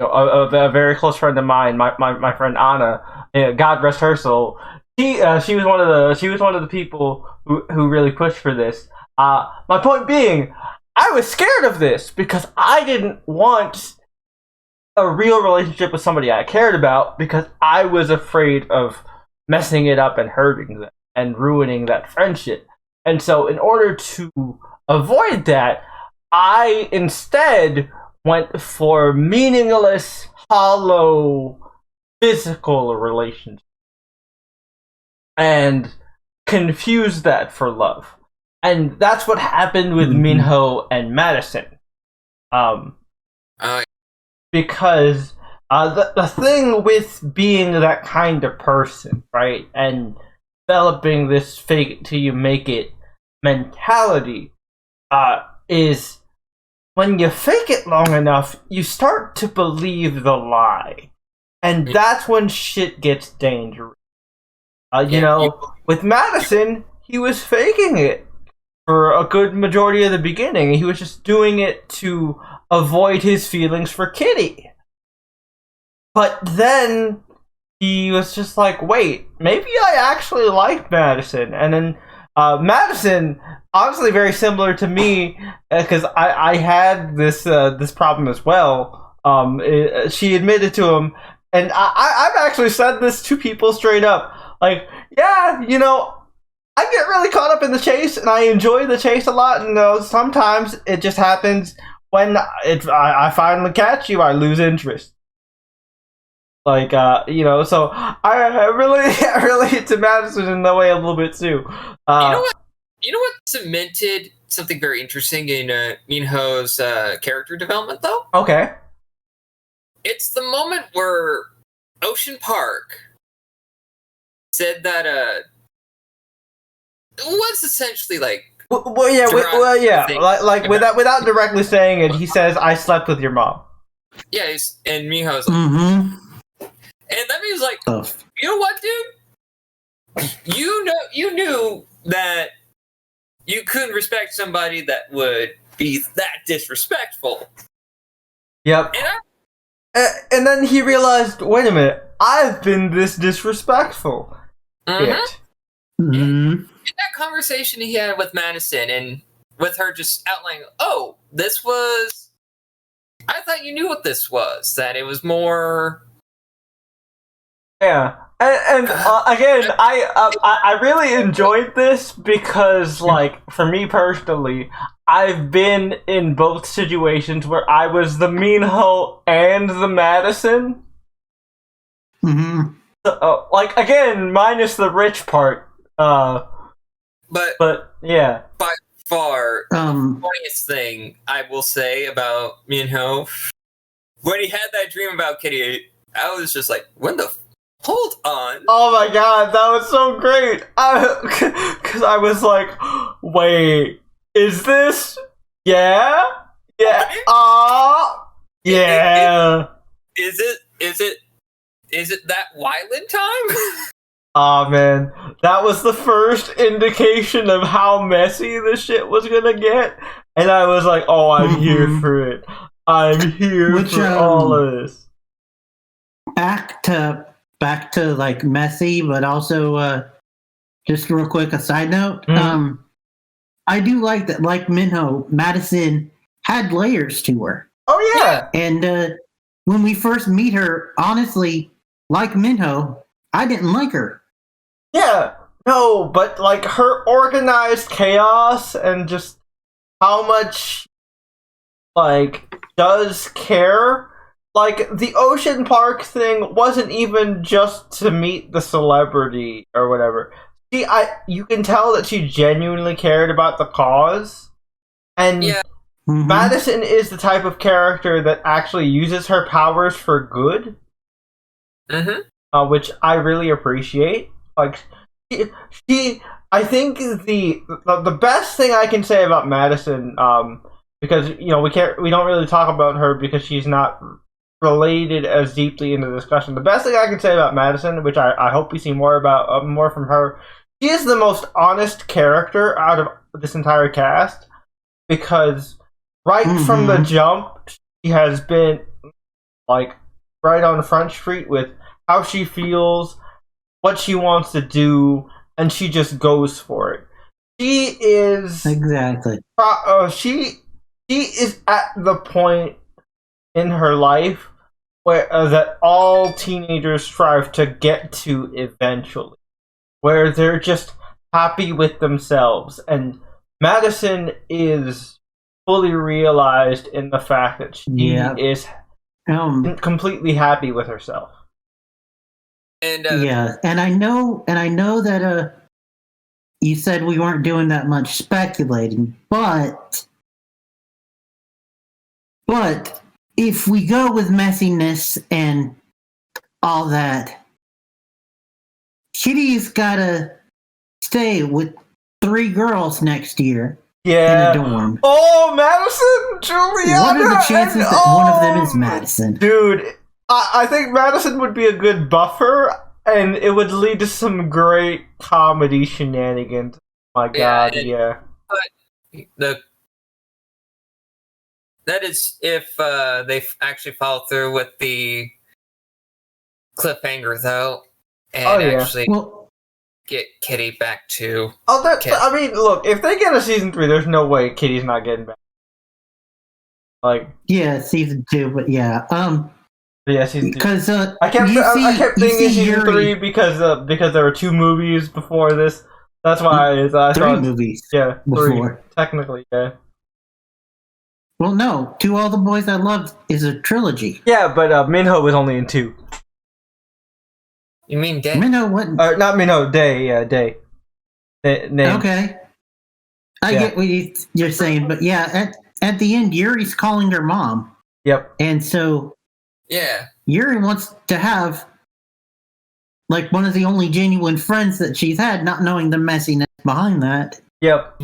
[SPEAKER 1] very close friend of mine, my friend Anna, God rest her soul. She was one of the people who really pushed for this. My point being, I was scared of this because I didn't want a real relationship with somebody I cared about because I was afraid of messing it up and hurting them and ruining that friendship. And so in order to avoid that, I instead went for meaningless, hollow, physical relationships and confused that for love. And that's what happened with Minho and Madison. Because the thing with being that kind of person, right, and developing this fake it till you make it mentality, is when you fake it long enough, you start to believe the lie. And that's when shit gets dangerous. With Madison, he was faking it for a good majority of the beginning. He was just doing it to avoid his feelings for Kitty. But then he was just like, wait, maybe I actually like Madison. And then Madison, honestly very similar to me, because I had this problem as well. She admitted to him, and I've actually said this to people straight up. Like, yeah, I get really caught up in the chase, and I enjoy the chase a lot. And sometimes it just happens when I finally catch you, I lose interest. Like, so I really relate to Madison in that way a little bit too.
[SPEAKER 3] You know what cemented something very interesting in Minho's character development, though?
[SPEAKER 1] Okay.
[SPEAKER 3] It's the moment where Ocean Park said that was essentially like.
[SPEAKER 1] Without directly saying it, he says, "I slept with your mom."
[SPEAKER 3] Yeah, and Minho's like, and that means like, you know what, dude? You knew that you couldn't respect somebody that would be that disrespectful.
[SPEAKER 1] Yep. And then he realized, wait a minute, I've been this disrespectful.
[SPEAKER 3] In that conversation he had with Madison, and with her just outlining, this was. I thought you knew what this was. That it was more.
[SPEAKER 1] Yeah, and again, I really enjoyed this because, like, for me personally, I've been in both situations where I was the Minho and the Madison. So, like, again, minus the rich part. But yeah,
[SPEAKER 3] by far, the funniest thing I will say about Minho, when he had that dream about Kitty, I was just like, when the Hold on.
[SPEAKER 1] Oh my god, that was so great! Because I was like, wait, is this? Yeah? Yeah. Yeah.
[SPEAKER 3] Is it that Wyland time?
[SPEAKER 1] Aw, man. That was the first indication of how messy this shit was gonna get. And I was like, oh, I'm here for it. I'm here for all of this.
[SPEAKER 2] Back to like messy, but also just real quick, a side note. I do like that, like Minho, Madison had layers to her.
[SPEAKER 1] Oh, yeah.
[SPEAKER 2] And when we first meet her, honestly, like Minho, I didn't like her.
[SPEAKER 1] Yeah, no, but like her organized chaos and just how much like does care. Like the Ocean Park thing wasn't even just to meet the celebrity or whatever. You can tell that she genuinely cared about the cause. And Madison is the type of character that actually uses her powers for good. Which I really appreciate. Like she I think the best thing I can say about Madison, because we don't really talk about her because she's not related as deeply in the discussion. The best thing I can say about Madison, which I hope we see more from her, she is the most honest character out of this entire cast, because from the jump she has been like right on Front Street with how she feels, what she wants to do, and she just goes for it. She is
[SPEAKER 2] exactly.
[SPEAKER 1] She is at the point in her life where that all teenagers strive to get to eventually, where they're just happy with themselves. And Madison is fully realized in the fact that she is completely happy with herself.
[SPEAKER 3] And
[SPEAKER 2] and I know that you said we weren't doing that much speculating, but if we go with messiness and all that, Kitty's gotta stay with 3 girls next year in a dorm.
[SPEAKER 1] Oh, Madison, Juliana!
[SPEAKER 2] What are the chances that one of them is Madison?
[SPEAKER 1] Dude, I think Madison would be a good buffer, and it would lead to some great comedy shenanigans. My God, yeah.
[SPEAKER 3] But that is if they actually follow through with the cliffhanger, though, and actually get Kitty back to.
[SPEAKER 1] I mean, look, if they get a season 3, there's no way Kitty's not getting back. Like,
[SPEAKER 2] yeah, season 2, but yeah,
[SPEAKER 1] season 2.
[SPEAKER 2] Because
[SPEAKER 1] I kept thinking season 3 because there were 2 movies before this. That's why I
[SPEAKER 2] 3 movies.
[SPEAKER 1] Yeah,
[SPEAKER 2] before
[SPEAKER 1] 3, technically, yeah.
[SPEAKER 2] Well, no, To All the Boys I Loved is a trilogy.
[SPEAKER 1] Yeah, but Minho was only in 2.
[SPEAKER 3] You mean Day?
[SPEAKER 2] Minho wasn't.
[SPEAKER 1] Not Minho, Day. Yeah, Day. Name.
[SPEAKER 2] Okay, I get what you're saying, but yeah, at the end, Yuri's calling her mom.
[SPEAKER 1] Yep.
[SPEAKER 2] And so, Yuri wants to have like one of the only genuine friends that she's had, not knowing the messiness behind that.
[SPEAKER 1] Yep.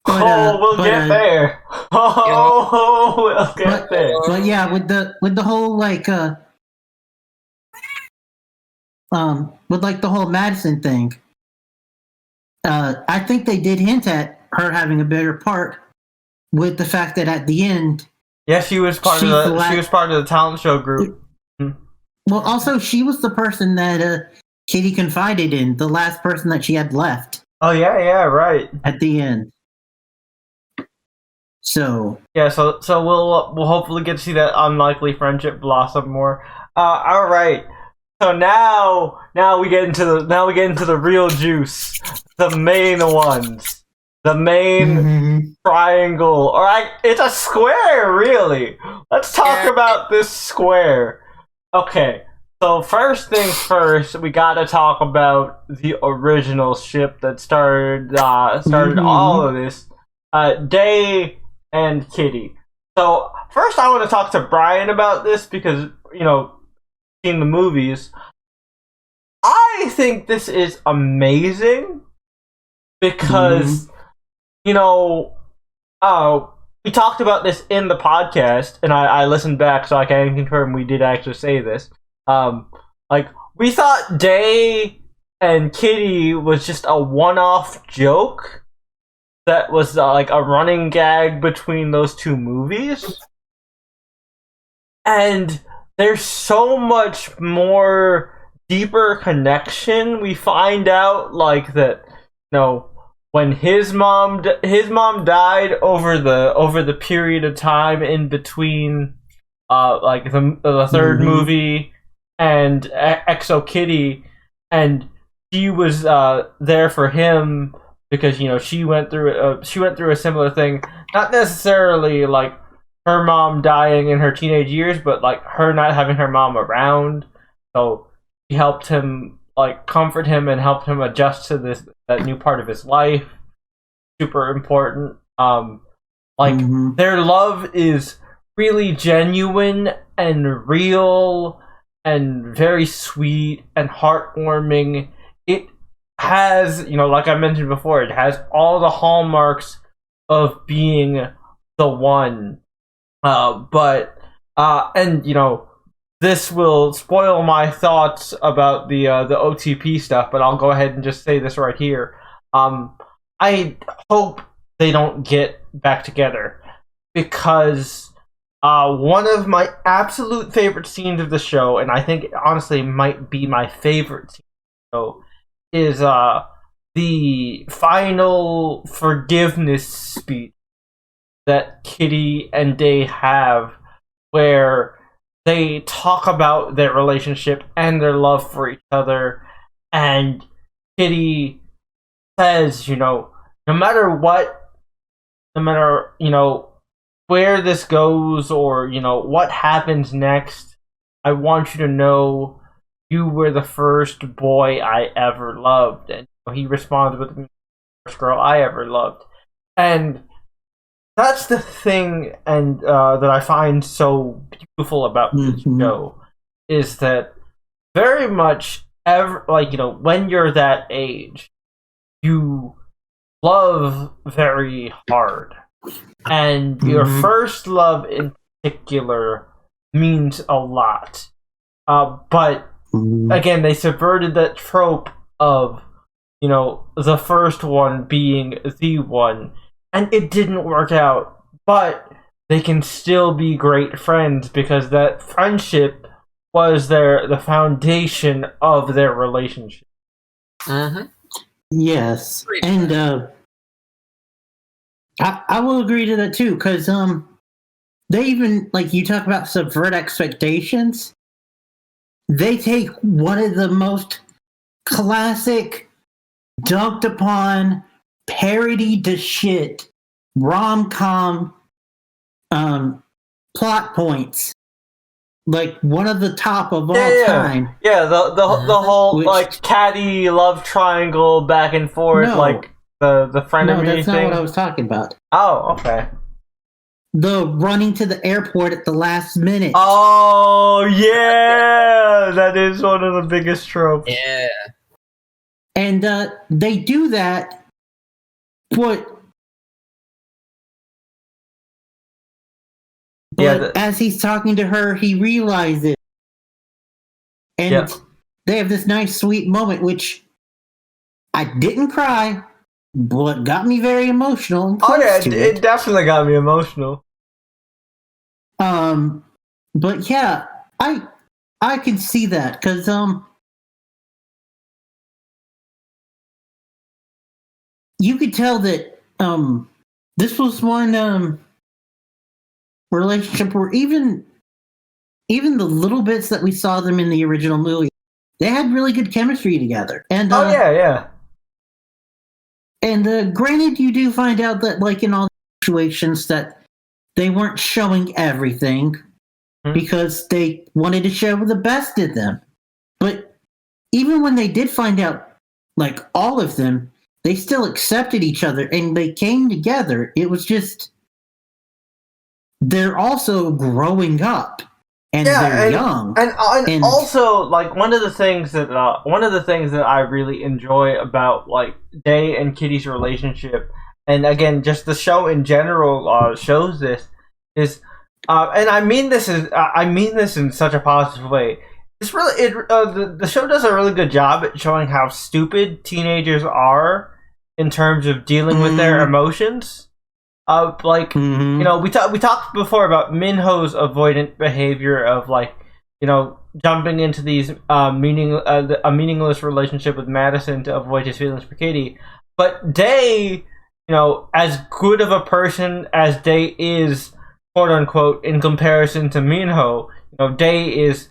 [SPEAKER 2] We'll
[SPEAKER 1] get there. We'll get there.
[SPEAKER 2] But yeah, with the whole like with like the whole Madison thing, I think they did hint at her having a bigger part with the fact that at the end,
[SPEAKER 1] she was part of the talent show group.
[SPEAKER 2] Well, also she was the person that Kitty confided in, the last person that she had left.
[SPEAKER 1] Oh yeah, right.
[SPEAKER 2] At the end. So
[SPEAKER 1] so we'll hopefully get to see that unlikely friendship blossom more. All right. So now we get into the real juice, the main ones, the main triangle. All right, it's a square, really. Let's talk about this square. Okay, so first things first, we gotta talk about the original ship that started all of this. Day and Kitty. So first, I want to talk to Brian about this because seen the movies, I think this is amazing because, we talked about this in the podcast, and I listened back so I can confirm we did actually say this. We thought Day and Kitty was just a one-off joke that was a running gag between those two movies. And there's so much more deeper connection. We find out that when his mom died over the period of time in between the third movie and Exo Kitty, and she was there for him because she went through a similar thing, not necessarily her mom dying in her teenage years, but her not having her mom around. So she helped him comfort him and helped him adjust to that new part of his life. Super important. Their love is really genuine and real and very sweet and heartwarming. It has, like I mentioned before, it has all the hallmarks of being the one. This will spoil my thoughts about the OTP stuff, but I'll go ahead and just say this right here. I hope they don't get back together because one of my absolute favorite scenes of the show, and I think honestly might be my favorite scene of the show, is the final forgiveness speech that Kitty and Day have, where they talk about their relationship and their love for each other, and Kitty says, no matter where this goes or, what happens next, I want you to know you were the first boy I ever loved. And he responds with, the first girl I ever loved. And that's the thing that I find so beautiful about this show, is that very much, when you're that age, you love very hard. And your first love in particular means a lot. But, again, they subverted that trope of, the first one being the one. And it didn't work out. But they can still be great friends because that friendship was the foundation of their relationship.
[SPEAKER 2] Yes. And I will agree to that too, because they even, you talk about subvert expectations, they take one of the most classic, dunked upon, parody to shit rom-com plot points, one of the top of all time.
[SPEAKER 1] Yeah, the whole catty love triangle back and forth, the frenemy thing. No,
[SPEAKER 2] that's not what I was talking about.
[SPEAKER 1] Oh, okay.
[SPEAKER 2] The running to the airport at the last minute.
[SPEAKER 1] Oh, yeah! That is one of the biggest tropes.
[SPEAKER 3] Yeah.
[SPEAKER 2] And they do that, but as he's talking to her, he realizes. And they have this nice, sweet moment, which I didn't cry, but got me very emotional.
[SPEAKER 1] Oh, yeah, it definitely got me emotional.
[SPEAKER 2] But yeah, I can see that, because, you could tell that, this was one, relationship where even the little bits that we saw them in the original movie, they had really good chemistry together. And
[SPEAKER 1] yeah.
[SPEAKER 2] And granted, you do find out that, in all situations, that they weren't showing everything because they wanted to show the best of them. But even when they did find out, all of them, they still accepted each other and they came together. It was just, they're also growing up. and they're young.
[SPEAKER 1] And also, like, one of the things that I really enjoy about, like, Day and Kitty's relationship, and again, just the show in general shows this, is, and I mean this in such a positive way. It's really the show does a really good job at showing how stupid teenagers are in terms of dealing with their emotions. Like, you know, we talked before about Minho's avoidant behavior of, like, you know, jumping into these a meaningless relationship with Madison to avoid his feelings for Kitty. But Day, you know, as good of a person as Day is, quote unquote, in comparison to Minho, you know, Day is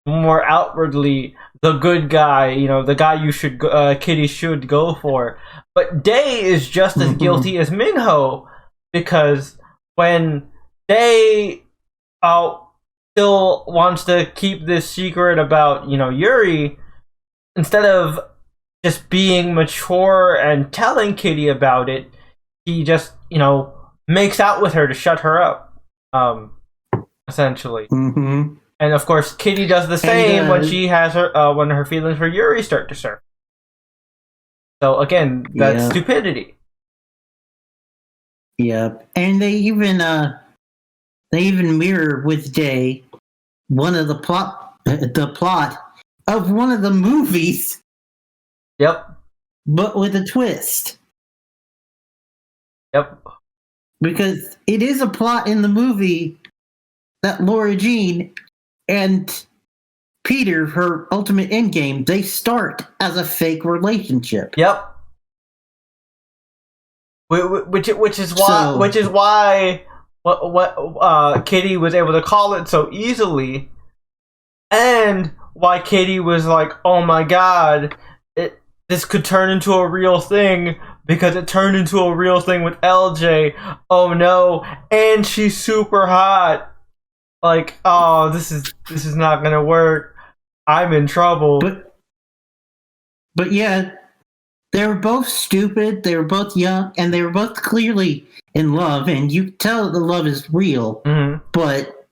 [SPEAKER 1] more outwardly the good guy, you know, the guy Kitty should go for. But Day is just as guilty as Minho, because when Day still wants to keep this secret about, you know, Yuri, instead of just being mature and telling Kitty about it, he just, you know, makes out with her to shut her up, essentially. And of course, Kitty does the same when she has when her feelings for Yuri start to surface. So again, that's stupidity.
[SPEAKER 2] Yep, and they even mirror with Day one of the plot of one of the movies.
[SPEAKER 1] Yep.
[SPEAKER 2] But with a twist.
[SPEAKER 1] Yep.
[SPEAKER 2] Because it is a plot in the movie that Laura Jean and Peter, her ultimate endgame, they start as a fake relationship.
[SPEAKER 1] Yep. Which is why Kitty was able to call it so easily, and why Kitty was like, "Oh my God, this could turn into a real thing," because it turned into a real thing with LJ. Oh no, and she's super hot. Like, oh, this is not gonna work. I'm in trouble.
[SPEAKER 2] But yeah, they were both stupid. They were both young, and they were both clearly in love. And you tell the love is real. But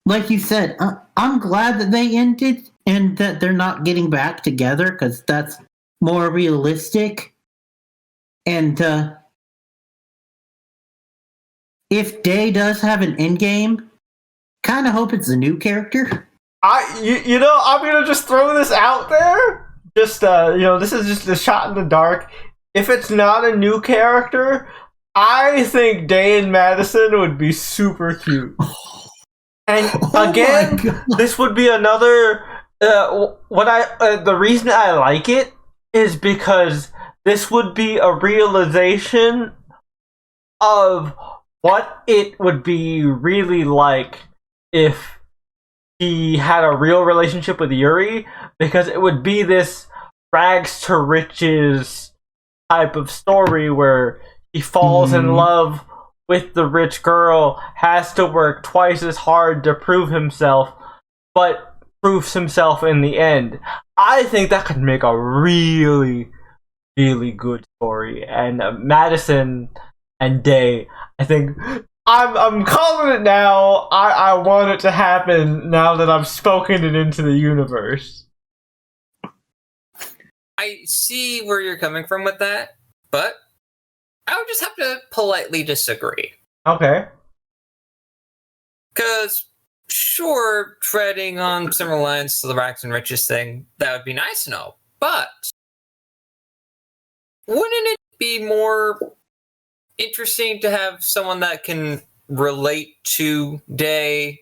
[SPEAKER 2] like you said, I'm glad that they ended and that they're not getting back together, because that's more realistic. And if Day does have an endgame, kind of hope it's a new character.
[SPEAKER 1] You know, I'm gonna just throw this out there. Just you know, this is just a shot in the dark. If it's not a new character, I think Day and Madison would be super cute. And again, this would be another. The reason I like it is because this would be a realization of what it would be really like if he had a real relationship with Yuri, because it would be this rags to riches type of story where he falls in love with the rich girl, has to work twice as hard to prove himself, but proves himself in the end. I think that could make a really, really good story. And Madison and Day, I think I'm calling it now. I want it to happen now that I've spoken it into the universe.
[SPEAKER 3] I see where you're coming from with that, but I would just have to politely disagree.
[SPEAKER 1] Okay.
[SPEAKER 3] Because, sure, treading on similar lines to the rags and riches thing, that would be nice to know, but wouldn't it be more interesting to have someone that can relate to Day,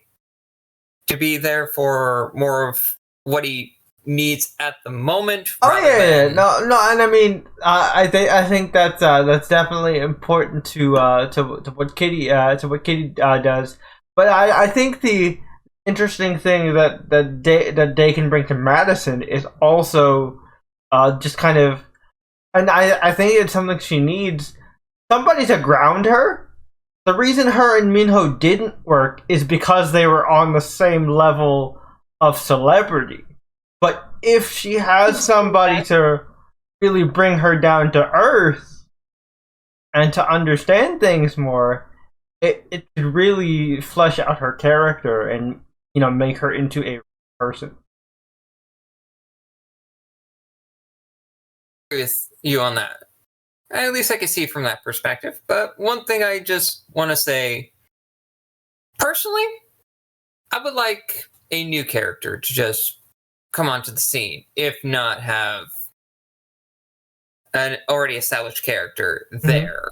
[SPEAKER 3] to be there for more of what he needs at the moment?
[SPEAKER 1] Oh yeah. No, and I mean, I think that's definitely important to what Kitty does. But I think the interesting thing that Day can bring to Madison is also just kind of, and I think it's something she needs. Somebody to ground her. The reason her and Minho didn't work is because they were on the same level of celebrity. But if she has somebody to really bring her down to earth and to understand things more, it could really flesh out her character and make her into a person.
[SPEAKER 3] With you on that. At least I can see from that perspective. But one thing I just want to say, personally, I would like a new character to just come onto the scene, if not have an already established character there.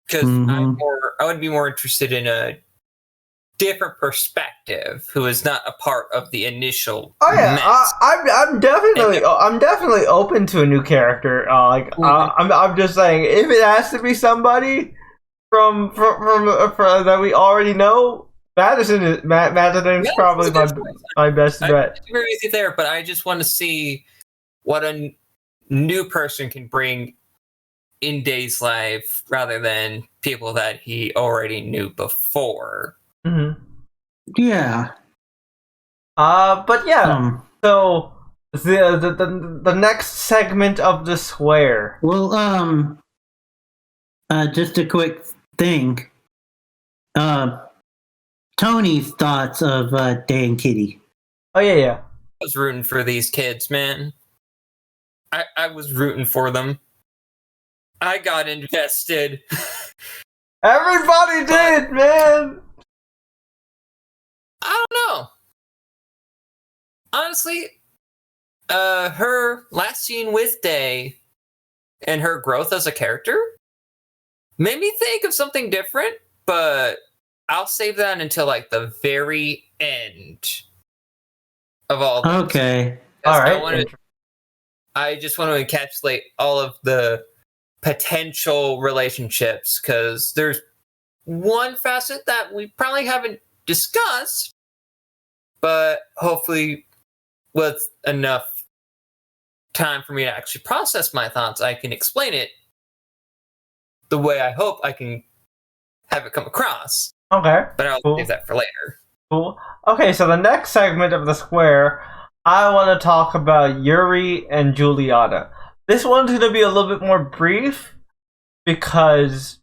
[SPEAKER 3] Because I would be more interested in a different perspective who is not a part of the initial mess.
[SPEAKER 1] I'm definitely open to a new character. I'm just saying, if it has to be somebody from that we already know, Madison is probably my best bet.
[SPEAKER 3] I agree with you there, but I just want to see what a new person can bring in Day's life rather than people that he already knew before.
[SPEAKER 1] Mm-hmm.
[SPEAKER 2] Yeah.
[SPEAKER 1] But yeah. So the next segment of the square.
[SPEAKER 2] Well, just a quick thing. Tony's thoughts of Day and Kitty.
[SPEAKER 1] Oh yeah.
[SPEAKER 3] I was rooting for these kids, man. I was rooting for them. I got invested.
[SPEAKER 1] Everybody did, man.
[SPEAKER 3] I don't know. Honestly, her last scene with Day and her growth as a character made me think of something different, but I'll save that until like the very end of all this.
[SPEAKER 2] Okay.
[SPEAKER 1] All right.
[SPEAKER 3] I just want to encapsulate all of the potential relationships, because there's one facet that we probably haven't discussed, but hopefully with enough time for me to actually process my thoughts, I can explain it the way I hope I can have it come across.
[SPEAKER 1] Okay.
[SPEAKER 3] But I'll leave that for later.
[SPEAKER 1] Cool. Okay, so the next segment of the square, I want to talk about Yuri and Juliana. This one's going to be a little bit more brief because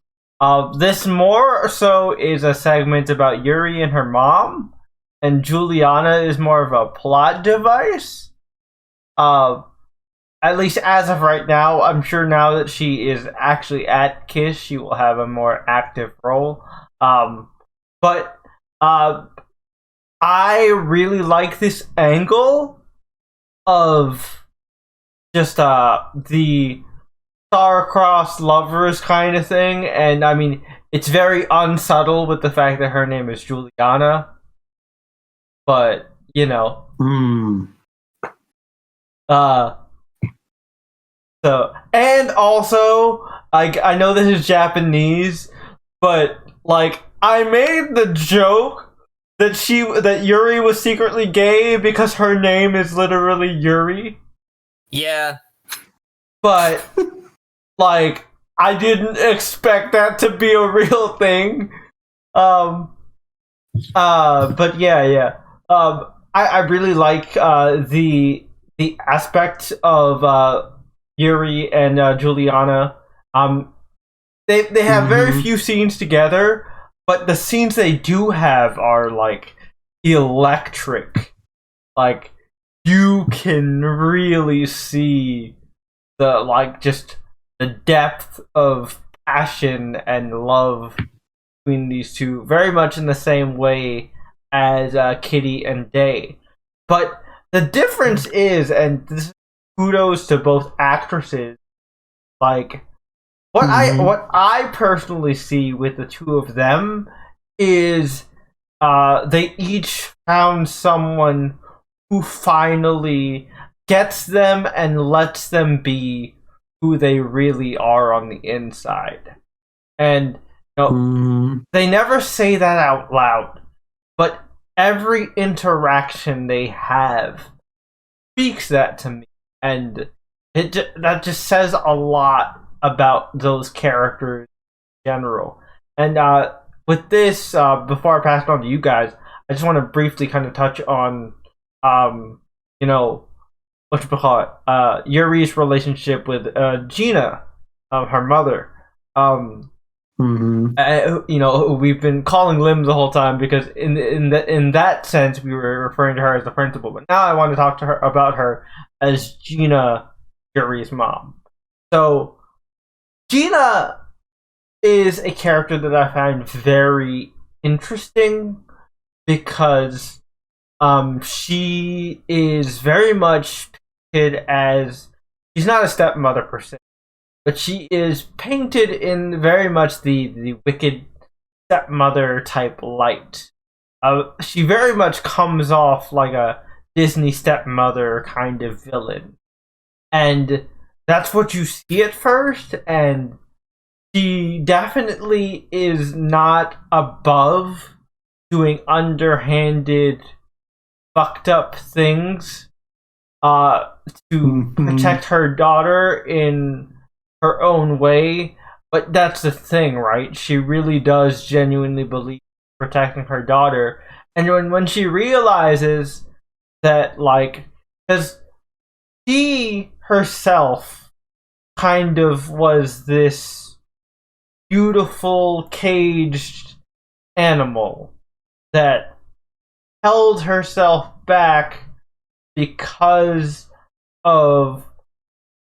[SPEAKER 1] this more so is a segment about Yuri and her mom, and Juliana is more of a plot device. At least as of right now, I'm sure now that she is actually at KISS, she will have a more active role. But I really like this angle of just the star-crossed lovers kind of thing, and I mean, it's very unsubtle with the fact that her name is Juliana, but so, and also, I know this is Japanese, but like, I made the joke that Yuri was secretly gay because her name is literally Yuri.
[SPEAKER 3] Yeah.
[SPEAKER 1] But like, I didn't expect that to be a real thing. But yeah. I really like the aspect of Yuri and Juliana. They have very few scenes together, but the scenes they do have are like electric. Like, you can really see just the depth of passion and love between these two, very much in the same way as Kitty and Day. But the difference is, and this is kudos to both actresses, like, what I personally see with the two of them is they each found someone who finally gets them and lets them be who they really are on the inside. And they never say that out loud, but every interaction they have speaks that to me, and that just says a lot about those characters in general. And with this, before I pass it on to you guys, I just want to briefly kind of touch on, Yuri's relationship with Gina, her mother. We've been calling Lim the whole time because in that sense we were referring to her as the principal. But now I want to talk to her about her as Gina, Yuri's mom. So Gina is a character that I find very interesting because she is very much painted as she's not a stepmother per se, but she is painted in very much the wicked stepmother type light. She very much comes off like a Disney stepmother kind of villain, and that's what you see at first. And she definitely is not above doing underhanded, fucked up things to protect her daughter in her own way. But that's the thing, right? She really does genuinely believe in protecting her daughter. And when she realizes that, like, because she herself kind of was this beautiful caged animal that held herself back because of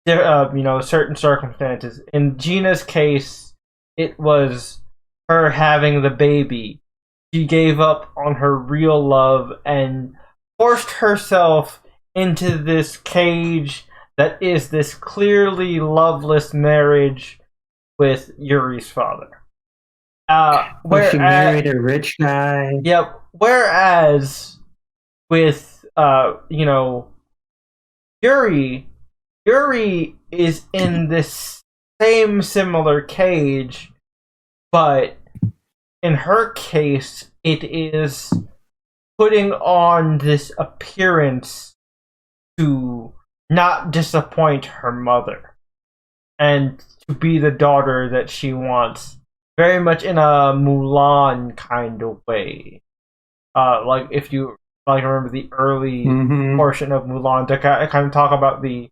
[SPEAKER 1] certain circumstances. In Gina's case, it was her having the baby. She gave up on her real love and forced herself into this cage that is this clearly loveless marriage with Yuri's father.
[SPEAKER 2] She married a rich guy.
[SPEAKER 1] Yep. Whereas with Yuri is in this same similar cage, but in her case, it is putting on this appearance to not disappoint her mother and to be the daughter that she wants, very much in a Mulan kind of way. Like if you remember the early portion of Mulan, to kind of talk about the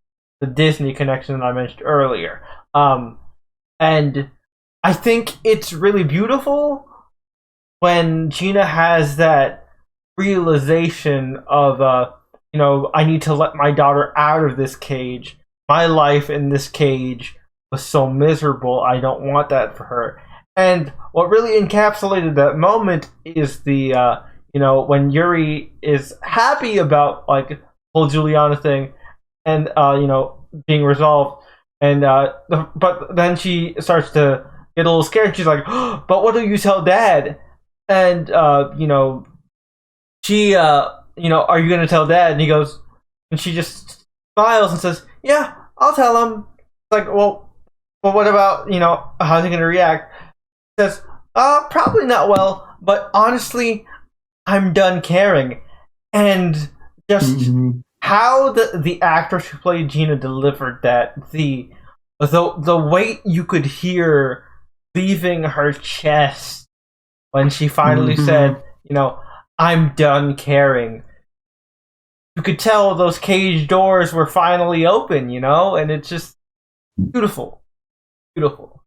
[SPEAKER 1] Disney connection that I mentioned earlier. And I think it's really beautiful when Gina has that realization of, I need to let my daughter out of this cage. My life in this cage was so miserable. I don't want that for her. And what really encapsulated that moment is the, when Yuri is happy about, like, the whole Juliana thing and, being resolved. And, but then she starts to get a little scared. She's like, oh, but what do you tell Dad? And, she, are you going to tell Dad? And he goes, and she just smiles and says, yeah, I'll tell him. It's like, well, what about, how's he going to react? He says, probably not well, but honestly, I'm done caring. And just how the actress who played Gina delivered that, the weight you could hear leaving her chest when she finally said, I'm done caring. You could tell those cage doors were finally open, and it's just beautiful. Beautiful.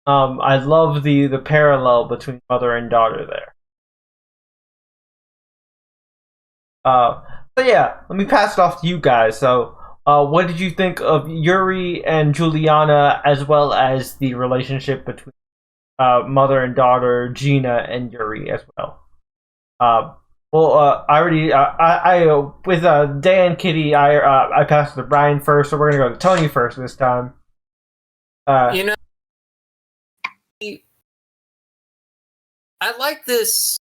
[SPEAKER 1] I love the parallel between mother and daughter there. So yeah, let me pass it off to you guys. So, what did you think of Yuri and Juliana, as well as the relationship between mother and daughter, Gina and Yuri as well? I already, with Dan, Kitty, I passed to Brian first, so we're gonna go to Tony first this time.
[SPEAKER 3] I like this.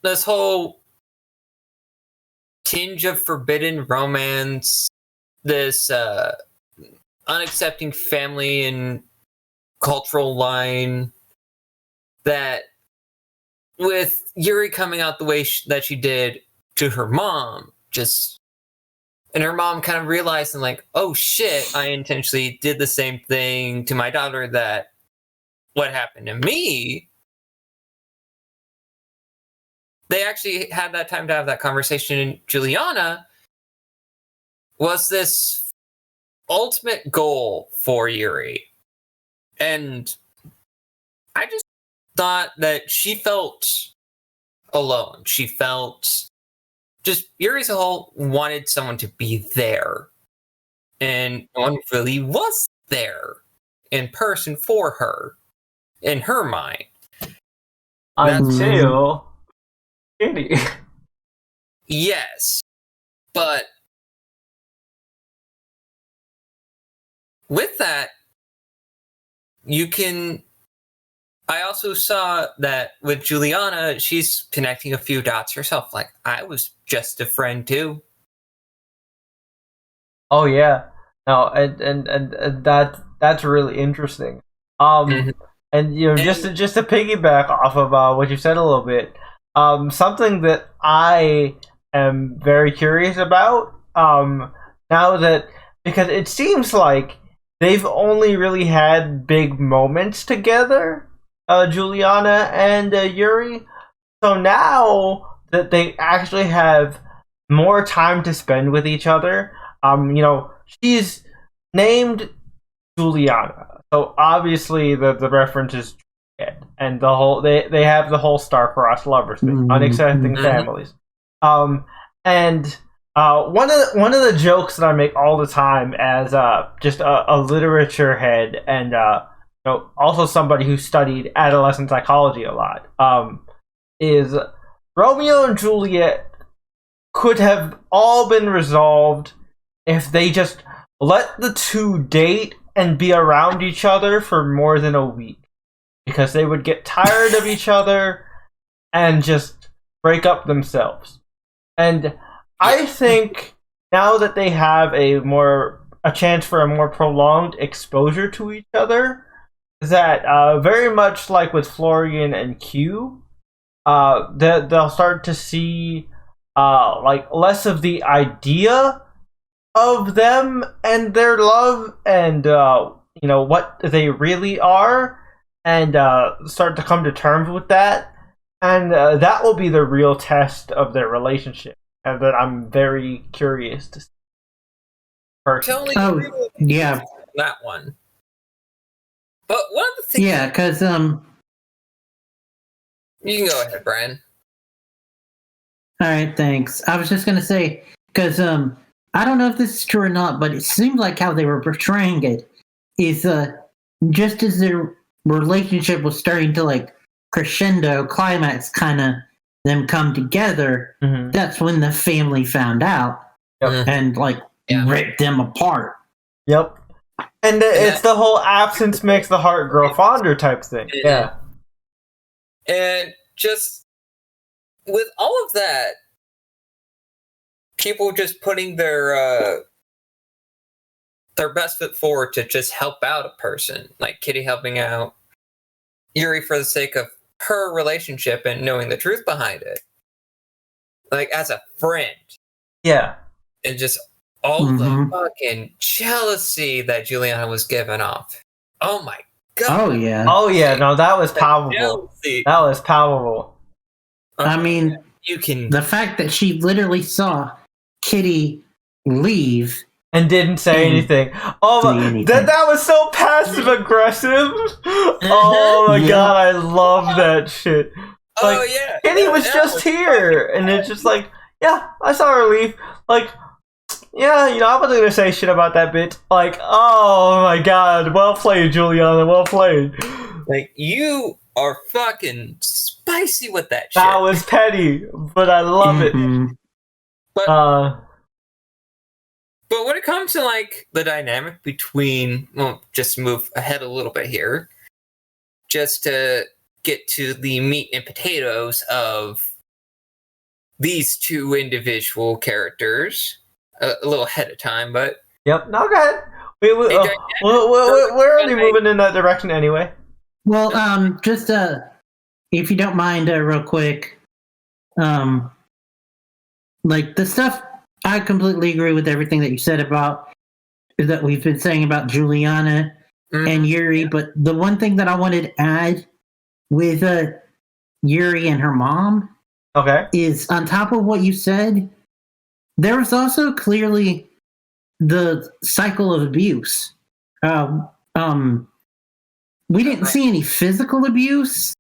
[SPEAKER 3] This whole tinge of forbidden romance, this unaccepting family and cultural line, that with Yuri coming out the way that she did to her mom, and her mom kind of realizing, like, oh shit, I intentionally did the same thing to my daughter that what happened to me. They actually had that time to have that conversation, and Juliana was this ultimate goal for Yuri. And I just thought that she felt alone. She felt just Yuri as a whole wanted someone to be there. And no one really was there in person for her, in her mind.
[SPEAKER 1] Until Kitty.
[SPEAKER 3] Yes. But with that, I also saw that with Juliana, she's connecting a few dots herself. Like, I was just a friend too.
[SPEAKER 1] Oh yeah, no, and that's really interesting.
[SPEAKER 3] Mhm.
[SPEAKER 1] And just to piggyback off of what you said a little bit, something that I am very curious about, now that because it seems like they've only really had big moments together, Juliana and Yuri. So now that they actually have more time to spend with each other, she's named Juliana. So obviously the reference is Juliet, and they have the whole star-crossed lovers thing, unaccepting families. And one of the jokes that I make all the time as just a literature head and also somebody who studied adolescent psychology a lot, is Romeo and Juliet could have all been resolved if they just let the two date and be around each other for more than a week, because they would get tired of each other and just break up themselves. And I think now that they have a chance for a more prolonged exposure to each other, that very much like with Florian and Q, they'll start to see like less of the idea of them and their love, and what they really are, and start to come to terms with that, and that will be the real test of their relationship, and that I'm very curious to see.
[SPEAKER 3] Totally agree with
[SPEAKER 2] yeah,
[SPEAKER 3] that one. But one of the things,
[SPEAKER 2] yeah, because
[SPEAKER 3] you can go ahead, Brian.
[SPEAKER 2] All right, thanks. I was just gonna say, because I don't know if this is true or not, but it seemed like how they were portraying it is just as their relationship was starting to like crescendo, climax, kind of them come together.
[SPEAKER 1] Mm-hmm.
[SPEAKER 2] That's when the family found out and ripped them apart.
[SPEAKER 1] Yep. And it's the whole absence makes the heart grow fonder type thing. Yeah.
[SPEAKER 3] And just with all of that, people just putting their best foot forward to just help out a person, like Kitty helping out Yuri for the sake of her relationship and knowing the truth behind it, like as a friend.
[SPEAKER 1] Yeah.
[SPEAKER 3] And just all the fucking jealousy that Juliana was giving off. Oh my god.
[SPEAKER 2] Oh yeah.
[SPEAKER 1] Oh yeah. No, that was palpable.
[SPEAKER 3] Jealousy.
[SPEAKER 1] That was palpable.
[SPEAKER 2] I mean, the fact that she literally saw Kitty leave
[SPEAKER 1] and didn't say anything. That was so passive aggressive. Oh my god, I love that shit. Like, Kitty was just here, and it's just like, yeah, I saw her leave. Like, yeah, I wasn't gonna say shit about that bitch. Like, oh my god, well played, Juliana, well played.
[SPEAKER 3] Like, you are fucking spicy with that shit.
[SPEAKER 1] That was petty, but I love it.
[SPEAKER 3] But when it comes to like the dynamic between, just move ahead a little bit here, just to get to the meat and potatoes of these two individual characters a little ahead of time, but
[SPEAKER 1] yep, no, go ahead. We're already moving in that direction anyway.
[SPEAKER 2] Well, just if you don't mind, real quick, like the stuff, I completely agree with everything that you said about that we've been saying about Juliana and Yuri. But the one thing that I wanted to add with Yuri and her mom, is on top of what you said, there was also clearly the cycle of abuse. we didn't see any physical abuse.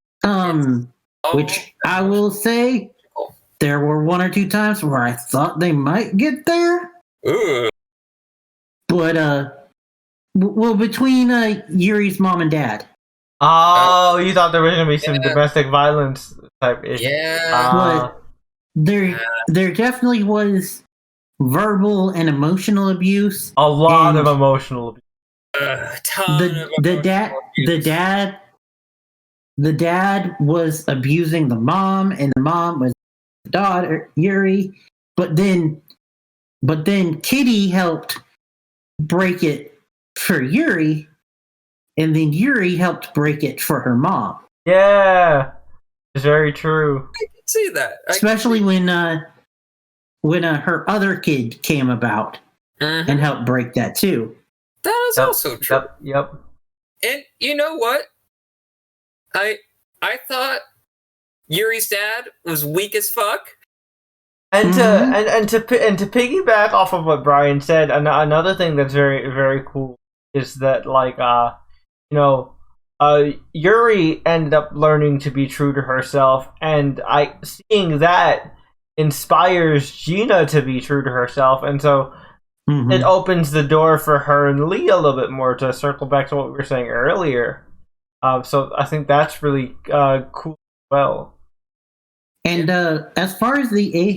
[SPEAKER 2] Which I will say, there were one or two times where I thought they might get there.
[SPEAKER 3] Ooh.
[SPEAKER 2] But well, between Yuri's mom and dad.
[SPEAKER 1] Oh, you thought there was gonna be some domestic violence type issue.
[SPEAKER 3] Yeah.
[SPEAKER 2] But there definitely was verbal and emotional abuse.
[SPEAKER 1] A lot of emotional abuse.
[SPEAKER 2] The dad was abusing the mom, and the mom was the daughter, Yuri. But then Kitty helped break it for Yuri, and then Yuri helped break it for her mom.
[SPEAKER 1] Yeah, it's very true.
[SPEAKER 3] I can see that,
[SPEAKER 2] especially when her other kid came about and helped break that too.
[SPEAKER 3] That is also true.
[SPEAKER 1] Yep.
[SPEAKER 3] And you know what? I thought Yuri's dad was weak as fuck.
[SPEAKER 1] And to piggyback off of what Brian said, another thing that's very, very cool is that Yuri ended up learning to be true to herself, and seeing that inspires Gina to be true to herself, and so it opens the door for her and Lee a little bit more, to circle back to what we were saying earlier. So I think that's really cool as well.
[SPEAKER 2] And as far as the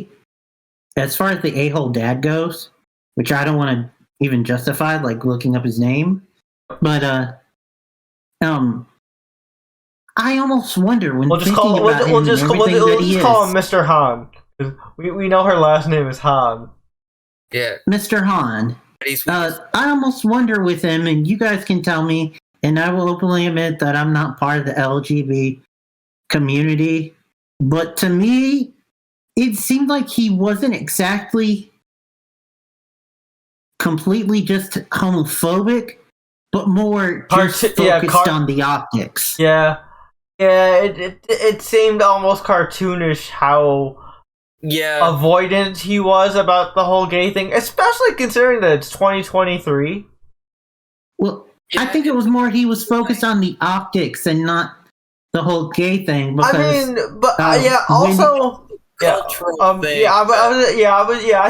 [SPEAKER 2] a-hole dad goes, which I don't want to even justify, like looking up his name, but I almost wonder when
[SPEAKER 1] we'll just
[SPEAKER 2] thinking
[SPEAKER 1] call
[SPEAKER 2] about
[SPEAKER 1] we'll
[SPEAKER 2] him
[SPEAKER 1] just
[SPEAKER 2] and everything
[SPEAKER 1] call
[SPEAKER 2] that he
[SPEAKER 1] him Mr. Han. We know her last name is Han.
[SPEAKER 3] Yeah,
[SPEAKER 2] Mr. Han. I almost wonder with him, and you guys can tell me, and I will openly admit that I'm not part of the LGBT community, but to me, it seemed like he wasn't exactly completely just homophobic, but more just focused on the optics.
[SPEAKER 1] Yeah. It seemed almost cartoonish how avoidant he was about the whole gay thing, especially considering that it's 2023.
[SPEAKER 2] Well, I think it was more he was focused on the optics and not the whole gay thing. Because,
[SPEAKER 1] I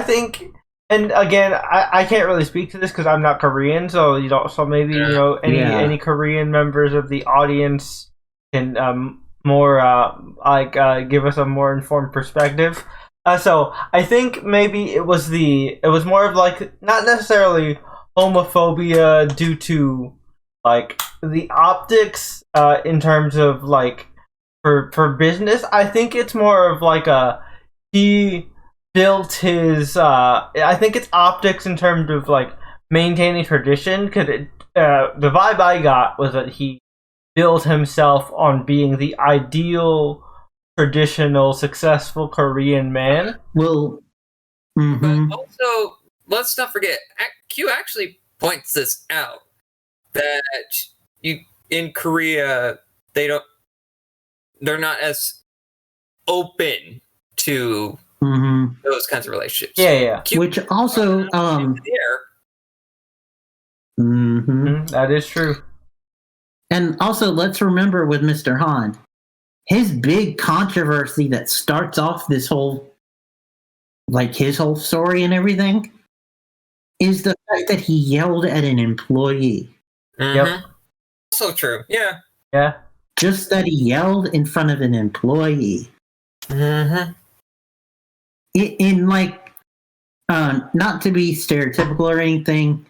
[SPEAKER 1] think, and again, I can't really speak to this because I'm not Korean, so maybe any Korean members of the audience can give us a more informed perspective. So I think maybe it was more of like, not necessarily homophobia due to like the optics in terms of like for business. I think it's more of like he built his I think it's optics in terms of like maintaining tradition, because the vibe I got was that he built himself on being the ideal traditional successful Korean man.
[SPEAKER 2] Well,
[SPEAKER 3] but also let's not forget, Q actually points this out, that in Korea they're not as open to those kinds of relationships.
[SPEAKER 1] Yeah.
[SPEAKER 2] Which also
[SPEAKER 1] that is true.
[SPEAKER 2] And also, let's remember with Mr. Han, his big controversy that starts off this whole, like his whole story and everything, is the fact that he yelled at an employee.
[SPEAKER 1] Yep.
[SPEAKER 3] So true. Yeah.
[SPEAKER 2] Just that he yelled in front of an employee. In like, not to be stereotypical or anything,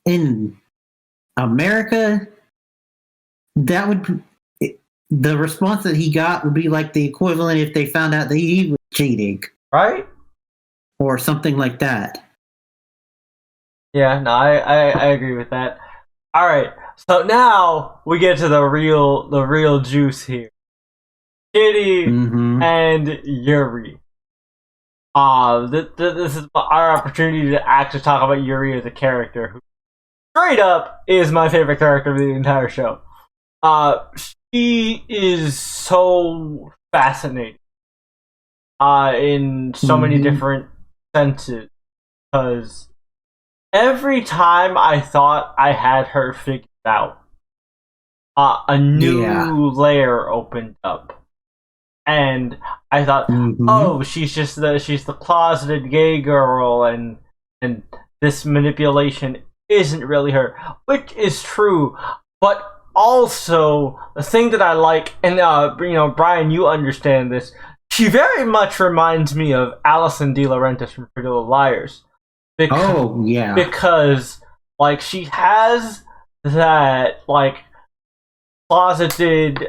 [SPEAKER 2] in America, that would the response that he got would be like the equivalent if they found out that he was cheating,
[SPEAKER 1] right,
[SPEAKER 2] or something like that.
[SPEAKER 1] Yeah, no, I agree with that. All right, so now we get to the real juice here. Kitty and Yuri. This is our opportunity to actually talk about Yuri as a character, who straight up is my favorite character of the entire show. She is so fascinating in so many different senses, because every time I thought I had her figured out, a new layer opened up, and I thought, oh, she's the closeted gay girl, and this manipulation isn't really her, which is true, but also the thing that I like, and Brian, you understand this. She very much reminds me of Alison De Laurentiis from Pretty Little Liars. Because like she has that like closeted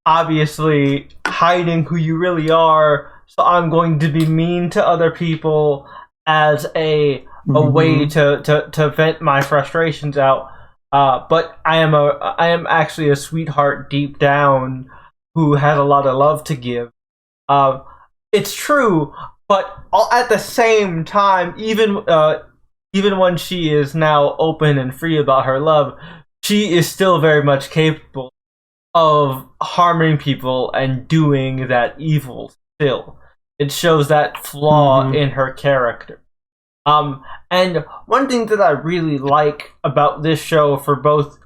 [SPEAKER 1] obviously hiding who you really are, so I'm going to be mean to other people as a way to vent my frustrations out. But I am actually a sweetheart deep down who has a lot of love to give. It's true, but at the same time, even when she is now open and free about her love, she is still very much capable of harming people and doing that evil still. It shows that flaw in her character. And one thing that I really like about this show for both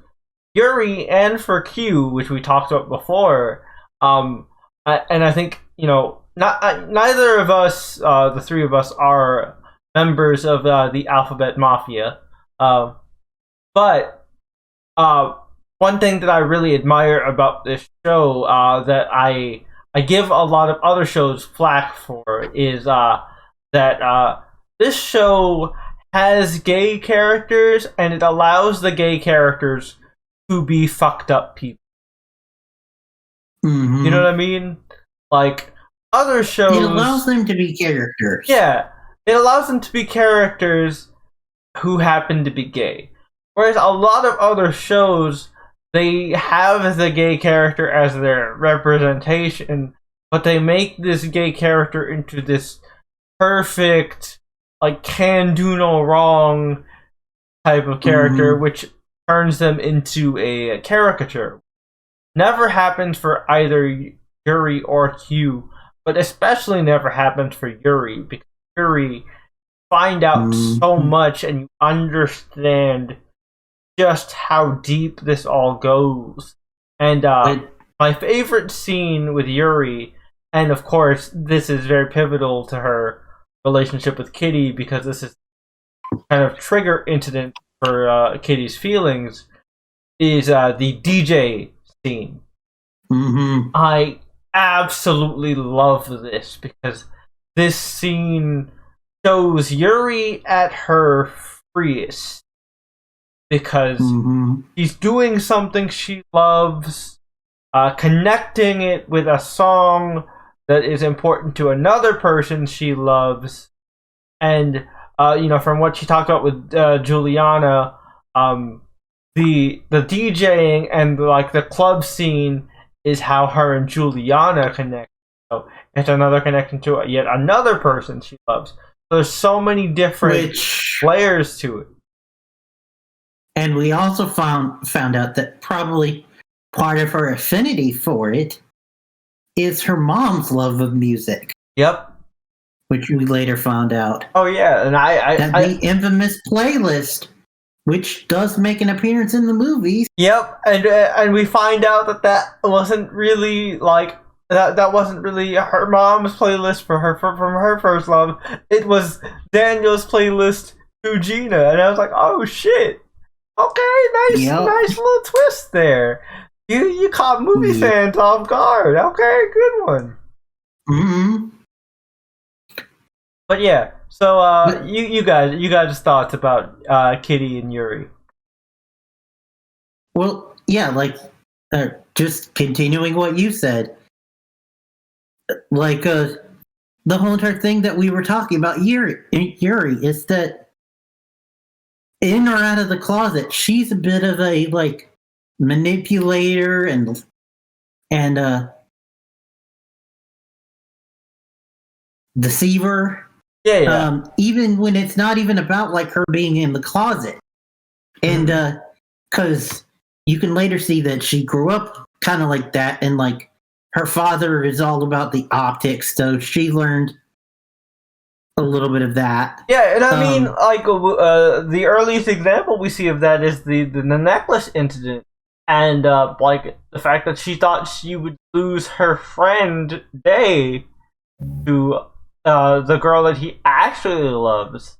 [SPEAKER 1] Yuri and for Q, which we talked about before, and I think, neither of us, the three of us, are members of the Alphabet Mafia, but one thing that I really admire about this show, that I give a lot of other shows flack for, is that this show has gay characters, and it allows the gay characters to be fucked up people. You know what I mean? Like, other shows...
[SPEAKER 2] It allows them to be characters.
[SPEAKER 1] Yeah, it allows them to be characters who happen to be gay. Whereas a lot of other shows, they have the gay character as their representation, but they make this gay character into this perfect, like, can do no wrong type of character, which turns them into a caricature. Never happens for either Yuri or Q, but especially never happens for Yuri, because Yuri find out so much and you understand just how deep this all goes. And my favorite scene with Yuri, and of course this is very pivotal to her relationship with Kitty, because this is kind of trigger incident for Kitty's feelings, is the DJ scene. I absolutely love this, because this scene shows Yuri at her freest, because she's doing something she loves, connecting it with a song that is important to another person she loves, and from what she talked about with Juliana, the DJing and like the club scene is how her and Juliana connect. So it's another connection to yet another person she loves. So there's so many different layers to it.
[SPEAKER 2] And we also found out that probably part of her affinity for it is her mom's love of music.
[SPEAKER 1] Yep.
[SPEAKER 2] Which we later found out.
[SPEAKER 1] Oh yeah, and
[SPEAKER 2] the infamous playlist, which does make an appearance in the movies.
[SPEAKER 1] Yep, and we find out that wasn't really like that wasn't really her mom's playlist from her first love. It was Daniel's playlist to Gina, and I was like, oh shit. Okay, nice little twist there. You caught movie fans off guard. Okay, good one. But yeah, so you guys thoughts about Kitty and Yuri?
[SPEAKER 2] Well, yeah, like just continuing what you said, like the whole entire thing that we were talking about Yuri is that in or out of the closet, she's a bit of a like manipulator and deceiver.
[SPEAKER 1] Yeah.
[SPEAKER 2] Even when it's not even about like her being in the closet, and because you can later see that she grew up kind of like that, and like her father is all about the optics, so she learned a little bit of that.
[SPEAKER 1] Yeah, and I mean, like the earliest example we see of that is the necklace incident, and like the fact that she thought she would lose her friend Day to the girl that he actually loves,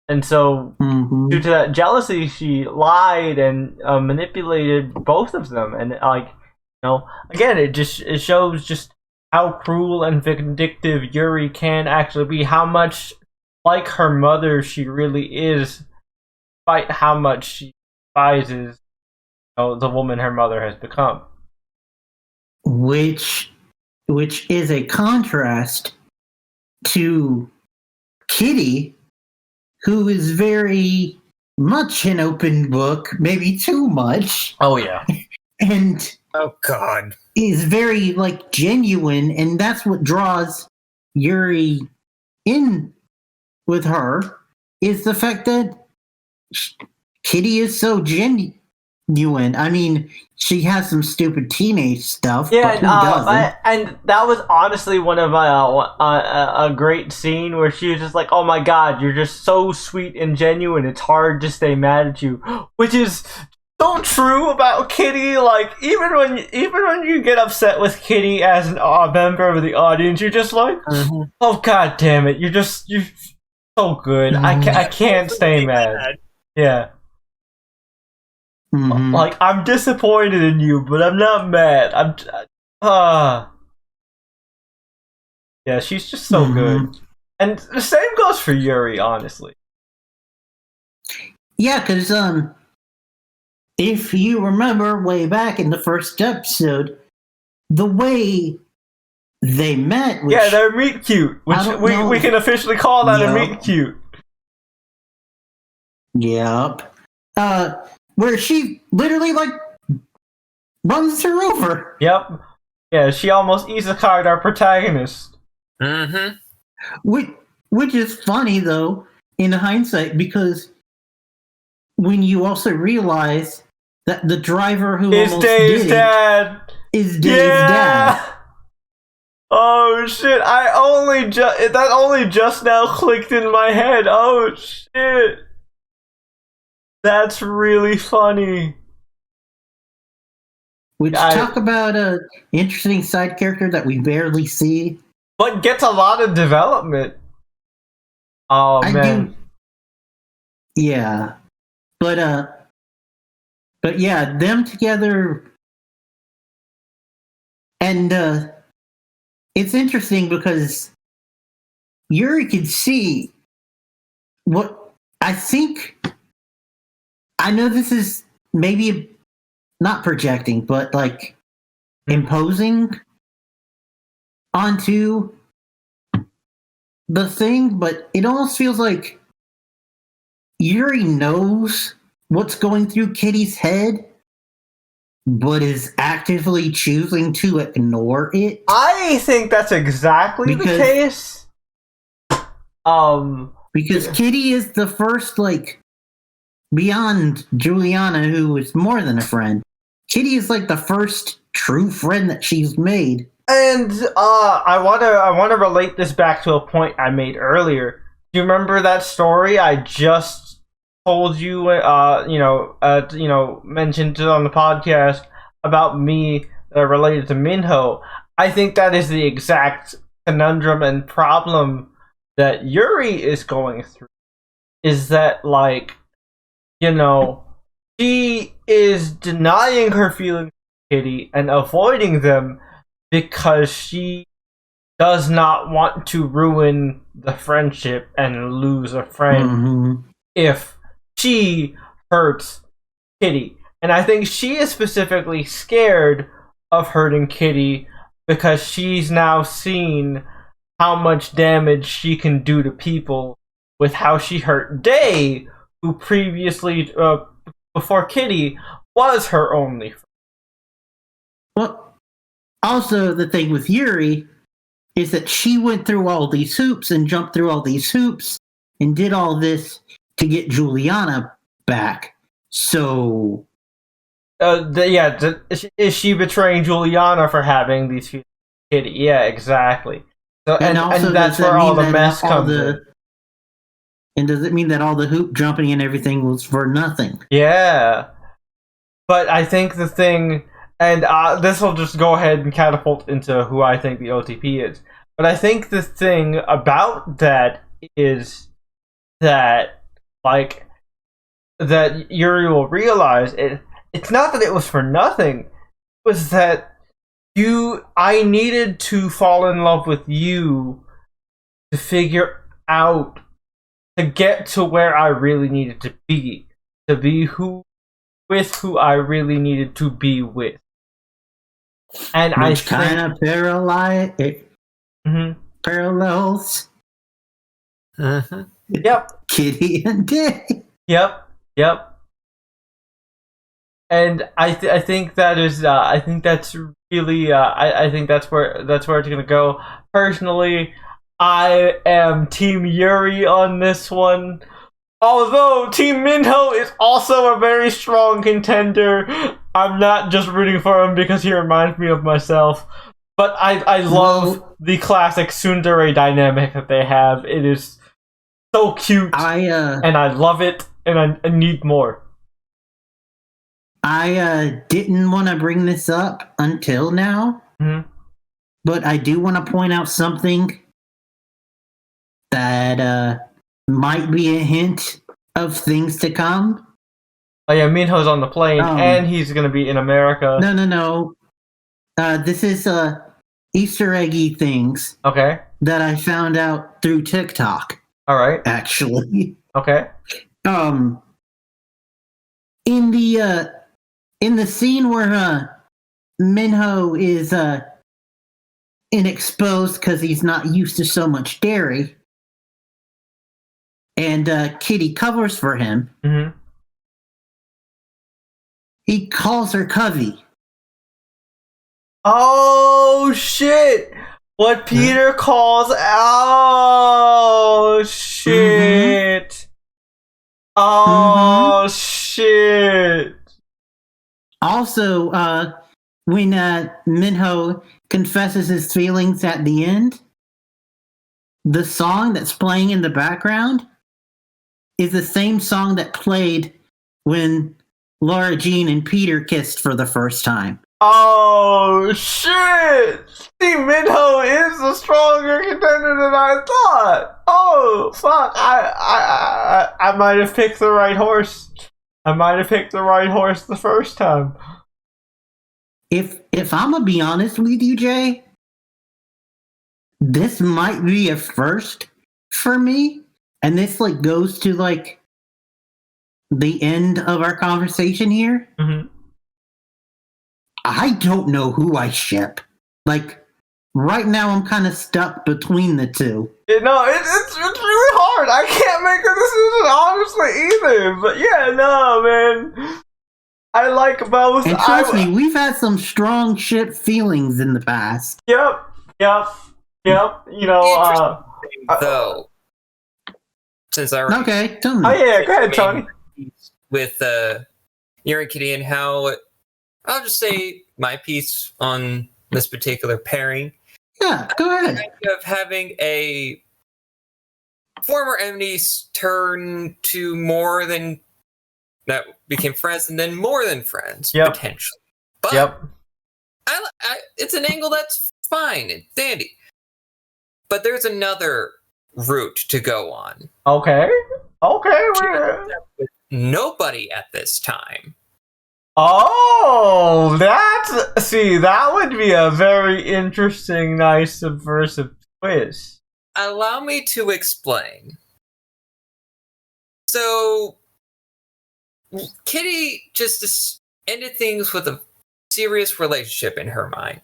[SPEAKER 1] and so due to that jealousy, she lied and manipulated both of them, and like again, it shows just how cruel and vindictive Yuri can actually be, how much like her mother she really is, despite how much she despises the woman her mother has become.
[SPEAKER 2] Which is a contrast to Kitty, who is very much an open book, maybe too much.
[SPEAKER 1] Oh yeah.
[SPEAKER 2] And
[SPEAKER 3] oh god,
[SPEAKER 2] is very like genuine, and that's what draws Yuri in with her, is the fact that Kitty is so genuine. I mean, she has some stupid teenage stuff, but who doesn't?
[SPEAKER 1] And that was honestly one of my a great scene where she was just like, "Oh my god, you're just so sweet and genuine. It's hard to stay mad at you," which is so true about Kitty. Like even when you get upset with Kitty as a member of the audience, you're just like, "Oh god damn it, you're so good. I can't stay mad." Yeah. Like, I'm disappointed in you, but I'm not mad. Yeah, she's just so good. And the same goes for Yuri, honestly.
[SPEAKER 2] Yeah, because if you remember way back in the first episode, the way they met,
[SPEAKER 1] yeah, they're meet cute, which we can officially call that a meet cute.
[SPEAKER 2] Yep. Where she literally like runs her over.
[SPEAKER 1] Yep. Yeah, she almost isekai'd our protagonist.
[SPEAKER 2] Which is funny though, in hindsight, because when you also realize that the driver who
[SPEAKER 1] is Dave's dad
[SPEAKER 2] is Dave's dad.
[SPEAKER 1] Oh shit! That only just now clicked in my head. Oh shit! That's really funny.
[SPEAKER 2] Which talk about an interesting side character that we barely see,
[SPEAKER 1] but gets a lot of development. Oh man.
[SPEAKER 2] Yeah, but yeah, them together, and it's interesting because Yuri could see what I think. I know this is maybe not projecting, but like imposing onto the thing, but it almost feels like Yuri knows what's going through Kitty's head, but is actively choosing to ignore it.
[SPEAKER 1] I think that's exactly the case.
[SPEAKER 2] Because Kitty is the first, like, beyond Juliana, who is more than a friend. Kitty is like the first true friend that she's made.
[SPEAKER 1] And I wanna relate this back to a point I made earlier. Do you remember that story I just told you? Mentioned it on the podcast about me related to Minho. I think that is the exact conundrum and problem that Yuri is going through. Is that like, she is denying her feelings for Kitty and avoiding them because she does not want to ruin the friendship and lose a friend if she hurts Kitty. And I think she is specifically scared of hurting Kitty because she's now seen how much damage she can do to people with how she hurt Day, who previously, before Kitty, was her only friend.
[SPEAKER 2] Well, also the thing with Yuri is that she went through all these hoops and jumped through all these hoops and did all this to get Juliana back. So...
[SPEAKER 1] is she betraying Juliana for having these feelings for Kitty? Yeah, exactly. So, and that's where all the mess comes in.
[SPEAKER 2] And does it mean that all the hoop jumping and everything was for nothing?
[SPEAKER 1] Yeah. But I think the thing, and this will just go ahead and catapult into who I think the OTP is. But I think the thing about that is that, like, that Yuri will realize it's not that it was for nothing. It was that I needed to fall in love with you to figure out, to get to where I really needed to be who I really needed to be with. And
[SPEAKER 2] which kind of parallels.
[SPEAKER 1] Yep.
[SPEAKER 2] Kitty and Day.
[SPEAKER 1] Yep. And I think that is I think that's really I think that's where it's gonna go. Personally, I am Team Yuri on this one. Although Team Minho is also a very strong contender. I'm not just rooting for him because he reminds me of myself. But I love the classic tsundere dynamic that they have. It is so cute. And I love it, and I need more.
[SPEAKER 2] I didn't want to bring this up until now, but I do want to point out something that might be a hint of things to come.
[SPEAKER 1] Oh yeah, Minho's on the plane, and he's going to be in America.
[SPEAKER 2] No. This is Easter eggy things.
[SPEAKER 1] Okay.
[SPEAKER 2] That I found out through TikTok.
[SPEAKER 1] All right.
[SPEAKER 2] Actually.
[SPEAKER 1] Okay.
[SPEAKER 2] In the scene where Minho is inexposed because he's not used to so much dairy, and Kitty covers for him, he calls her Covey.
[SPEAKER 1] Oh shit! What Peter calls? Oh shit! Oh shit!
[SPEAKER 2] Also, when Minho confesses his feelings at the end, the song that's playing in the background is the same song that played when Laura Jean and Peter kissed for the first time.
[SPEAKER 1] Oh shit! Team Minho is a stronger contender than I thought. Oh fuck! I might have picked the right horse. I might have picked the right horse the first time.
[SPEAKER 2] If I'm gonna be honest with you, Jay, this might be a first for me, and this like goes to like the end of our conversation here. I don't know who I ship. Like right now, I'm kind of stuck between the two.
[SPEAKER 1] No, it's really hard. I can't make a decision honestly either. But yeah, no, man. I like both.
[SPEAKER 2] And trust me, we've had some strong ship feelings in the past.
[SPEAKER 1] Yep. You know,
[SPEAKER 3] though, since I already
[SPEAKER 2] okay, tell me.
[SPEAKER 1] Oh yeah, go ahead, Tony.
[SPEAKER 3] With Yuri and Kitty and how I'll just say my piece on this particular pairing.
[SPEAKER 2] Yeah, go ahead.
[SPEAKER 3] Of having a former enemies turn to more than that became friends, and then more than friends potentially. But I, it's an angle that's fine and dandy. But there's another route to go on.
[SPEAKER 1] Okay.
[SPEAKER 3] With nobody at this time.
[SPEAKER 1] Oh, that would be a very interesting, nice, subversive twist.
[SPEAKER 3] Allow me to explain. So, Kitty just ended things with a serious relationship in her mind.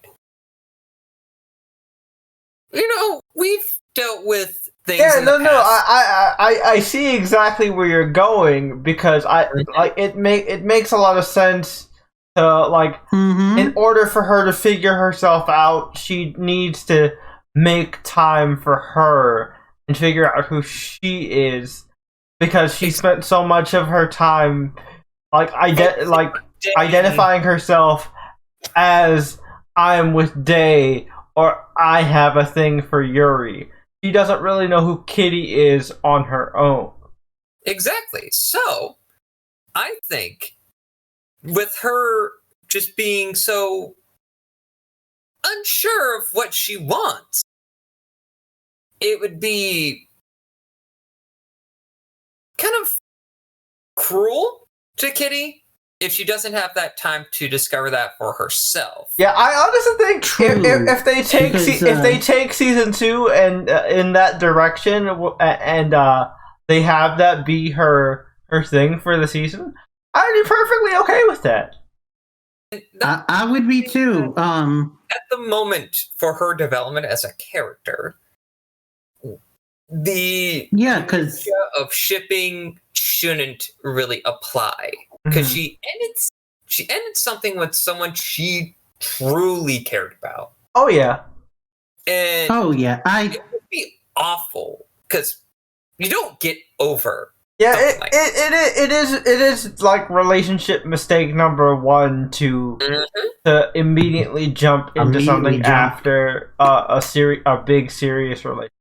[SPEAKER 3] You know, we've dealt with things.
[SPEAKER 1] Yeah,
[SPEAKER 3] in the past.
[SPEAKER 1] I see exactly where you're going because it makes a lot of sense to like in order for her to figure herself out, she needs to make time for her and figure out who she is because she spent so much of her time identifying herself as I'm with Day or I have a thing for Yuri. She doesn't really know who Kitty is on her own.
[SPEAKER 3] Exactly. So, I think with her just being so unsure of what she wants, it would be kind of cruel to Kitty if she doesn't have that time to discover that for herself.
[SPEAKER 1] Yeah, I honestly think if they take if they take season 2 and in that direction and they have that be her thing for the season, I'd be perfectly okay with that.
[SPEAKER 2] I would be too.
[SPEAKER 3] At the moment for her development as a character, the
[SPEAKER 2] because
[SPEAKER 3] idea of shipping shouldn't really apply because she ended something with someone she truly cared about.
[SPEAKER 1] Oh yeah.
[SPEAKER 3] And
[SPEAKER 2] it
[SPEAKER 3] would be awful because you don't get over.
[SPEAKER 1] Yeah, it is like relationship mistake number 1 to immediately jump into something after a big serious relationship.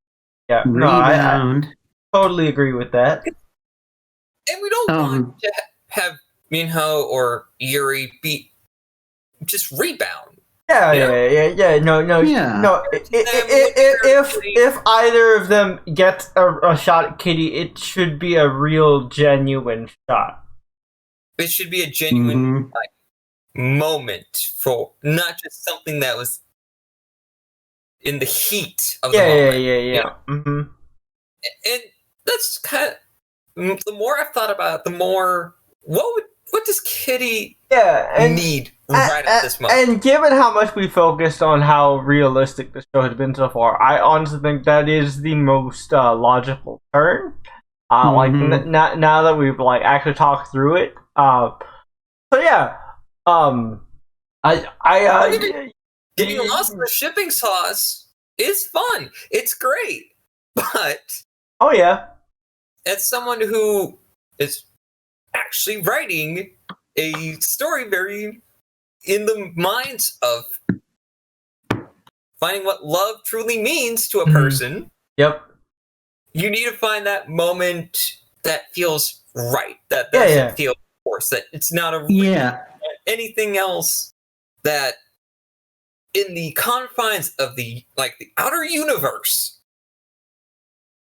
[SPEAKER 1] Yeah, no, I totally agree with that.
[SPEAKER 3] And we don't want to have Minho or Yuri be just rebound.
[SPEAKER 1] No. If either of them gets a shot at Kitty, it should be a real, genuine shot.
[SPEAKER 3] It should be a genuine moment for not just something that was in the heat of the moment.
[SPEAKER 1] Yeah. Mm-hmm.
[SPEAKER 3] And that's kind of the more I've thought about it, the more what does Kitty need right at this moment?
[SPEAKER 1] And given how much we focused on how realistic the show has been so far, I honestly think that is the most logical turn. Like now that we've like actually talked through it. So yeah,
[SPEAKER 3] Getting lost in the shipping sauce is fun. It's great, but
[SPEAKER 1] oh yeah,
[SPEAKER 3] as someone who is actually writing a story very in the minds of finding what love truly means to a person.
[SPEAKER 1] Yep.
[SPEAKER 3] You need to find that moment that feels right. That doesn't feel forced. That it's not anything else that in the confines of the outer universe.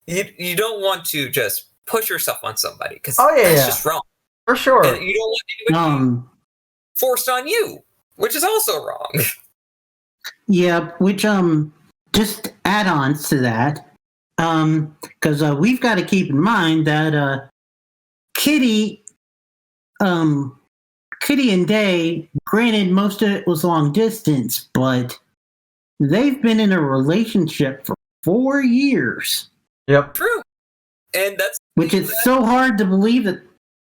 [SPEAKER 3] You don't want to just push yourself on somebody because that's just wrong.
[SPEAKER 1] For sure.
[SPEAKER 3] And you don't want anybody forced on you, which is also wrong.
[SPEAKER 2] Yeah, which just add-ons to that, because we've got to keep in mind that Kitty and Day, granted, most of it was long distance, but they've been in a relationship for 4 years.
[SPEAKER 1] Yep.
[SPEAKER 3] True. And
[SPEAKER 2] which is so hard to believe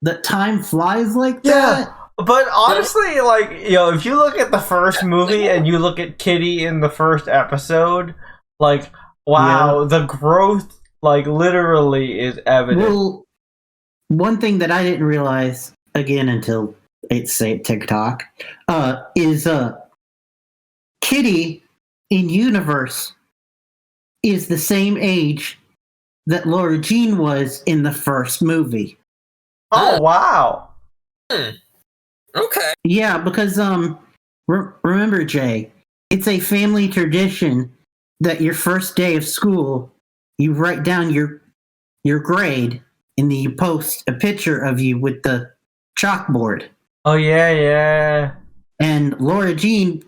[SPEAKER 2] that time flies like that.
[SPEAKER 1] But honestly, like, if you look at the first movie and you look at Kitty in the first episode, like, wow, the growth, like, literally is evident.
[SPEAKER 2] Well, one thing that I didn't realize, again, until it's TikTok, is Kitty in universe is the same age that Laura Jean was in the first movie.
[SPEAKER 1] Oh, wow.
[SPEAKER 3] Okay.
[SPEAKER 2] Yeah, because remember, Jay, it's a family tradition that your first day of school, you write down your grade and then you post a picture of you with the chalkboard.
[SPEAKER 1] Oh, yeah.
[SPEAKER 2] And Laura Jean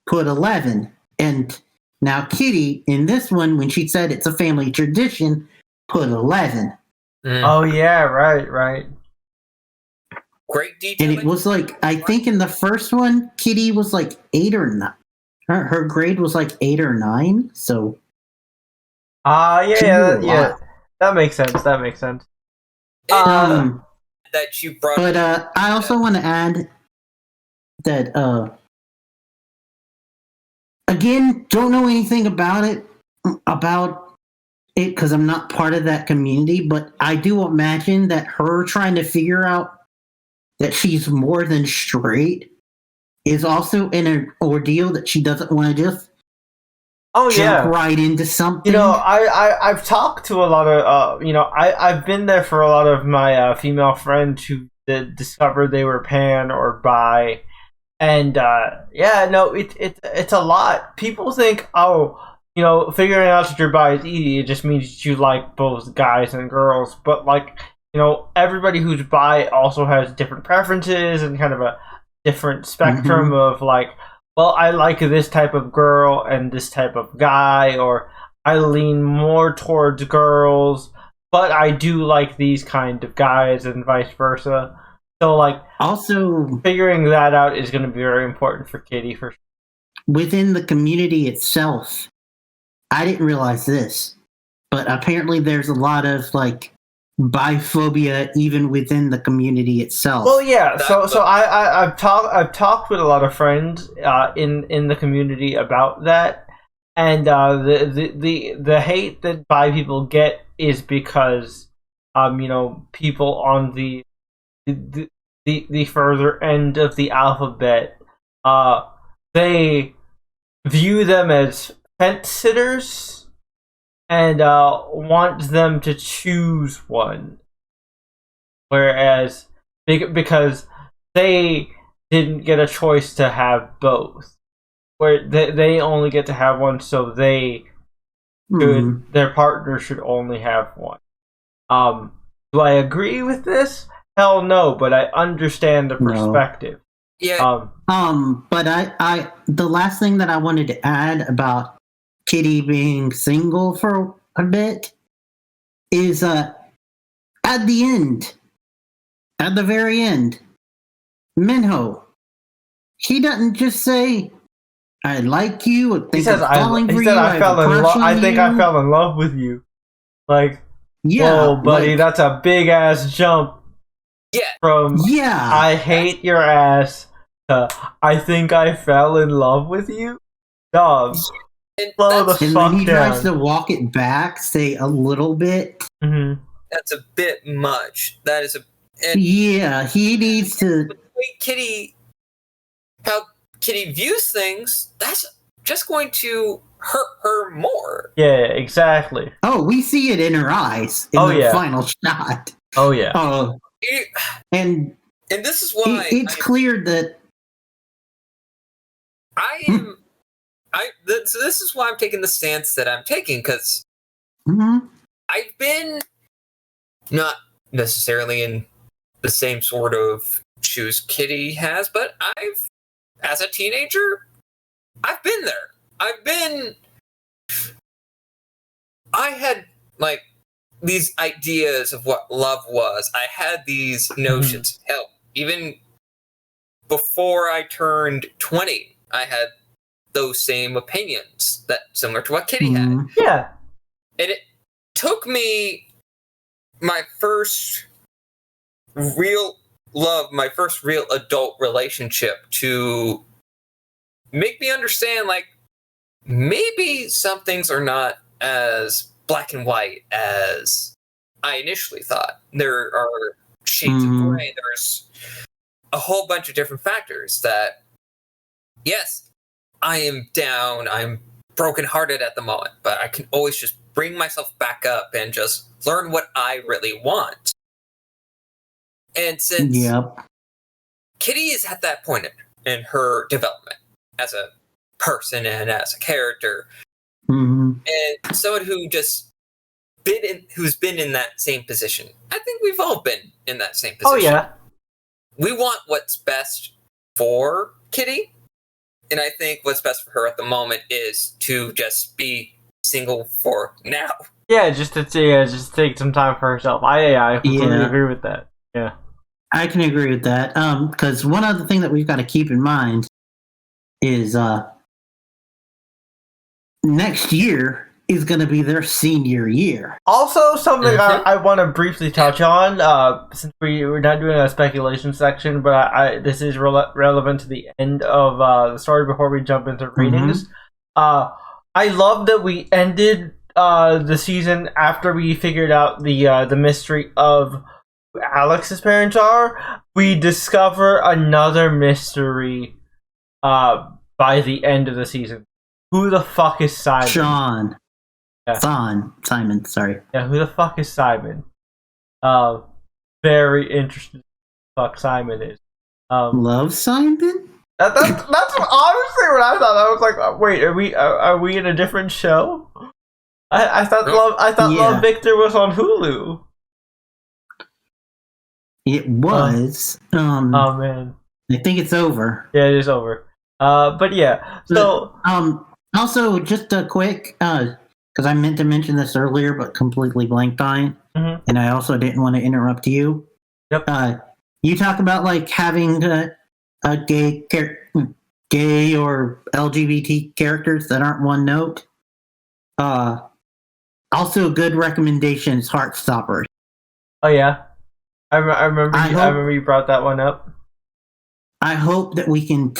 [SPEAKER 2] put 11. And now Kitty, in this one, when she said it's a family tradition, put 11.
[SPEAKER 1] Oh, yeah, right.
[SPEAKER 3] Great detail.
[SPEAKER 2] And it was like, I think in the first one, Kitty was like 8 or 9. Her grade was like 8 or 9. So.
[SPEAKER 1] Yeah. That makes sense.
[SPEAKER 3] That you brought.
[SPEAKER 2] But I also want to add that, again, don't know anything about it because I'm not part of that community, but I do imagine that her trying to figure out that she's more than straight is also in an ordeal that she doesn't want to just jump right into something.
[SPEAKER 1] I've talked to a lot of I've been there for a lot of my female friends who discovered they were pan or bi, and it's a lot. People think, figuring out that you're bi is easy. It just means you like both guys and girls, but everybody who's bi also has different preferences and kind of a different spectrum of I like this type of girl and this type of guy, or I lean more towards girls, but I do like these kind of guys, and vice versa. So,
[SPEAKER 2] also
[SPEAKER 1] figuring that out is going to be very important for Kitty. For
[SPEAKER 2] within the community itself, I didn't realize this, but apparently there's a lot of biphobia even within the community itself.
[SPEAKER 1] Well, yeah. So I've talked with a lot of friends in the community about that, and the hate that bi people get is because people on the further end of the alphabet, they view them as fence sitters and want them to choose one, whereas because they didn't get a choice to have both, where they only get to have one, so their partner should only have one. Do I agree with this? Hell no, but I understand the perspective.
[SPEAKER 3] No. Yeah.
[SPEAKER 2] But I the last thing that I wanted to add about Kitty being single for a bit is at the very end, Minho, he doesn't just say, "I like you," or think I'm falling for you.
[SPEAKER 1] I think I fell in love with you. Whoa, buddy, that's a big ass jump.
[SPEAKER 3] Yeah.
[SPEAKER 1] From I hate your ass to I think I fell in love with you. Dog. Slow the fuck down.
[SPEAKER 2] And then he tries to walk it back, say a little bit.
[SPEAKER 1] Mm-hmm.
[SPEAKER 3] That's a bit much. That is
[SPEAKER 2] he needs to.
[SPEAKER 3] How Kitty views things, that's just going to hurt her more.
[SPEAKER 1] Yeah, exactly.
[SPEAKER 2] Oh, we see it in her eyes in the final shot.
[SPEAKER 1] Oh, yeah.
[SPEAKER 2] And
[SPEAKER 3] this is why
[SPEAKER 2] it's clear that
[SPEAKER 3] I am. So this is why I'm taking the stance that I'm taking, because I've been not necessarily in the same sort of shoes Kitty has, but as a teenager, I've been there. I had these ideas of what love was. I had these notions. Hell, even before I turned 20, I had those same opinions similar to what Kitty had.
[SPEAKER 1] Yeah.
[SPEAKER 3] And it took me my first real love, my first real adult relationship to make me understand maybe some things are not as black and white as I initially thought. There are shades of gray. There's a whole bunch of different factors that, yes, I am down. I'm brokenhearted at the moment, but I can always just bring myself back up and just learn what I really want. And since Kitty is at that point in her development as a person and as a character, and someone who's been in that same position, I think we've all been in that same position.
[SPEAKER 1] Oh yeah,
[SPEAKER 3] we want what's best for Kitty. And I think what's best for her at the moment is to just be single for now.
[SPEAKER 1] Yeah, just take some time for herself. I completely agree with that. Yeah,
[SPEAKER 2] I can agree with that. Because one other thing that we've got to keep in mind is next year is going to be their senior year.
[SPEAKER 1] Also, something I want to briefly touch on, since we're not doing a speculation section, but this is relevant to the end of the story before we jump into ratings. I love that we ended the season after we figured out the mystery of who Alex's parents are. We discover another mystery by the end of the season. Who the fuck is Simon?
[SPEAKER 2] Sean.
[SPEAKER 1] Yeah.
[SPEAKER 2] Simon, sorry.
[SPEAKER 1] Yeah, who the fuck is Simon? Very interesting. Fuck Simon is.
[SPEAKER 2] Love Simon?
[SPEAKER 1] That's honestly what I thought. I was like, wait, are we in a different show? I thought Love Victor was on Hulu.
[SPEAKER 2] It was.
[SPEAKER 1] Oh man.
[SPEAKER 2] I think it's over.
[SPEAKER 1] Yeah, it is over. But yeah. So
[SPEAKER 2] also just a quick because I meant to mention this earlier but completely blanked on it.
[SPEAKER 1] Mm-hmm.
[SPEAKER 2] And I also didn't want to interrupt you.
[SPEAKER 1] Yep.
[SPEAKER 2] You talk about like having a gay or LGBT characters that aren't one note. Also, a good recommendation is Heartstopper.
[SPEAKER 1] Oh yeah, I remember you brought that one up.
[SPEAKER 2] I hope that we can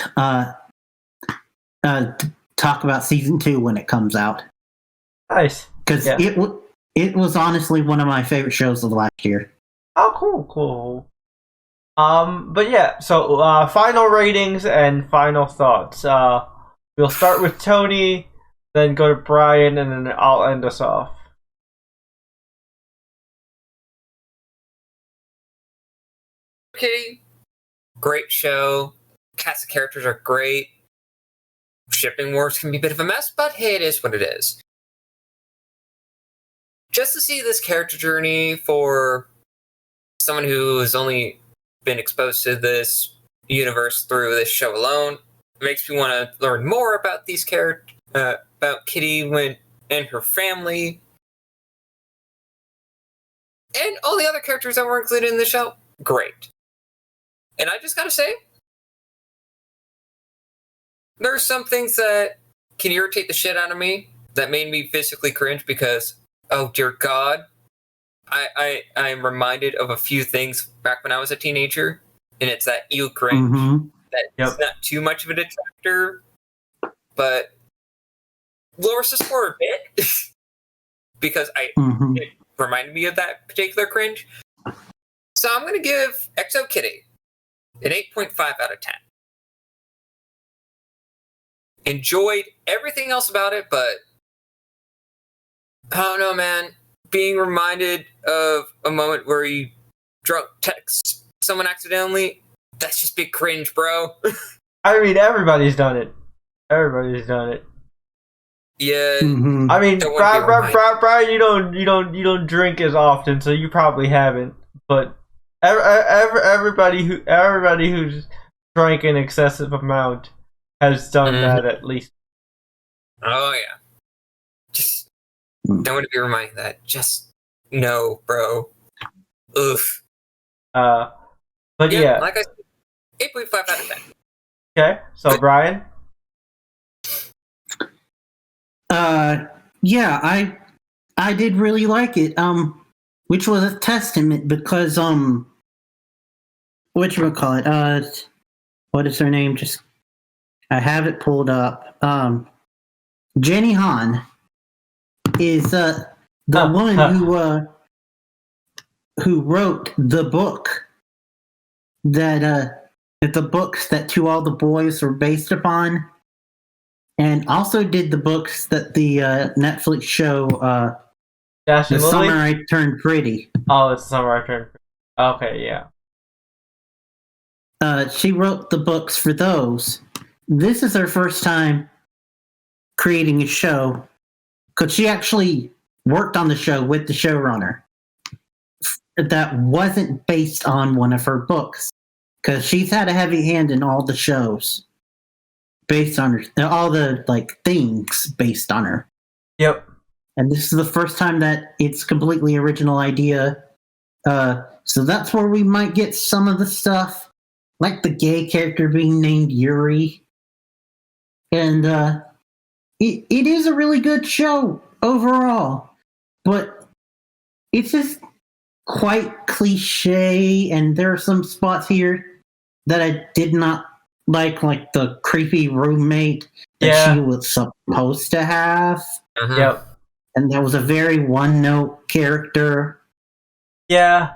[SPEAKER 2] talk about season 2 when it comes out.
[SPEAKER 1] Nice,
[SPEAKER 2] because it was honestly one of my favorite shows of last year.
[SPEAKER 1] Oh, cool. But yeah, so final ratings and final thoughts. We'll start with Tony, then go to Brian, and then I'll end us off.
[SPEAKER 3] Okay, great show. Cast of characters are great. Shipping wars can be a bit of a mess, but hey, it is what it is. Just to see this character journey for someone who has only been exposed to this universe through this show alone makes me want to learn more about these characters, about Kitty and her family, and all the other characters that were included in the show. Great. And I just gotta say, there are some things that can irritate the shit out of me that made me physically cringe because, oh dear God, I am reminded of a few things back when I was a teenager, and it's that ew cringe.
[SPEAKER 2] Mm-hmm.
[SPEAKER 3] That's not too much of a detractor, but lowers the score a bit because it reminded me of that particular cringe. So I'm going to give Exo Kitty an 8.5 out of 10. Enjoyed everything else about it, but I don't know, man. Being reminded of a moment where you drunk text someone accidentally, that's just big cringe, bro.
[SPEAKER 1] I mean, everybody's done it.
[SPEAKER 3] Yeah.
[SPEAKER 2] Mm-hmm.
[SPEAKER 1] I mean, Brian, you don't drink as often, so you probably haven't. But everybody who's drank an excessive amount has done that at least.
[SPEAKER 3] Oh yeah. Just don't want to be reminded of that. Just no, bro. Oof.
[SPEAKER 1] But yeah.
[SPEAKER 3] Like I said, 8.5 out of 10.
[SPEAKER 1] Okay, so Brian.
[SPEAKER 2] Yeah, I did really like it. Which was a testament because whatchamacallit, what is her name? Just I have it pulled up. Jenny Han is the woman who wrote the book that the books that To All the Boys were based upon, and also did the books that the Netflix show The Summer I Turned Pretty.
[SPEAKER 1] Oh, it's The Summer I Turned Pretty. Okay, yeah.
[SPEAKER 2] She wrote the books for those. This is her first time creating a show because she actually worked on the show with the showrunner that wasn't based on one of her books because she's had a heavy hand in all the shows based on her, all the things based on her.
[SPEAKER 1] Yep.
[SPEAKER 2] And this is the first time that it's completely original idea. So that's where we might get some of the stuff, like the gay character being named Yuri. And it is a really good show overall, but it's just quite cliche, and there are some spots here that I did not like the creepy roommate that she was supposed to have.
[SPEAKER 3] Uh-huh.
[SPEAKER 1] Yep.
[SPEAKER 2] And that was a very one-note character.
[SPEAKER 1] Yeah.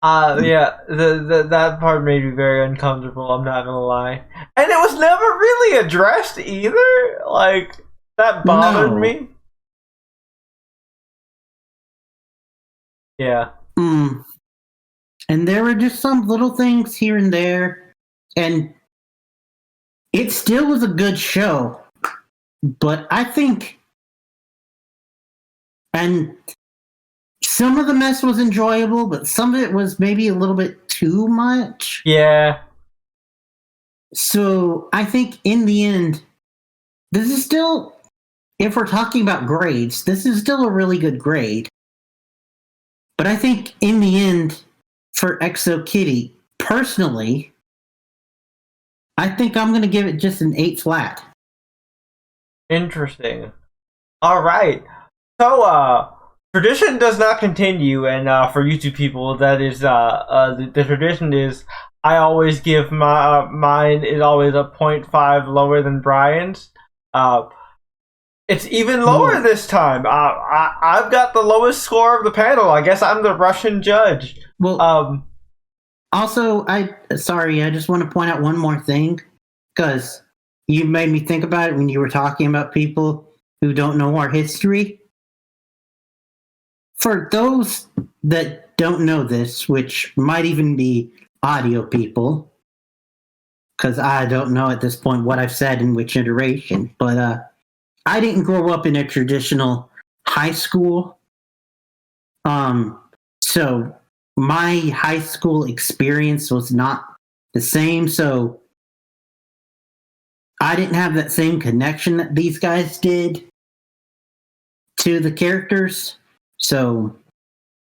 [SPEAKER 1] That part made me very uncomfortable, I'm not gonna lie. And it was never really addressed either. That bothered
[SPEAKER 2] No.
[SPEAKER 1] me. Yeah.
[SPEAKER 2] And there were just some little things here and there, and it still was a good show. But I think, and some of the mess was enjoyable, but some of it was maybe a little bit too much.
[SPEAKER 1] Yeah.
[SPEAKER 2] So I think in the end, this is still, if we're talking about grades, this is still a really good grade. But I think in the end, for Exo Kitty, personally, I think I'm going to give it just an 8 flat.
[SPEAKER 1] Interesting. All right. So, tradition does not continue, and for YouTube people, that is the tradition is I always give mine is always a 0.5 lower than Brian's. It's even lower this time. I've got the lowest score of the panel. I guess I'm the Russian judge.
[SPEAKER 2] Well, also, I just want to point out one more thing, because you made me think about it when you were talking about people who don't know our history. For those that don't know this, which might even be audio people, because I don't know at this point what I've said in which iteration, but I didn't grow up in a traditional high school. So my high school experience was not the same, so I didn't have that same connection that these guys did to the characters. So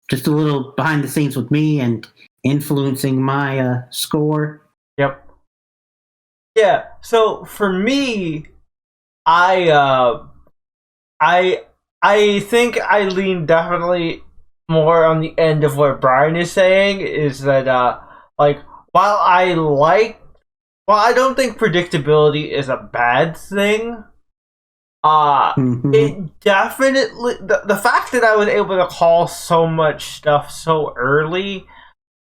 [SPEAKER 2] just a little behind the scenes with me and influencing my score.
[SPEAKER 1] Yep. Yeah. So for me, I think I lean definitely more on the end of what Brian is saying. Is that like while I don't think predictability is a bad thing. It definitely the fact that I was able to call so much stuff so early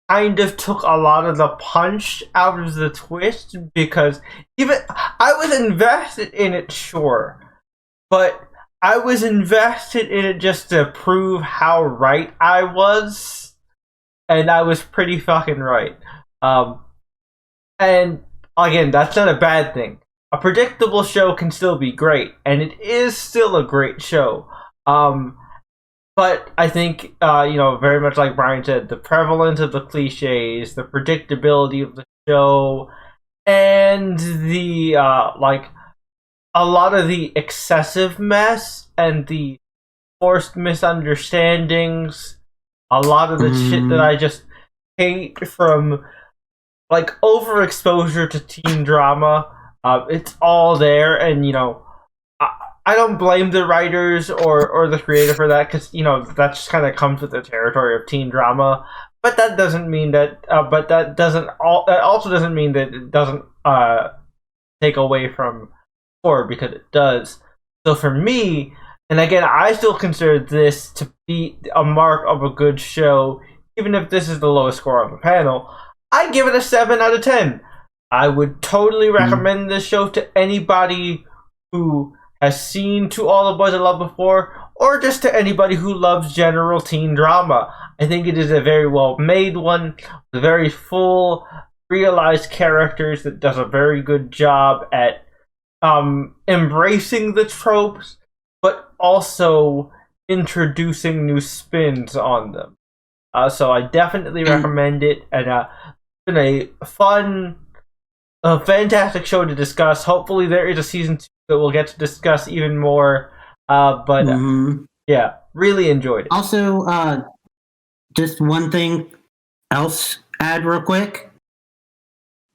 [SPEAKER 1] kind of took a lot of the punch out of the twist, because even I was invested in it, sure, but I was invested in it just to prove how right I was, and I was pretty fucking right. And again, that's not a bad thing. A predictable show can still be great, and it is still a great show. But I think, very much like Brian said, the prevalence of the cliches, the predictability of the show, and the, a lot of the excessive mess and the forced misunderstandings, a lot of the shit that I just hate from, overexposure to teen drama. It's all there, and I don't blame the writers or the creator for that, because that just kind of comes with the territory of teen drama. But that doesn't mean that. That also doesn't mean that it doesn't take away from horror, because it does. So for me, and again, I still consider this to be a mark of a good show, even if this is the lowest score on the panel. I give it a 7 out of 10. I would totally recommend this show to anybody who has seen To All the Boys I Loved Before, or just to anybody who loves general teen drama. I think it is a very well made one, with very full, realized characters that does a very good job at embracing the tropes, but also introducing new spins on them. So I definitely recommend it, and it's been a fantastic show to discuss. Hopefully there is a season 2 that we'll get to discuss even more. Yeah, really enjoyed it.
[SPEAKER 2] Also, just one thing else, add real quick.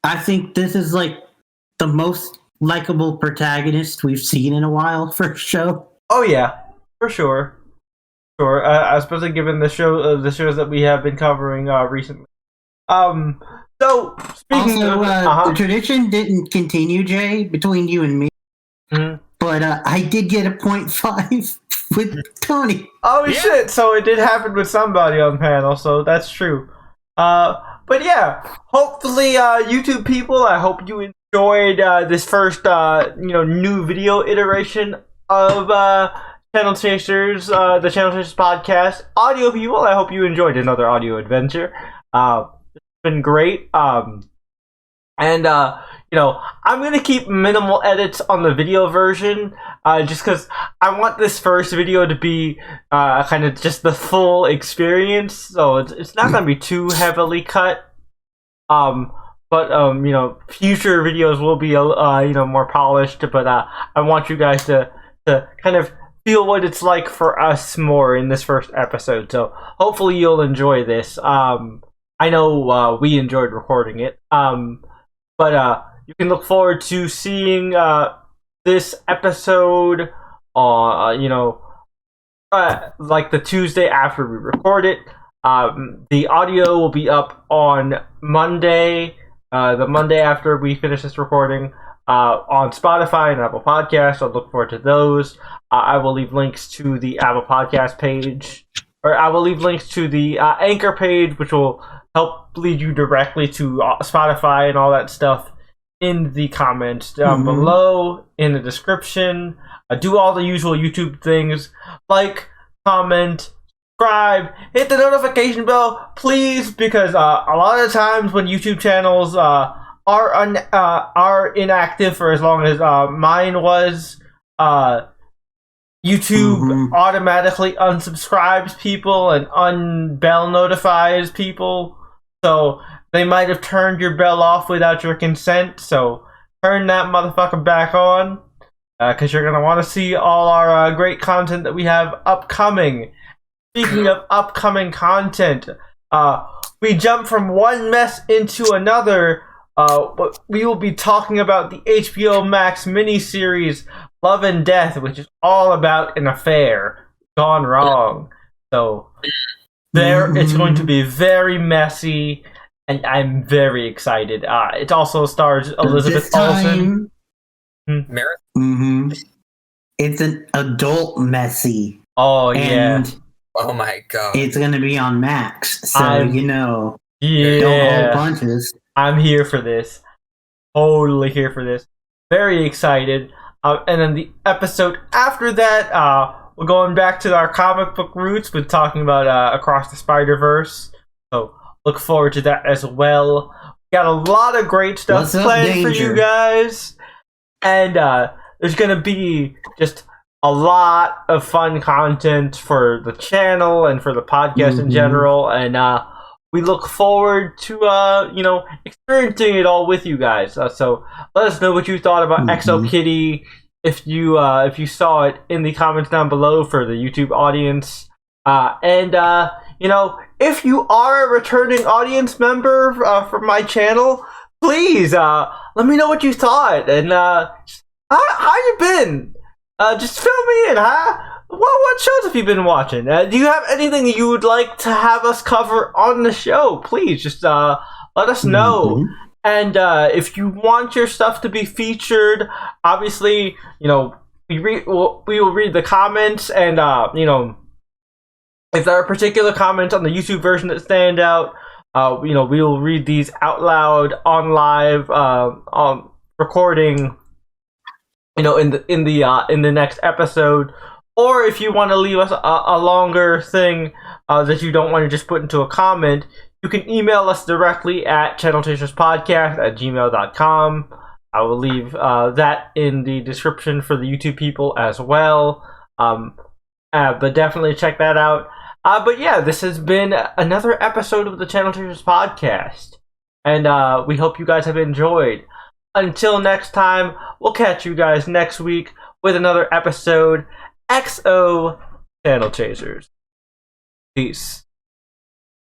[SPEAKER 2] I think this is the most likable protagonist we've seen in a while for a show.
[SPEAKER 1] Oh yeah, for sure. Sure, especially given the shows that we have been covering recently. So speaking
[SPEAKER 2] also, the tradition didn't continue, Jay, between you and me. But I did get a 0.5 with Tony.
[SPEAKER 1] Oh shit! So it did happen with somebody on the panel, so that's true. But yeah, hopefully, YouTube people, I hope you enjoyed this first, new video iteration of Channel Chasers, the Channel Chasers podcast. Audio people, I hope you enjoyed another audio adventure. It's been great. And I'm gonna keep minimal edits on the video version, just because I want this first video to be kind of just the full experience. So it's not gonna be too heavily cut. But future videos will be more polished. But I want you guys to kind of feel what it's like for us more in this first episode. So hopefully you'll enjoy this. I know we enjoyed recording it. But you can look forward to seeing this episode like the Tuesday after we record it. The audio will be up on Monday, the Monday after we finish this recording, on Spotify and Apple Podcasts. So look forward to those. I will leave links to the Apple Podcast page, or I will leave links to the Anchor page, which will help lead you directly to Spotify and all that stuff in the comments down below, in the description. Do all the usual YouTube things, like, comment, subscribe, hit the notification bell, please, because a lot of times when YouTube channels are inactive for as long as mine was, YouTube automatically unsubscribes people and unbell notifies people. So they might have turned your bell off without your consent. So turn that motherfucker back on, because you're going to want to see all our great content that we have upcoming. Speaking of upcoming content, we jump from one mess into another. We will be talking about the HBO Max miniseries Love and Death, which is all about an affair gone wrong. So it's going to be very messy, and I'm very excited. It also stars Elizabeth Olsen.
[SPEAKER 2] It's an adult messy.
[SPEAKER 1] Oh, yeah.
[SPEAKER 3] Oh my god.
[SPEAKER 2] It's going to be on Max, so don't hold punches.
[SPEAKER 1] I'm here for this. Totally here for this. Very excited. And then the episode after that, we're going back to our comic book roots with talking about Across the Spider-Verse. So look forward to that as well. We got a lot of great stuff planned for you guys. And there's going to be just a lot of fun content for the channel and for the podcast in general. And we look forward to experiencing it all with you guys. So let us know what you thought about ExoKitty if you saw it in the comments down below for the YouTube audience. If you are a returning audience member from my channel, please let me know what you thought, and how you been. Just fill me in, huh? What shows have you been watching? Do you have anything you would like to have us cover on the show? Please, just let us know. And if you want your stuff to be featured, obviously, we will read the comments, and if there are particular comments on the YouTube version that stand out, we will read these out loud on live recording. In the next episode. Or if you want to leave us a longer thing that you don't want to just put into a comment, you can email us directly at channelchaserspodcast@gmail.com. I will leave that in the description for the YouTube people as well. But definitely check that out. But yeah, this has been another episode of the Channel Chasers Podcast. And we hope you guys have enjoyed. Until next time, we'll catch you guys next week with another episode. XO Channel Chasers. Peace.